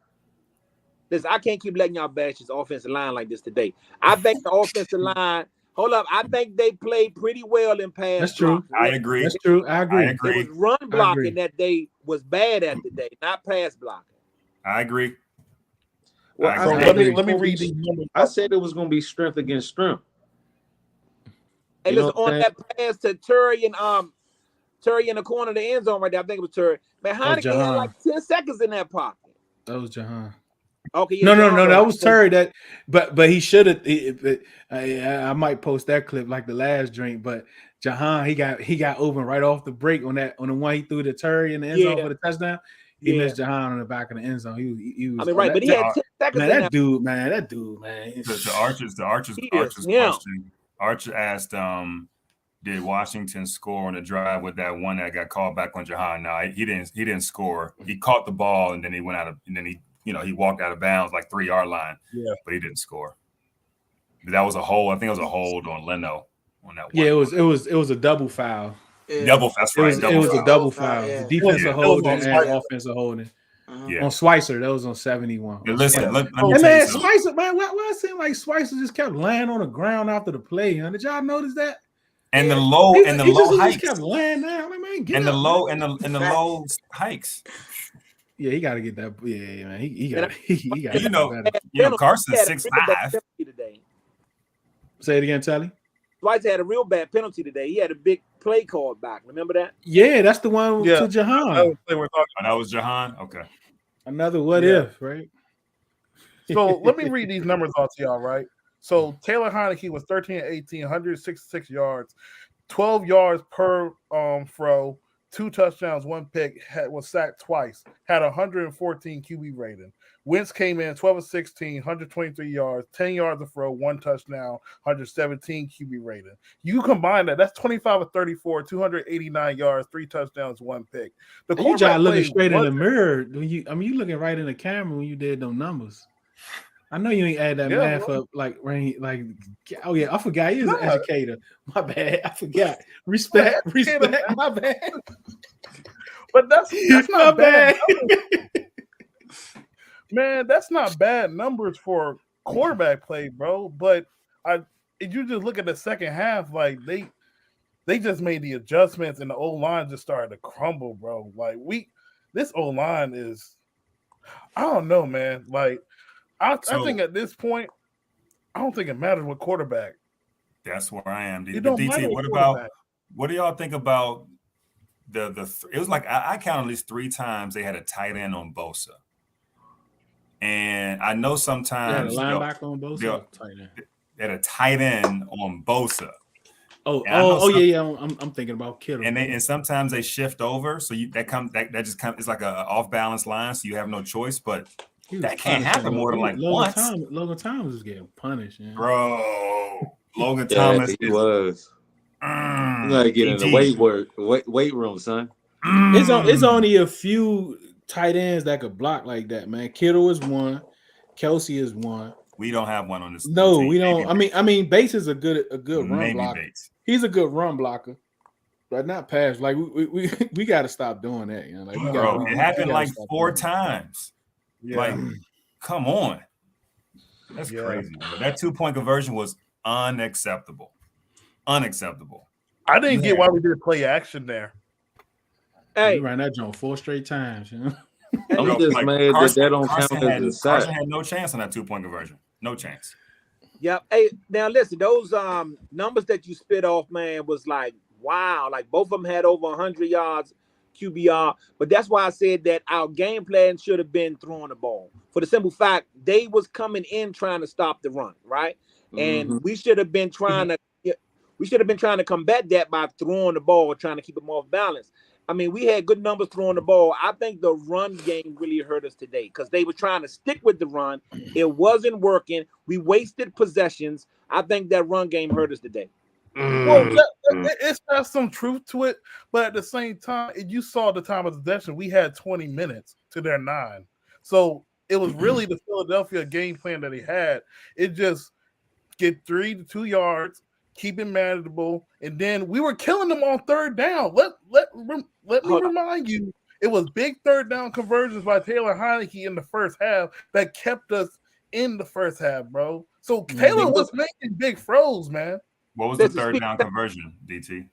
Listen, I can't keep letting y'all bash this offensive line like this today. I think the offensive line. Hold up, I think they played pretty well in pass. That's true. I agree. That's true. I agree. It was run blocking that day was bad at the day, not pass blocking. I agree. Well, let me read these numbers. I said it was going to be strength against strength. Hey, listen, on that pass to Terry in the corner of the end zone right there, I think it was Terry. Man, Heineken had like 10 seconds in that pocket. That was Jahan. Okay. Yeah, no, that was Terry. But he should have. I might post that clip like the last drink. But Jahan, he got open right off the break on the one he threw to Terry in the end zone for the touchdown. He missed Jahan on the back of the end zone. He was. I mean, right, but he had 10 seconds. Man, that dude, man. The Archer's question. Archer asked, did Washington score on the drive with that one that got called back on Jahan? No, he didn't score. He caught the ball and then he went out of, and then he walked out of bounds like 3-yard line. Yeah, but he didn't score. That was a hold. I think it was a hold on Leno on that one. Yeah, it was a double foul. Yeah. Double. That's right. It was a double foul. Yeah. Defensive holding and offensive holding. Yeah. On Schweitzer, that was on 71. Yeah, listen, let me man, Schweitzer, man, why it seemed like Schweitzer just kept laying on the ground after the play? Huh? Did y'all notice that? And the low hikes. Just kept laying down. Like, man, and the low hikes. Yeah, he got to get that. Yeah, man, he got. Carson's 6'5". Say it again, Telly. Schweitzer had a real bad penalty today. He had a big play called back. Remember that? Yeah, that's the one to Jahan. That was Jahan. Okay. Another what if, right? So let me read these numbers off to y'all, right? So Taylor Heineke was 13-18, 166 yards, 12 yards per throw, 2 touchdowns, 1 pick, was sacked twice, had 114 QB rating. Wentz came in 12-16, 123 yards, 10 yards of throw, 1 touchdown, 117 QB rating. You combine that's 25-34, 289 yards, 3 touchdowns, 1 pick. You just looking straight in the mirror. You looking right in the camera when you did those numbers. I know you ain't add that math up like oh yeah, I forgot he was an educator. My bad. I forgot. Respect. My bad. But that's not bad. bad. Man, that's not bad numbers for quarterback play, bro. But if you just look at the second half, like they just made the adjustments, and the O line just started to crumble, bro. Like this O line is, I don't know, man. Like I think at this point, I don't think it matters what quarterback. That's where I am. It don't matter what do y'all think about it was like I counted at least 3 times they had a tight end on Bosa. And I know sometimes they had a linebacker on Bosa. They had a tight end on Bosa. Yeah. I'm thinking about Kittle. And sometimes they shift over, so it's like a off balance line, so you have no choice. But that can't happen more than like once. Logan Thomas is getting punished, man. Bro. Logan Thomas was. You gotta get in the weight room, son. It's only a few tight ends that could block like that, man. Kittle is one, Kelsey is one. We don't have one on this. No, we don't. I mean, Bates is a good run blocker. Bates. He's a good run blocker, but not pass. Like we got to stop doing that. You know, like it happened like 4 times. Yeah. Like, come on, that's crazy. Bro. That 2-point conversion was unacceptable. Unacceptable. I didn't get why we did play action there. Hey, we ran that joint 4 straight times. You know? I'm just mad that don't count as a sack. Carson had no chance on that 2-point conversion. No chance. Yep. Hey, now listen, those numbers that you spit off, man, was like, wow. Like both of them had over 100 yards QBR. But that's why I said that our game plan should have been throwing the ball. For the simple fact, they was coming in trying to stop the run, right? And we should have been trying to combat that by throwing the ball, trying to keep them off balance. I mean, we had good numbers throwing the ball. I think the run game really hurt us today because they were trying to stick with the run. It wasn't working. We wasted possessions. I think that run game hurt us today. Well, it's got some truth to it, but at the same time, you saw the time of possession. We had 20 minutes to their 9. So it was really the Philadelphia game plan that he had. It just get 3 to 2 yards, keep it manageable, and then we were killing them on third down. Let me remind you, it was big third down conversions by Taylor Heineke in the first half that kept us in the first half, bro. So Taylor was making big throws, man. What was the third down conversion, DT?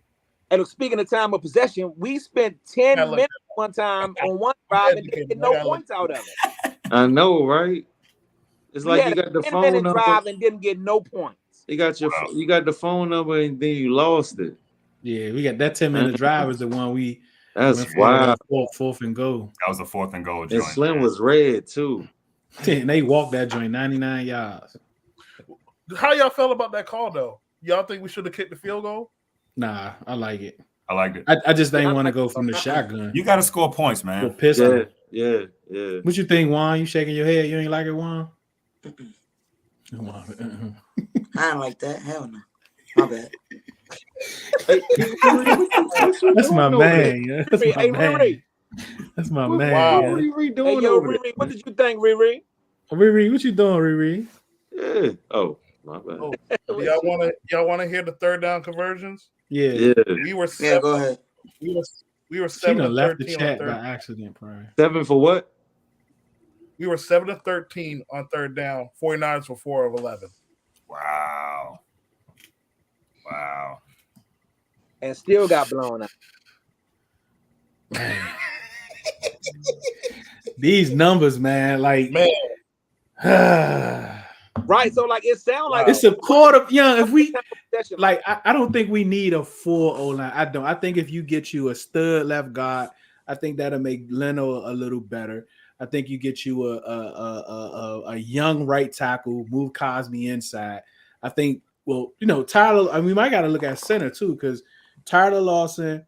And speaking of time of possession, we spent 10 minutes one time on one drive and didn't get no points out of it. I know, right? It's like you got the phone number drive and didn't get no points. You got the phone number and then you lost it. Yeah, we got that 10-minute drive is the one we. That's wild. Fourth and goal. That was a 4th and goal. And Slim was red too. And they walked that joint 99 yards. How y'all felt about that call though? Y'all think we should have kicked the field goal? Nah, I like it. I liked it. I just didn't want to go from the shotgun. You got to score points, man. The pistol. Yeah. What you think, Juan? You shaking your head? You ain't like it, Juan? I ain't like that. Hell no. My bad. That's my man. That's my man. That's my man. Wow. What are you doing over there? What did you think, Riri? Riri, what you doing, Riri? Yeah. Oh, my bad. Oh, y'all wanna hear the third down conversions? Yeah. We were go ahead. We were 7 of 13 left the on chat third. by accident, Brian. 7 for what? We were 7 of 13 on third down. 49ers for 4 of 11. Wow. And still got blown out. Man. These numbers, man, like right. So like it sounds like it's a quarter. Yeah, if we like, I don't think we need a full O-line. I don't. I think if you get you a stud left guard, I think that'll make Leno a little better. I think you get you a young right tackle, move Cosme inside. I think, well, Tyler, we might got to look at center too, because Tyler Lawson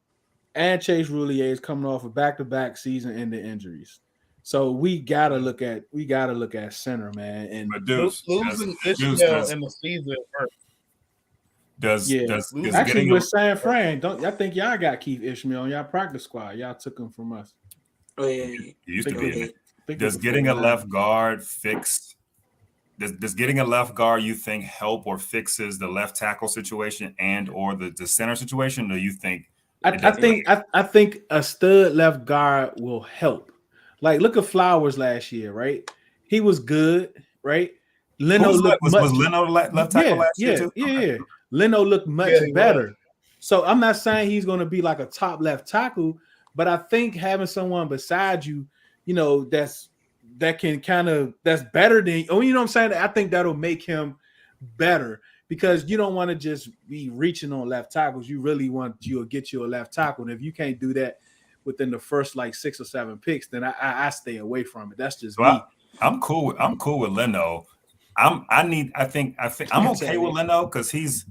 and Chase Roulier is coming off a back-to-back season-ending injuries. So we gotta look at center, man. And losing Ishmael in the season hurt. Actually with San Fran, I think y'all got Keith Ishmael on y'all practice squad. Y'all took him from us. Oh yeah. It used to be. Does getting a left guard fix? Does getting a left guard, you think, help or fixes the left tackle situation and or the center situation? Or you think? I think a stud left guard will help. Like, look at Flowers last year, right? He was good, right? Leno was Leno left tackle last year too? Yeah. Leno looked much better. So I'm not saying he's going to be like a top left tackle, but I think having someone beside you, that's better than. Oh, you know what I'm saying? I think that'll make him better because you don't want to just be reaching on left tackles. You really want you to get you a left tackle, and if you can't do that within the first like 6 or 7 picks, then I stay away from it. That's just me. I'm cool with Leno. I'm okay with Leno because he's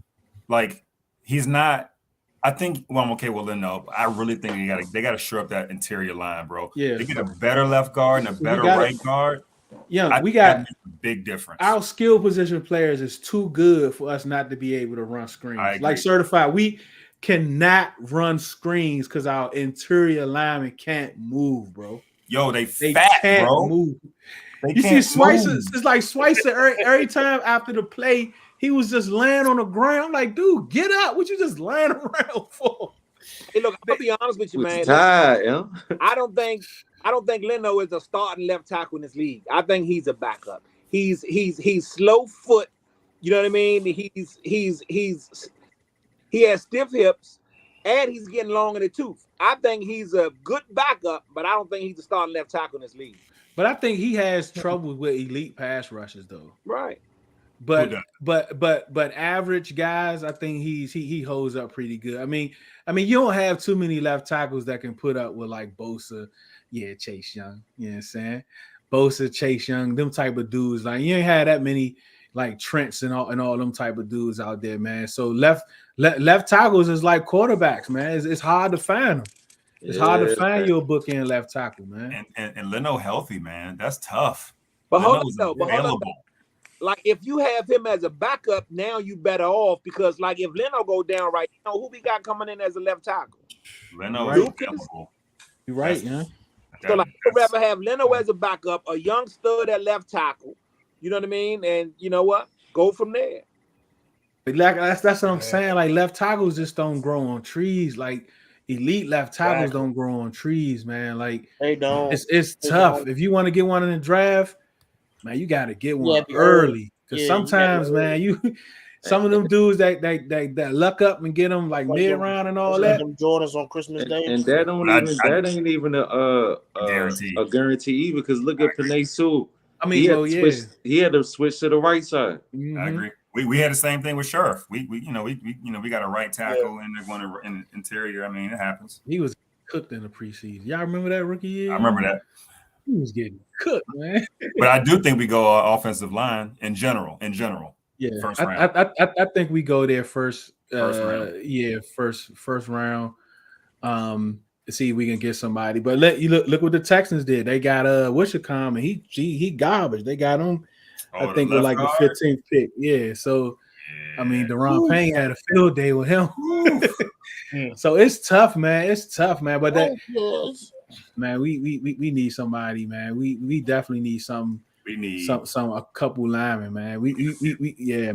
not. I think I'm okay with Leno. I really think they got to shore up that interior line, bro. Yeah, they get a better left guard and a better right guard. Yeah, we got a big difference. Our skill position players is too good for us not to be able to run screens. Like certified, we cannot run screens because our interior linemen can't move, bro. Yo, they fat, can't bro. move. They you see Schweitzer, it's like Schweitzer every time after the play, he was just laying on the ground. I'm like, dude, get up. What you just laying around for? Hey, look, I'm gonna be honest with you, man. I don't think Leno is a starting left tackle in this league. I think he's a backup. He's slow foot. You know what I mean? He has stiff hips, and he's getting long in the tooth. I think he's a good backup, but I don't think he's a starting left tackle in this league. But I think he has trouble with elite pass rushes, though. Right. But average guys, I think he holds up pretty good. I mean, you don't have too many left tackles that can put up with like Bosa, Chase Young. You know what I'm saying? Bosa, Chase Young, them type of dudes. Like you ain't had that many like Trents and all them type of dudes out there, man. So left tackles is like quarterbacks, man. It's hard to find them. It's hard to find your bookend left tackle, man. And Leno healthy, man. That's tough. But hold on. Like if you have him as a backup, now you better off because like if Leno go down right now, who we got coming in as a left tackle? Leno is available. You're right, yeah. So like I'd rather have Leno as a backup, a young stud at left tackle. You know what I mean? And you know what? Go from there. Like that's what I'm saying. Like left tackles just don't grow on trees. Like elite left tackles don't grow on trees, man. Like they don't. It's tough. If you want to get one in the draft, man, you got to get one early. Because sometimes, man, some of them dudes that luck up and get them like mid round and all that. Them Jordans on Christmas Day, and that ain't even a guarantee either. Because look at Penei Sewell. I mean, he had to switch to the right side. Mm-hmm. I agree. We had the same thing with Sheriff. We got a right tackle and they're going to in the interior. I mean, it happens. He was cooked in the preseason. Y'all remember that rookie year? I remember that. He was getting cooked, man. But I do think we go offensive line in general. Yeah, first round. I think we go there first. First round. Yeah, first round. To see if we can get somebody. But look what the Texans did. They got Wishacom and he garbage. They got him. I think with like the 15th pick. Yeah. So I mean, Deron Payne had a field day with him. So it's tough, man. It's tough, man. But that man, we need somebody, man. We definitely need something. We need a couple linemen, man.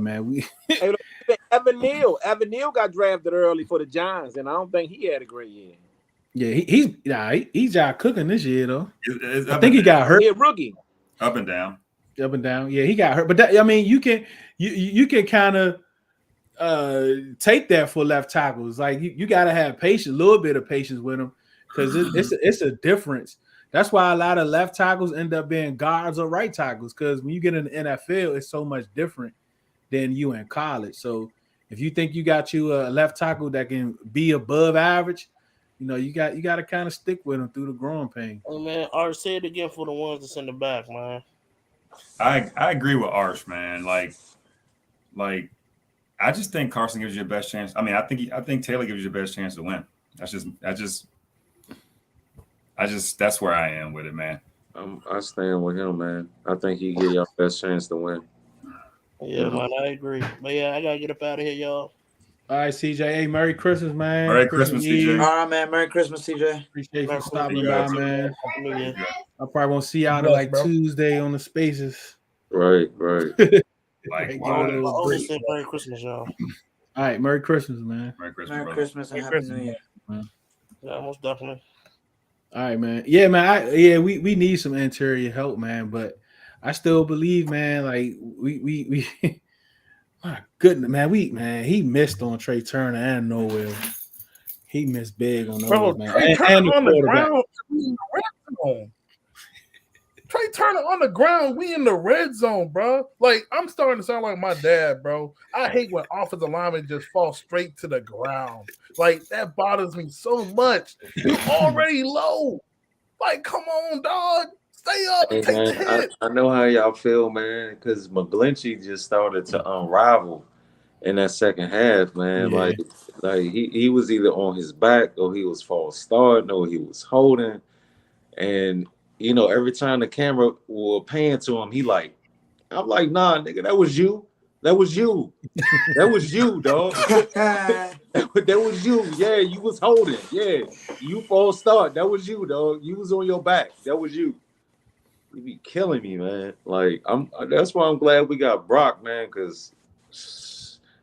Man. Hey, Evan Neal got drafted early for the Giants, and I don't think he had a great year. Yeah, he's out cooking this year though. I think he got hurt. Yeah, rookie. Up and down. Yeah, he got hurt. But you can kind of take that for left tackles. Like you got to have patience, a little bit of patience with them, because it's a difference. That's why a lot of left tackles end up being guards or right tackles, because when you get in the NFL, it's so much different than you in college. So if you think you got you a left tackle that can be above average, you got to kind of stick with them through the growing pain. Oh man, Art, say it again for the ones that's in the back, man. I agree with Arch, man. Like I just think Carson gives you the best chance. I mean, I think Taylor gives you the best chance to win. That's where I am with it, man. I stand with him, man. I think he give y'all best chance to win. Yeah, man, I agree. But yeah, I gotta get up out of here, y'all. All right, CJ. Hey, Merry Christmas, man. Merry Christmas, CJ. All right, man. Merry Christmas, CJ. Appreciate you stopping by, man. I probably won't see y'all till like Tuesday on the Spaces. Right. Like, Merry Christmas, y'all. All right, Merry Christmas, man. Merry Christmas and Happy New Year. Yeah, most definitely. All right, man. Yeah, man. We need some interior help, man. But I still believe, man. Like we My goodness, man, he missed on Trey Turner and Noel. He missed big on those, Bro, man. Trey And Turner the on the quarterback. ground. We in the red zone. Trey Turner on the ground. We in the red zone, bro. Like, I'm starting to sound like my dad, bro. I hate when offensive linemen just fall straight to the ground. Like, that bothers me so much. You already low. Like, come on, dog. Stay up Hey and take the man, hit. I know how y'all feel, man, because McGlinchey just started to unravel in that second half, man. Yeah. Like he was either on his back or he was false starting or he was holding. And every time the camera will pan to him, I'm like, nah, nigga, that was you. That was you. That was you, dog. That was you. Yeah, you was holding. Yeah, you false start. That was you, dog. You was on your back. That was you. You be killing me, man. Like that's why I'm glad we got Brock, man, because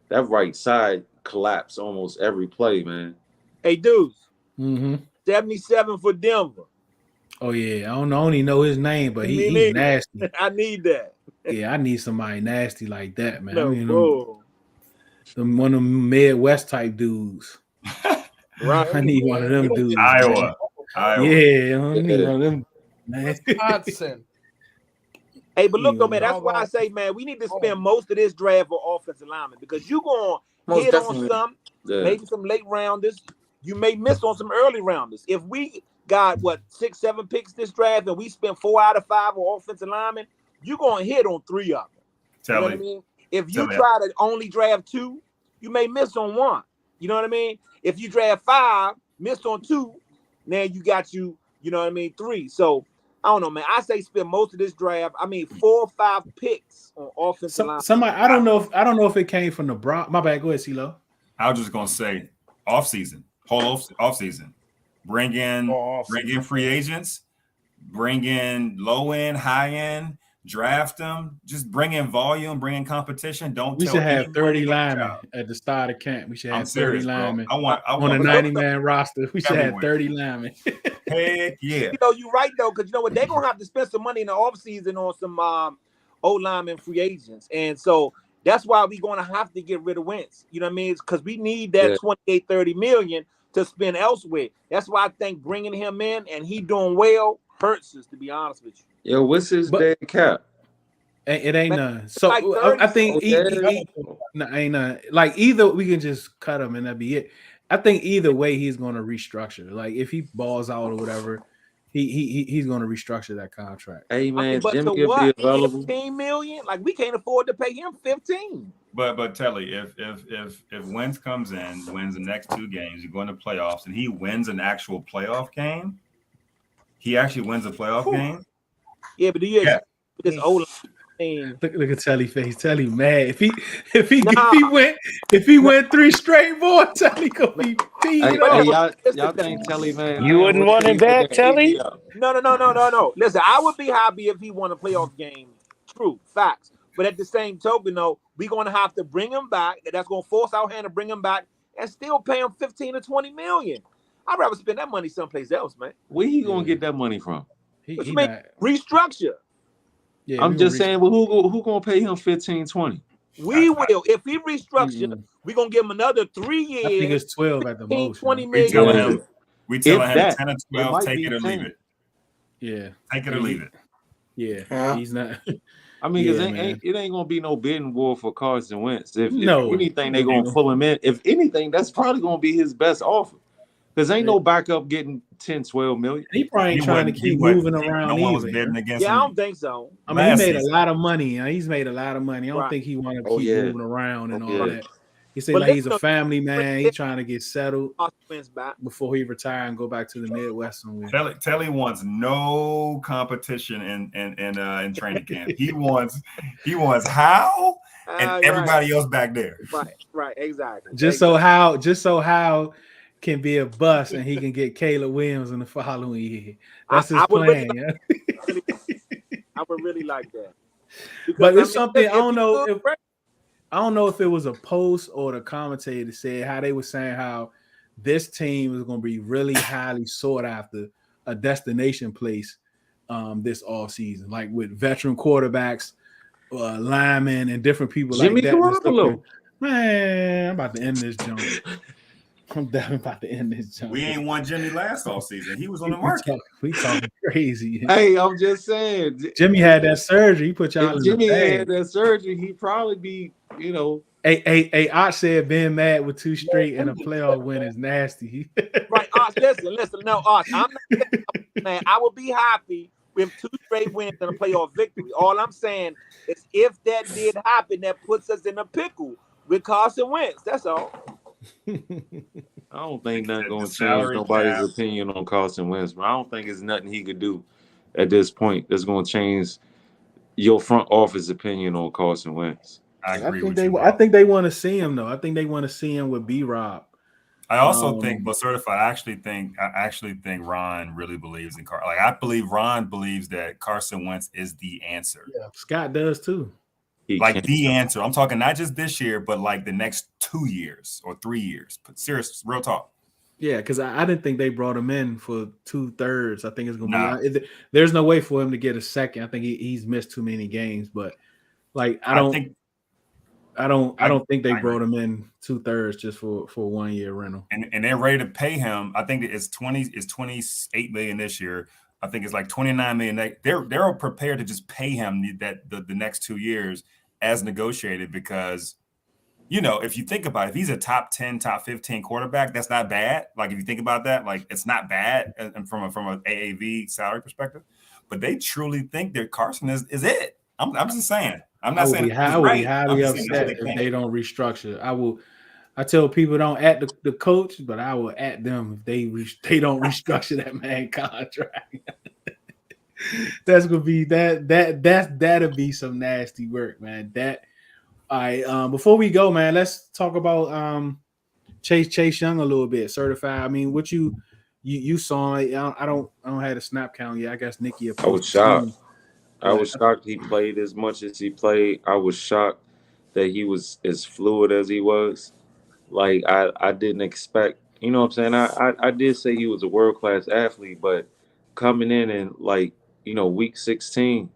that right side collapsed almost every play, man. Hey, dudes, Mm-hmm. 77 for Denver. Oh yeah, I don't only know his name, but Me he's neither. nasty. I need that. Yeah, I need somebody nasty like that, man. No, I mean, bro. one of them Midwest type dudes. Right. I need one of them dudes. Iowa. Yeah, I need one of them. Man. Wisconsin. Hey, but look though, man, that's why I say, man, we need to spend most of this draft for offensive linemen because you're going to Most hit definitely. on some, maybe some late rounders. You may miss on some early rounders. If we got 6, 7 picks this draft and we spent 4 out of 5 on offensive linemen, you're going to hit on 3 of them. You know what I mean? If you try to only draft 2, you may miss on 1. You know what I mean? If you draft 5, missed on 2, now you got you know what I mean, 3. So I don't know, man. I say spend most of this draft. 4 or 5 picks on offensive line. Somebody, I don't know if it came from the Bronx. My bad. Go ahead, CeeLo. I was just gonna say whole off season. Bring in free agents, bring in low end, high end, draft them. Just bring in volume, bring in competition. We should have 30 linemen at the start of camp. We should have 30 linemen on a 90-man roster. We should have 30 linemen. Heck yeah. You're right though, because you know what, they're gonna have to spend some money in the offseason on some old lineman free agents. And so that's why we're gonna have to get rid of Wentz. You know what I mean? Because we need that 28, 30 million to spend elsewhere. That's why I think bringing him in and he doing well hurts us, to be honest with you. Yo, what's his dead cap? It ain't none. So like I think ain't none. Like either we can just cut him and that'd be it. I think either way he's going to restructure. Like if he balls out or whatever, he's going to restructure that contract. Hey man, but Jimmy to what? be available. 15 million? Like we can't afford to pay him 15. But Telly, if Wentz comes in, wins the next 2 games, you go into playoffs, and he wins an actual playoff game, he actually wins a playoff game. Yeah, but do you expect this old line? Look at Telly face. Telly mad. If he went 3 straight, boy, Telly gonna be peed off. Y'all think Telly, man? You wouldn't want him back, Telly? No. Listen, I would be happy if he won a playoff game. True, facts. But at the same token, though, we're gonna have to bring him back. That's gonna force our hand to bring him back and still pay him 15 to 20 million. I'd rather spend that money someplace else, man. Where he gonna get that money from? Restructure. Yeah, I'm just saying, but who gonna pay him 15, 20? We will. If he restructure, we're gonna give him another 3 years. I think it's 12 at the most. 20 million. We telling him 10 or 12, take it or 10. leave it. Yeah. Take it or leave it. Yeah. He's not. I mean, it ain't gonna be no bidding war for Carson Wentz. If No. anything, they're gonna pull him in. If anything, that's probably gonna be his best offer. Because ain't no backup getting 10, 12 million. He probably ain't trying to keep moving around. No one was bidding against him. I don't think so. I mean, he made a lot of money. He's made a lot of money. I don't think he want to keep moving around and all that. He said like he's a family man. He's trying to get settled before he retire and go back to the Midwest somewhere. Telly wants no competition in training camp. He wants How and everybody else back there. Right, exactly. Just so How can be a bust and he can get Caleb Williams in the following year. That's his plan. I would really like that. But it's something I don't know if it was a post or the commentator said how they were saying how this team is going to be really highly sought after, a destination place this all season, like with veteran quarterbacks, linemen and different people Jimmy like that. That's looking, Garoppolo. man, I'm about to end this jump. I'm definitely about to end this jump. We ain't won Jimmy last offseason. He was on the We market. talking crazy. Hey, I'm just saying. Jimmy had that surgery. He put y'all If in Jimmy the bag. had that surgery, he'd probably be, you know. Hey, I said being mad with 2 straight and a playoff win is nasty. Right, Oz, listen. No, Oz, I'm not saying, man, I would be happy with 2 straight wins and a playoff victory. All I'm saying is if that did happen, that puts us in a pickle with Carson Wentz. That's all. I don't think nothing The going to change salary nobody's cap. opinion on Carson Wentz. But I don't think there's nothing he could do at this point that's going to change your front office opinion on Carson Wentz. I agree with I you. think they want to see him though. I think they want to see him with B-Rob. I also think, but certified, I actually think Ron really believes in Carson. Like I believe Ron believes that Carson Wentz is the answer. Yeah, Scott does too. Like the answer. I'm talking not just this year, but like the next 2 years or 3 years. But serious, real talk. Yeah, because I didn't think they brought him in for 2/3. I think it's gonna be. There's no way for him to get a second. I think he's missed too many games. But like, I don't think they brought him in 2/3 just for a 1 year rental. And they're ready to pay him. I think it's 28 million this year. I think it's like 29 million. They're prepared to just pay him the next 2 years as negotiated because, you know, if you think about it, if he's a top 10, top 15 quarterback, that's not bad. Like if you think about that, like it's not bad and from an AAV salary perspective. But they truly think that Carson is it. I'm just saying. I'm not saying I would be highly upset if they don't restructure. I tell people don't at the coach, but I will at them if they don't restructure that man contract. That's gonna be that'll be some nasty work, man. All right. Before we go, man, let's talk about Chase Young a little bit. Certified. I mean, what you saw? I don't have a snap count yet. I guess Nikki. I was shocked. I was shocked he played as much as he played. I was shocked that he was as fluid as he was. Like I didn't expect. You know what I'm saying? I did say he was a world-class athlete, but coming in and like, you know, week 16,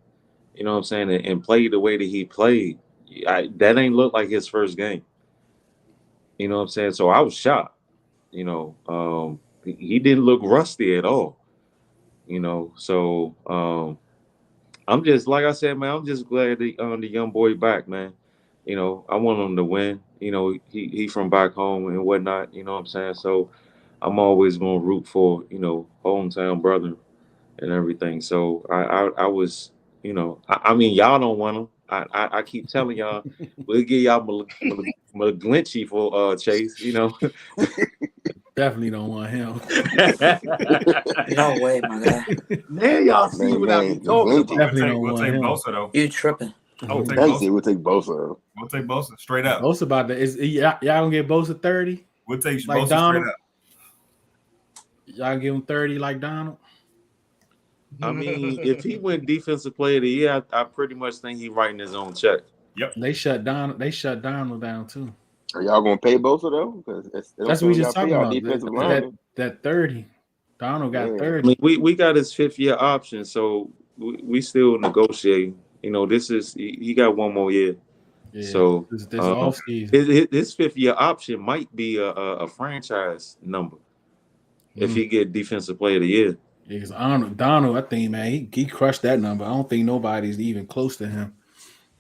you know what I'm saying, and play the way that he played, that ain't look like his first game. You know what I'm saying? So I was shocked. You know, he didn't look rusty at all. You know, so I'm just, like I said, man, I'm just glad the young boy back, man. You know, I want him to win. You know, he from back home and whatnot. You know what I'm saying? So I'm always gonna root for, you know, hometown brother and everything. So I was, you know, I mean, y'all don't want him. I keep telling y'all, we'll give y'all McGlinchey for Chase. You know, definitely don't want him. No way, my guy. Now y'all see what I be talking about. Definitely don't want him. Bosa though. You tripping? We'll take We'll Bosa. take Bosa. We'll take Bosa straight up. Bosa about that. Y'all gonna get Bosa 30? We'll take like Bosa Donald. straight up. Y'all give him 30 like Donald. I mean, if he went defensive player of the year, I pretty much think he writing his own check. Yep. They shut Donald down too. Are y'all gonna pay Bosa though? Because that's what we just talking about. That 30. Donald got 30. I mean, we got his 5th year option, so we still negotiating. You know, he got 1 more year. Yeah, so this off-season. His 5th year option might be a franchise number if he get defensive player of the year. Yeah, because Donald, I think, man, he crushed that number. I don't think nobody's even close to him.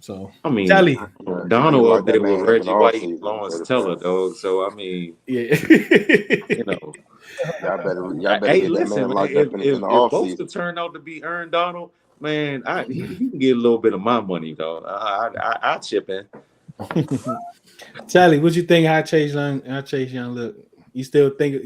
So I mean, Telly. Donald up there with Reggie White, Lawrence Teller, dog. So I mean, yeah, y'all better hey, get listen, that man locked if up in the offseason. Bosa turned out to be Aaron Donald, man, he can get a little bit of my money, dog. I chip in. Charlie, what you think? How Chase Young look? You still think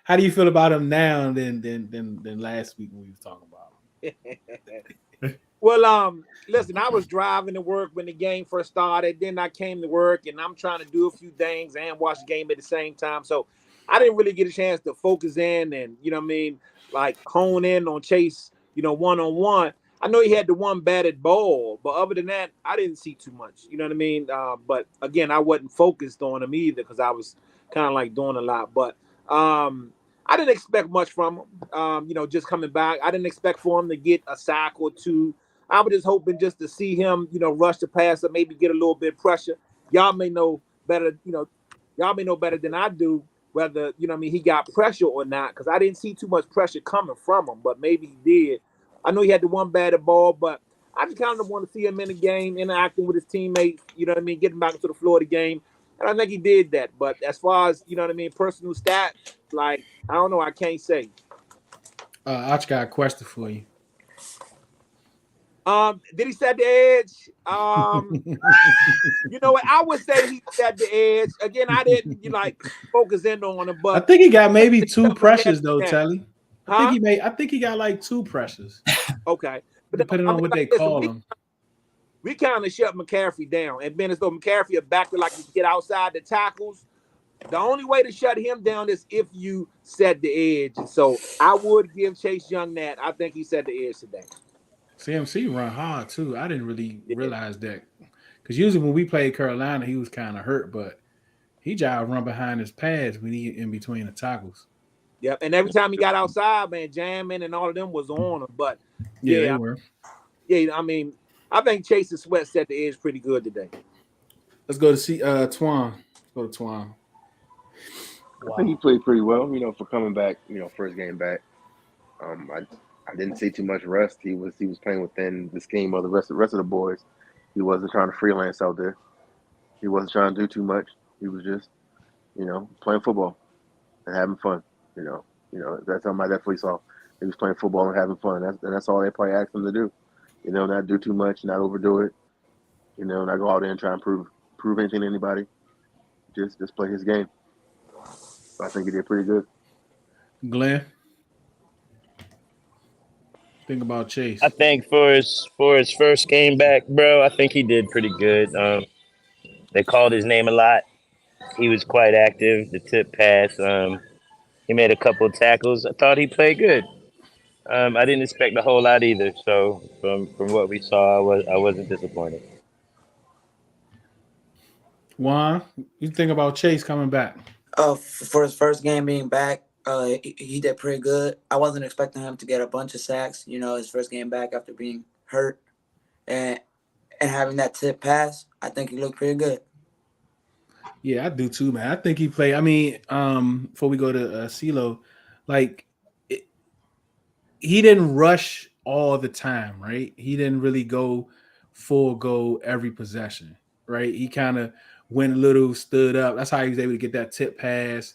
how do you feel about him now than last week when we was talking about him? Well, listen, I was driving to work when the game first started. Then I came to work and I'm trying to do a few things and watch the game at the same time. So I didn't really get a chance to focus in and, you know what I mean, like hone in on Chase, you know, one-on-one. I know he had the one batted ball, but other than that, I didn't see too much. You know what I mean? But again, I wasn't focused on him either because I was kind of like doing a lot. But I didn't expect much from him. You know, just coming back. I didn't expect for him to get a sack or two. I was just hoping just to see him, rush the passer, maybe get a little bit of pressure. Y'all may know better, y'all may know better than I do whether, he got pressure or not, because I didn't see too much pressure coming from him, but maybe he did. I know he had the one batted ball, but I just kind of want to see him in the game, interacting with his teammates, getting back into the floor of the game. And I think he did that. But as far as, personal stats, like, I don't know, I can't say. I just got a question for you. Did he set the edge? You know what? I would say he set the edge. Again, I didn't focus in on him, but I think he got maybe 2 pressures though, Telly. Huh? I think he got like 2 pressures. Okay. But depending on what they call him. We kind of shut McCaffrey down. And being as though McCaffrey a backer like to get outside the tackles, the only way to shut him down is if you set the edge. And so I would give Chase Young that. I think he set the edge today. CMC run hard too. I didn't really realize that. Because usually when we played Carolina, he was kind of hurt, but he just run behind his pads when he in between the tackles. Yep. And every time he got outside, man, jamming and all of them was on him. But they were. Yeah, I mean, I think Chase and Sweat set the edge pretty good today. Let's go to see Twan. Let's go to Twan. I think he played pretty well, for coming back, first game back. I didn't see too much rust. He was playing within the scheme of the rest of the boys. He wasn't trying to freelance out there. He wasn't trying to do too much. He was just, playing football and having fun. That's something I definitely saw. He was playing football and having fun. That's all they probably asked him to do. Not do too much, not overdo it. Not go out there and try and prove anything to anybody. Just play his game. So I think he did pretty good. Glenn, think about Chase. I think for his first game back, bro, I think he did pretty good. They called his name a lot. He was quite active. The tip pass. He made a couple of tackles. I thought he played good. I didn't expect a whole lot either. So from what we saw, I wasn't disappointed. Juan, you think about Chase coming back? For his first game being back, he did pretty good. I wasn't expecting him to get a bunch of sacks. His first game back after being hurt, and having that tip pass, I think he looked pretty good. Yeah, I do too, man. I think he played. I mean, before we go to CeeLo, he didn't rush all the time, right? He didn't really go full go every possession, right? He kind of went a little, stood up. That's how he was able to get that tip pass.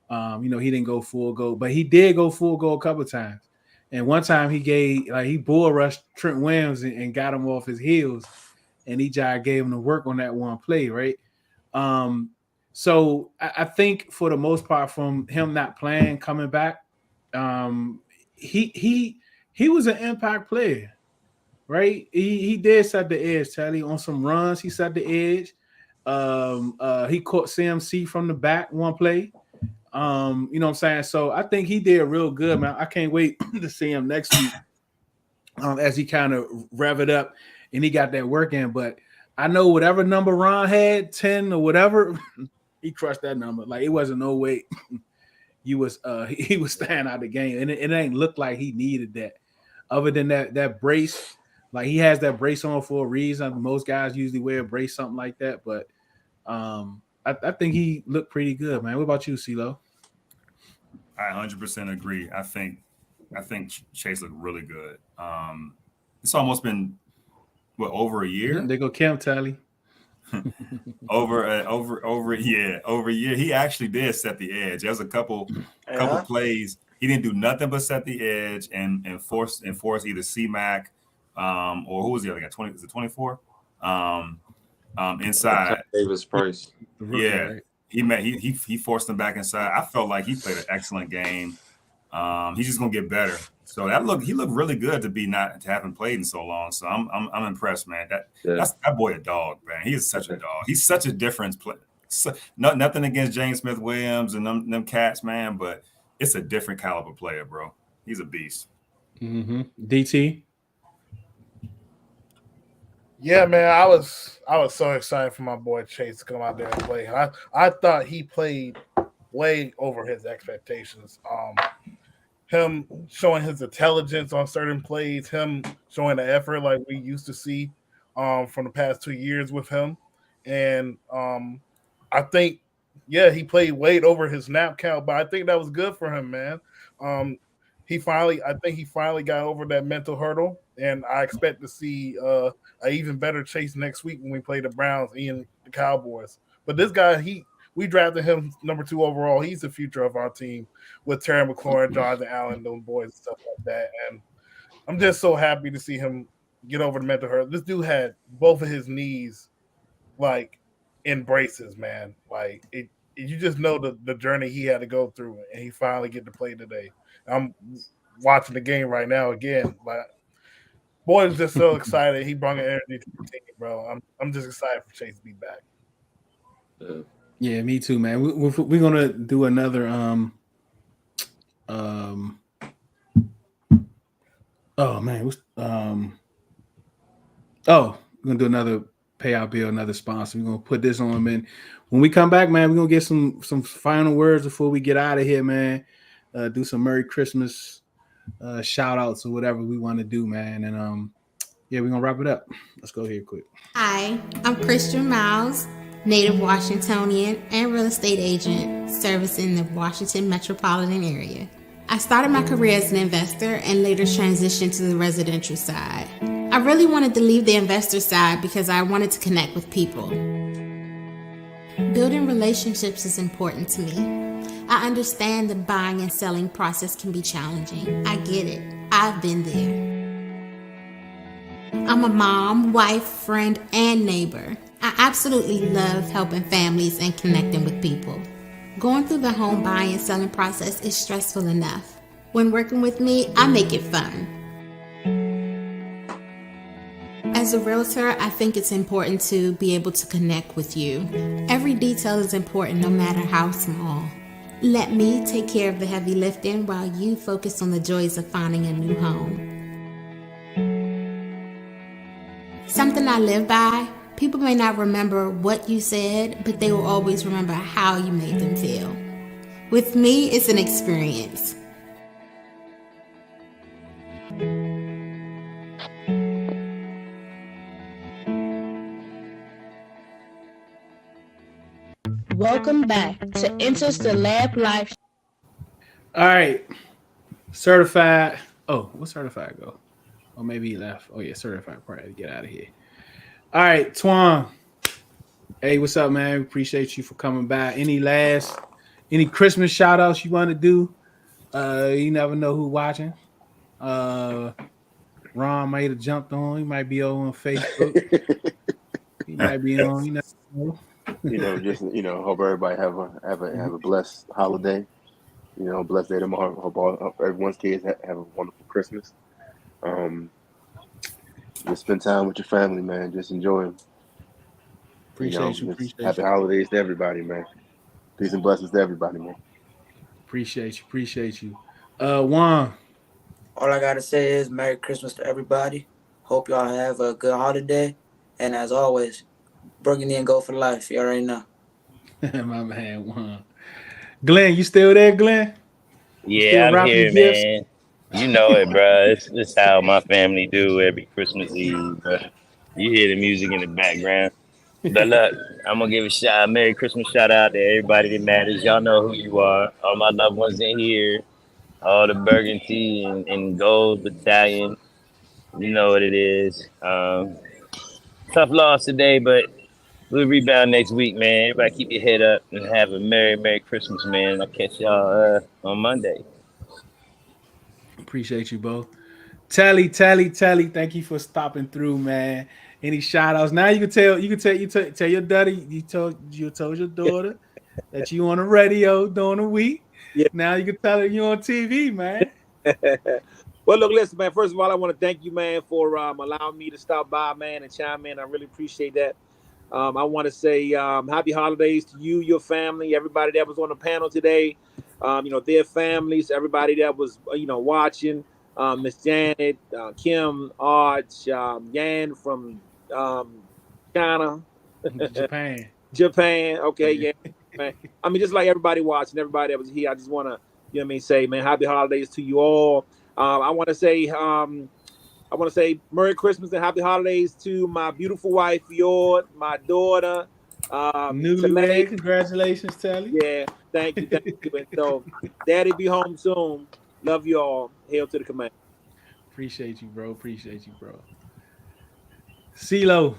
He didn't go full go, but he did go full go a couple of times. And one time he bull rushed Trent Williams and got him off his heels, and he just gave him the work on that one play, right? So I think for the most part, from him not playing, coming back, he was an impact player, right? He did set the edge, Teddy, on some runs. He set the edge. He caught CMC from the back one play. You know what I'm saying? So I think he did real good, man. I can't wait to see him next week as he kind of rev it up and he got that work in. But I know whatever number Ron had, 10 or whatever, he crushed that number. Like, it wasn't no way he was staying out of the game. And it ain't looked like he needed that. Other than that brace, like, he has that brace on for a reason. Most guys usually wear a brace, something like that. But I think he looked pretty good, man. What about you, CeeLo? I 100% agree. I think Chase looked really good. It's almost been over a year. They go Cam Tally. over a year. He actually did set the edge. There was a couple plays. He didn't do nothing but set the edge and force either C-Mac or who was the other guy? 20? Is it 24? Inside Davis Price. Yeah, he forced him back inside. I felt like he played an excellent game. He's just gonna get better. So he looked really good to haven't played in so long. So I'm impressed, man. That's that boy a dog, man. He is such a dog. He's such a difference player. Nothing against James Smith Williams and them cats, man, but it's a different caliber player, bro. He's a beast. Mm-hmm. DT. Yeah, man, I was so excited for my boy Chase to come out there and play. I thought he played way over his expectations. him showing his intelligence on certain plays, him showing the effort like we used to see from the past 2 years with him. And I think, yeah, he played weight over his snap count, but I think that was good for him, man. I think he finally got over that mental hurdle, and I expect to see an even better Chase next week when we play the Browns and the Cowboys. But this guy, we drafted him number 2 overall. He's the future of our team with Terry McLaurin, Jonathan Allen, those boys and stuff like that. And I'm just so happy to see him get over the mental hurdle. This dude had both of his knees like in braces, man. Like you just know the journey he had to go through, and he finally get to play today. I'm watching the game right now again. Like, boy, is just so excited. He brought an energy to the team, bro. I'm just excited for Chase to be back. Yeah, me too, man. We're gonna do another oh man, we're gonna do another payout bill, another sponsor. We're gonna put this on him, and when we come back, man, we're gonna get some final words before we get out of here, man. Do some Merry Christmas shout outs or whatever we want to do, man. And yeah, we're gonna wrap it up. Let's go here quick. Hi, I'm Christian Miles, native Washingtonian and real estate agent servicing the Washington metropolitan area. I started my career as an investor and later transitioned to the residential side. I really wanted to leave the investor side because I wanted to connect with people. Building relationships is important to me. I understand the buying and selling process can be challenging. I get it. I've been there. I'm a mom, wife, friend, and neighbor. I absolutely love helping families and connecting with people. Going through the home buying and selling process is stressful enough. When working with me, I make it fun. As a realtor, I think it's important to be able to connect with you. Every detail is important, no matter how small. Let me take care of the heavy lifting while you focus on the joys of finding a new home. Something I live by, people may not remember what you said, but they will always remember how you made them feel. With me, it's an experience. Welcome back to Enters the Lab Live. All right, certified. Oh, what certified go? Oh, maybe he left. Oh yeah, certified. Probably to get out of here. All right, Twan. Hey, what's up, man? We appreciate you for coming by. Any Christmas shout outs you want to do? You never know who's watching. Ron might have jumped on. He might be on Facebook. He might be on. You know. Hope everybody have a blessed holiday. Blessed day tomorrow. Hope everyone's kids have a wonderful Christmas. Just spend time with your family, man. Just enjoy them. Appreciate you. Happy holidays to everybody, man. Peace and blessings to everybody, man. Appreciate you. Juan. All I gotta say is Merry Christmas to everybody. Hope y'all have a good holiday. And as always, Burgundy and go for life. You already know. My man, Juan. Glenn, you still there, Glenn? Yeah, I'm here, man. You know it, bro. It's how my family do every Christmas Eve, bro. You hear the music in the background. But look, I'm going to give a Merry Christmas shout out to everybody that matters. Y'all know who you are. All my loved ones in here. All the Burgundy and Gold Battalion. You know what it is. Tough loss today, but we'll rebound next week, man. Everybody keep your head up and have a Merry Christmas, man. I'll catch y'all on Monday. Appreciate you, Bo. Tally. Thank you for stopping through, man. Any shout outs? Now you can tell your daddy, you told your daughter that you on the radio during the week. Yeah. Now you can tell her you on TV, man. Well, look, listen, man. First of all, I want to thank you, man, for allowing me to stop by, man, and chime in. I really appreciate that. I want to say happy holidays to you, your family, everybody that was on the panel today. Their families, everybody that was, watching. Miss Janet, Kim, Arch, Yan from China, Japan. Okay, yeah, man. I mean, just like everybody watching, everybody that was here, I just want to you know what I mean, say, man, happy holidays to you all. I want to say Merry Christmas and Happy Holidays to my beautiful wife, Fjord, my daughter, Tele. Newlywed, congratulations, Telly. Yeah, thank you. And so, Daddy be home soon. Love you all. Hail to the command. Appreciate you, bro. Appreciate you, bro. CeeLo.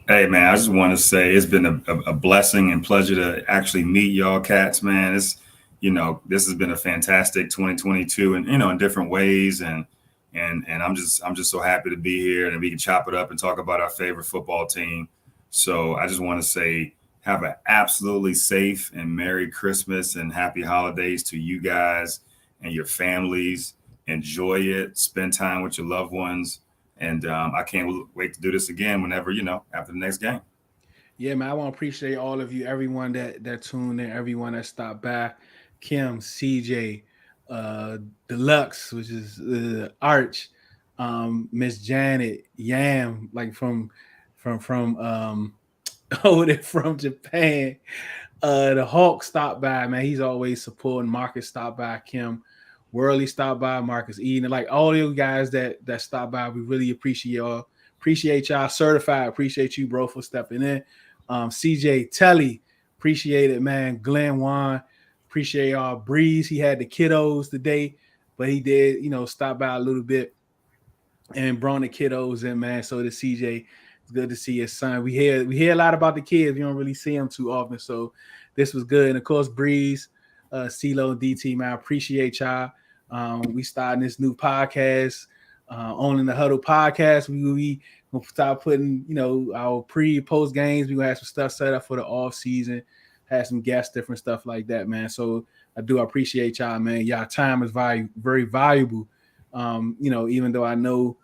Hey man, I just want to say it's been a blessing and pleasure to actually meet y'all cats, man. It's this has been a fantastic 2022 and in different ways and I'm just so happy to be here and we can chop it up and talk about our favorite football team. So I just want to say have an absolutely safe and Merry Christmas and Happy Holidays to you guys and your families. Enjoy it, spend time with your loved ones. And I can't wait to do this again whenever, after the next game. Yeah, man, I want to appreciate all of you, everyone that tuned in, everyone that stopped by. Kim, CJ, Deluxe, which is Arch, Miss Janet, Yam, like from over there from Japan. The Hawk stopped by, man. He's always supporting. Marcus stopped by, Kim. Worley stopped by, Marcus Eden, like all you guys that stopped by. We really appreciate y'all. Appreciate y'all. Certified. Appreciate you, bro, for stepping in. CJ Telly, appreciate it, man. Glenn Juan, appreciate y'all. Breeze, he had the kiddos today, but he did, stop by a little bit and brought the kiddos in, man. So the CJ, it's good to see his son. We hear a lot about the kids. We don't really see them too often, so this was good. And of course, Breeze, CeeLo, DT, man, I appreciate y'all. We starting this new podcast, Owning the Huddle podcast. We gonna start putting, our post games. We gonna have some stuff set up for the off season, have some guests, different stuff like that, man. So I do appreciate y'all, man. Y'all time is very valuable. Even though I know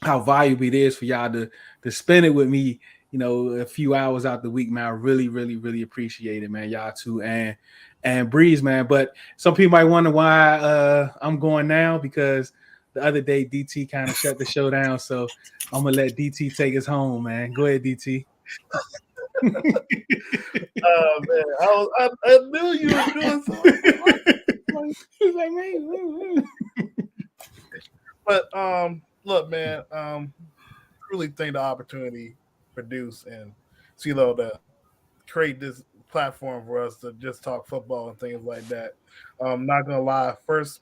how valuable it is for y'all to spend it with me, a few hours out the week, man. I really, really, really appreciate it, man. Y'all too, and Breeze, man. But some people might wonder why I'm going now, because the other day DT kind of shut the show down. So I'm gonna let DT take us home, man. Go ahead, DT. Oh man, I knew you were doing something. He's like, man. But look, man, really think the opportunity produced and CeeLo to create this platform for us to just talk football and things like that. Not gonna lie, first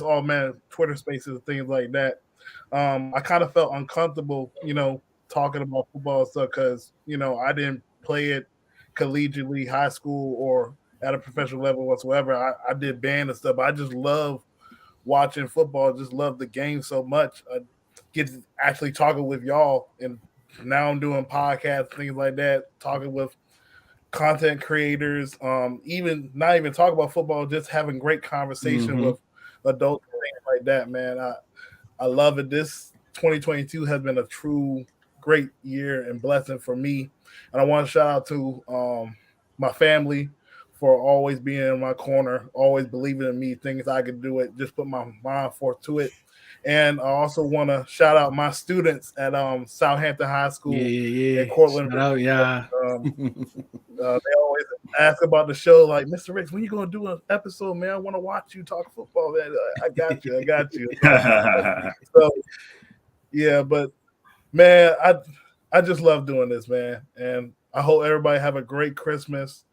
all man Twitter spaces and things like that, I kind of felt uncomfortable, talking about football stuff because I didn't play it collegiately, high school, or at a professional level whatsoever. I did band and stuff, but I just love watching football, just love the game so much. I get to actually talking with y'all, and now I'm doing podcasts, things like that, talking with content creators, even not even talk about football, just having great conversation with adults and things like that, man. I love it. This 2022 has been a true great year and blessing for me. And I want to shout out to my family for always being in my corner, always believing in me, thinking I could do it, just put my mind forth to it. And I also want to shout out my students at Southampton High School in Cortland. Shout out, yeah. They always ask about the show, like, Mr. Ricks, when you going to do an episode, man? I want to watch you talk football, man. I got you. So, yeah, but, man, I just love doing this, man. And I hope everybody have a great Christmas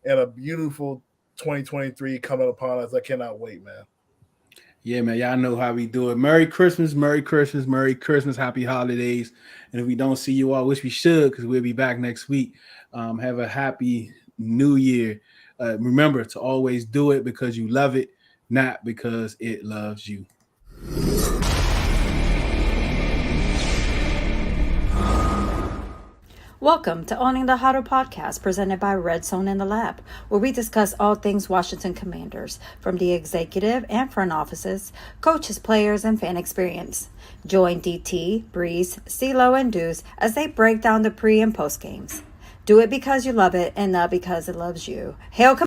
and a beautiful 2023 coming upon us. I cannot wait, man. Yeah, man, y'all know how we do it. Merry Christmas, Merry Christmas, Merry Christmas, Happy Holidays. And if we don't see you all, which we should, because we'll be back next week, have a happy new year. Remember to always do it because you love it, not because it loves you. Welcome to Owning the Huddle podcast presented by Red Zone in the Lab, where we discuss all things Washington Commanders, from the executive and front offices, coaches, players, and fan experience. Join DT, Breeze, CeeLo, and Deuce as they break down the pre- and post games. Do it because you love it and not because it loves you. Hail